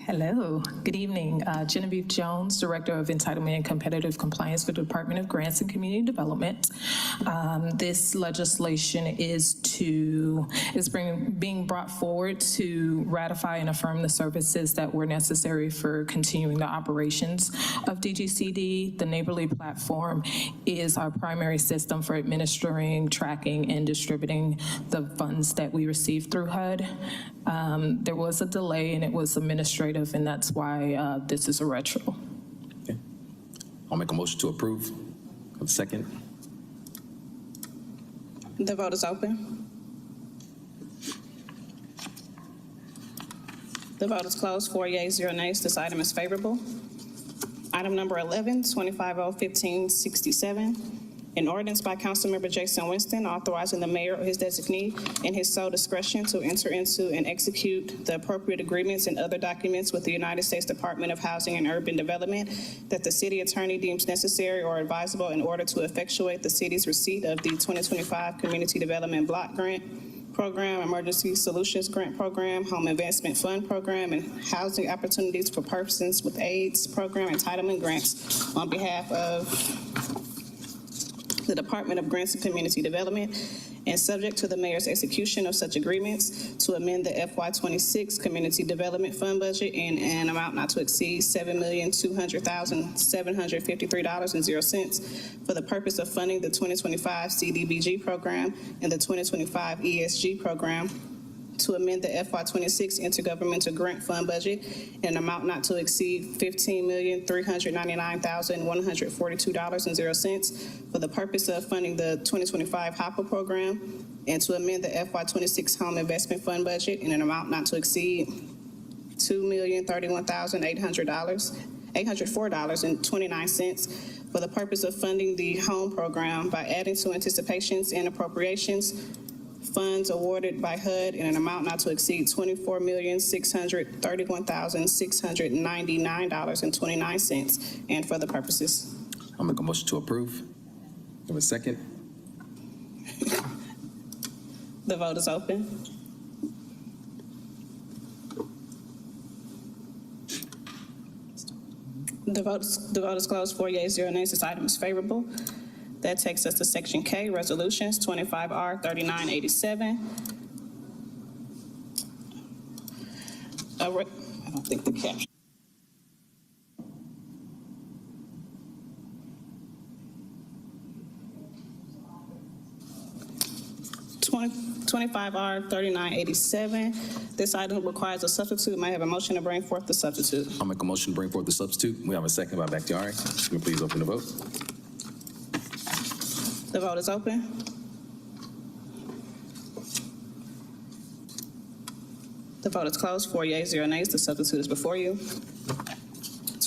Hello, good evening. Genevieve Jones, Director of Entitlement and Competitive Compliance for the Department of Grants and Community Development. This legislation is being brought forward to ratify and affirm the services that were necessary for continuing the operations of DGCD. The Neighborly platform is our primary system for administering, tracking, and distributing the funds that we receive through HUD. There was a delay and it was administrative, and that's why this is a retro.
Okay. I'll make a motion to approve. A second.
The vote is open. The vote is closed. 4 yeas, 0 nays. This item is favorable. Item number 11, 25-0-1567. An ordinance by Councilmember Jason Winston authorizing the mayor or his designee in his sole discretion to enter into and execute the appropriate agreements and other documents with the United States Department of Housing and Urban Development that the city attorney deems necessary or advisable in order to effectuate the city's receipt of the 2025 Community Development Block Grant Program, Emergency Solutions Grant Program, Home Advancement Fund Program, and Housing Opportunities for Persons with AIDS Program entitlement grants on behalf of the Department of Grants and Community Development, and subject to the mayor's execution of such agreements, to amend the FY26 Community Development Fund budget in an amount not to exceed $7,200,753.00 for the purpose of funding the 2025 CDBG program and the 2025 ESG program, to amend the FY26 Intergovernmental Grant Fund budget in an amount not to exceed $15,399,142.00 for the purpose of funding the 2025 HOPPA program, and to amend the FY26 Home Investment Fund budget in an amount not to exceed $2,031,804.29 for the purpose of funding the home program by adding to anticipations and appropriations funds awarded by HUD in an amount not to exceed $24,631,699.29 and for the purposes.
I'll make a motion to approve. Have a second.
The vote is open. The vote is closed. 4 yeas, 0 nays. This item is favorable. That takes us to Section K, Resolutions 25R 3987. I don't think the caption. 25R 3987. This item requires a substitute. May I have a motion to bring forth the substitute?
I'll make a motion to bring forth the substitute. We have a second by Bakhtiari. Can you please open the vote?
The vote is open. The vote is closed. 4 yeas, 0 nays. The substitute is before you.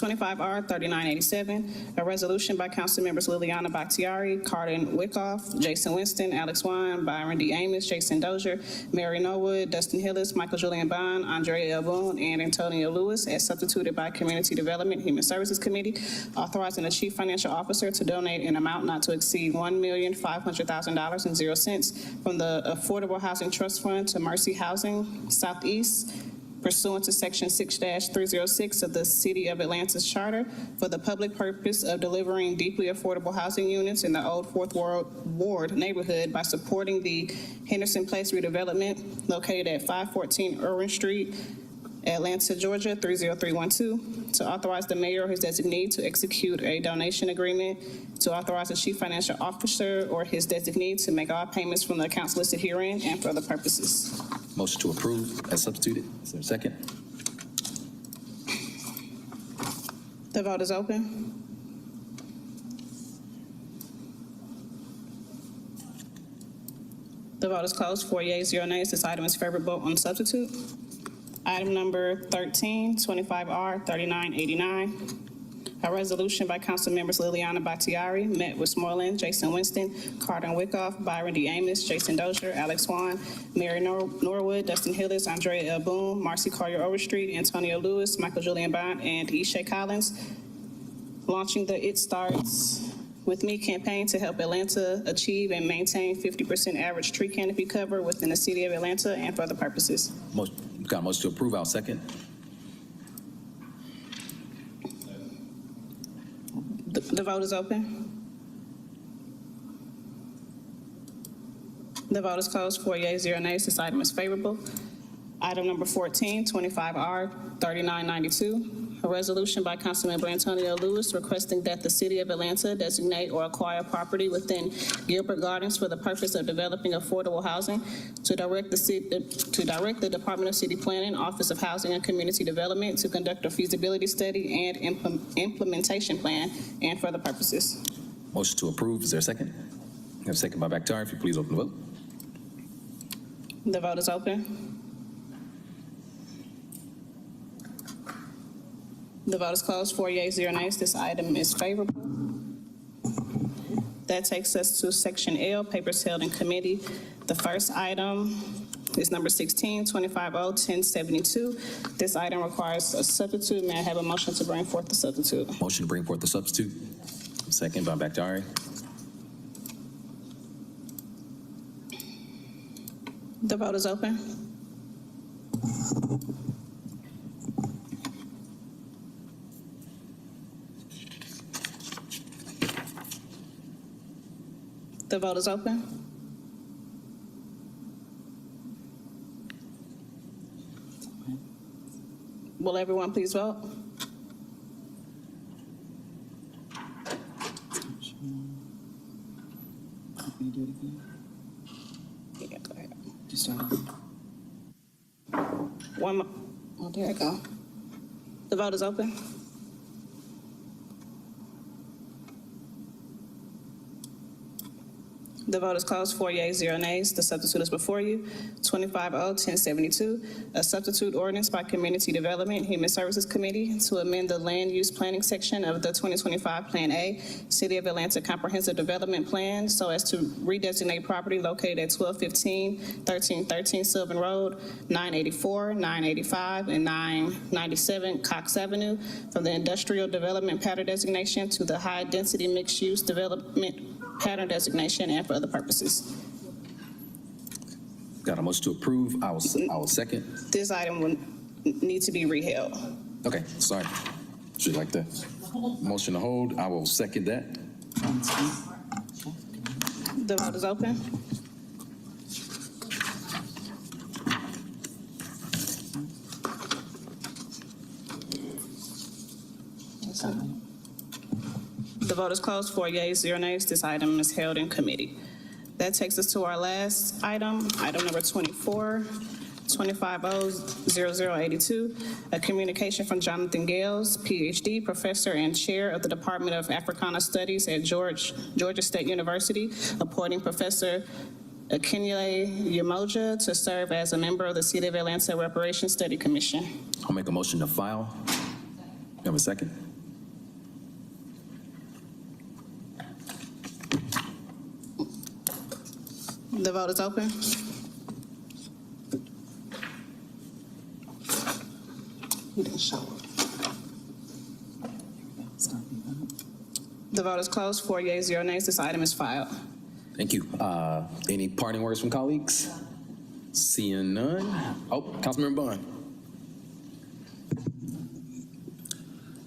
25R 3987, a resolution by council members Liliana Bakhtiari, Carden Wickoff, Jason Winston, Alex Wine, Byron D. Amos, Jason Dozier, Mary Norwood, Dustin Hillis, Michael Julian Bond, Andrea L. Boone, and Antonio Lewis, as substituted by Community Development Human Services Committee, authorizing the chief financial officer to donate an amount not to exceed $1,500,000.00 from the Affordable Housing Trust Fund to Mercy Housing Southeast, pursuant to Section 6-306 of the City of Atlanta's Charter, for the public purpose of delivering deeply affordable housing units in the Old Fourth Ward neighborhood by supporting the Henderson Place redevelopment located at 514 Irwin Street, Atlanta, Georgia, 30312, to authorize the mayor or his designee to execute a donation agreement, to authorize the chief financial officer or his designee to make all payments from the accounts listed herein and for other purposes.
Motion to approve as substituted. Is there a second?
The vote is open. The vote is closed. 4 yeas, 0 nays. This item is favorable on substitute. Item number 13, 25R 3989. A resolution by council members Liliana Bakhtiari, Matt Westmoreland, Jason Winston, Carden Wickoff, Byron D. Amos, Jason Dozier, Alex Wine, Mary Norwood, Dustin Hillis, Andrea L. Boone, Marcy Collier Overstreet, Antonio Lewis, Michael Julian Bond, and Isha Collins, launching the It Starts With Me campaign to help Atlanta achieve and maintain 50% average tree canopy cover within the city of Atlanta and for other purposes.
Got a motion to approve. I'll second.
The vote is open. The vote is closed. 4 yeas, 0 nays. This item is favorable. Item number 14, 25R 3992. A resolution by Councilmember Antonio Lewis requesting that the city of Atlanta designate or acquire property within Gilbert Gardens for the purpose of developing affordable housing, to direct the Department of City Planning, Office of Housing and Community Development to conduct a feasibility study and implementation plan, and for other purposes.
Motion to approve. Is there a second? We have a second by Bakhtiari. If you please open the vote.
The vote is open. The vote is closed. 4 yeas, 0 nays. This item is favorable. That takes us to Section L, papers held in committee. The first item is number 16, 25O-1072. This item requires a substitute. May I have a motion to bring forth the substitute?
Motion to bring forth the substitute. Second by Bakhtiari.
The vote is open. The vote is open. Will everyone please vote? Yeah, go ahead. One more. Oh, there I go. The vote is open. The vote is closed. 4 yeas, 0 nays. The substitute is before you. 25O-1072, a substitute ordinance by Community Development Human Services Committee to amend the land use planning section of the 2025 Plan A, City of Atlanta Comprehensive Development Plan, so as to redesignate property located at 1215, 1313 Sylvan Road, 984, 985, and 997 Cox Avenue from the industrial development pattern designation to the high-density mixed-use development pattern designation, and for other purposes.
Got a motion to approve. I will second.
This item will need to be reheld.
Okay, sorry. Would you like to? Motion to hold, I will second that.
The vote is open. The vote is closed. 4 yeas, 0 nays. This item is held in committee. That takes us to our last item, item number 24, 2500082, a communication from Jonathan Gales, PhD, professor and chair of the Department of Africana Studies at Georgia State University, appointing Professor Akinle Umoja to serve as a member of the City of Atlanta Reparations Study Commission.
I'll make a motion to file. You have a second?
The vote is open. He didn't show up. The vote is closed. 4 yeas, 0 nays. This item is filed.
Thank you. Any parting words from colleagues? Seeing none. Oh, Councilmember Bond.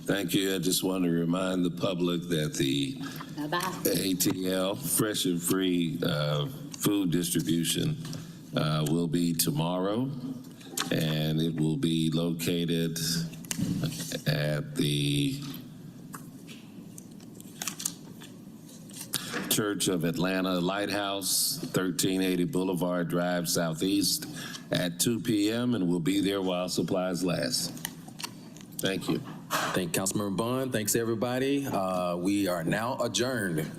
Thank you. I just want to remind the public that the ATL, Fresh and Free food distribution will be tomorrow, and it will be located at the Church of Atlanta Lighthouse, 1380 Boulevard Drive Southeast at 2 p.m. and we'll be there while supplies last. Thank you.
Thank you, Councilmember Bond. Thanks, everybody. We are now adjourned.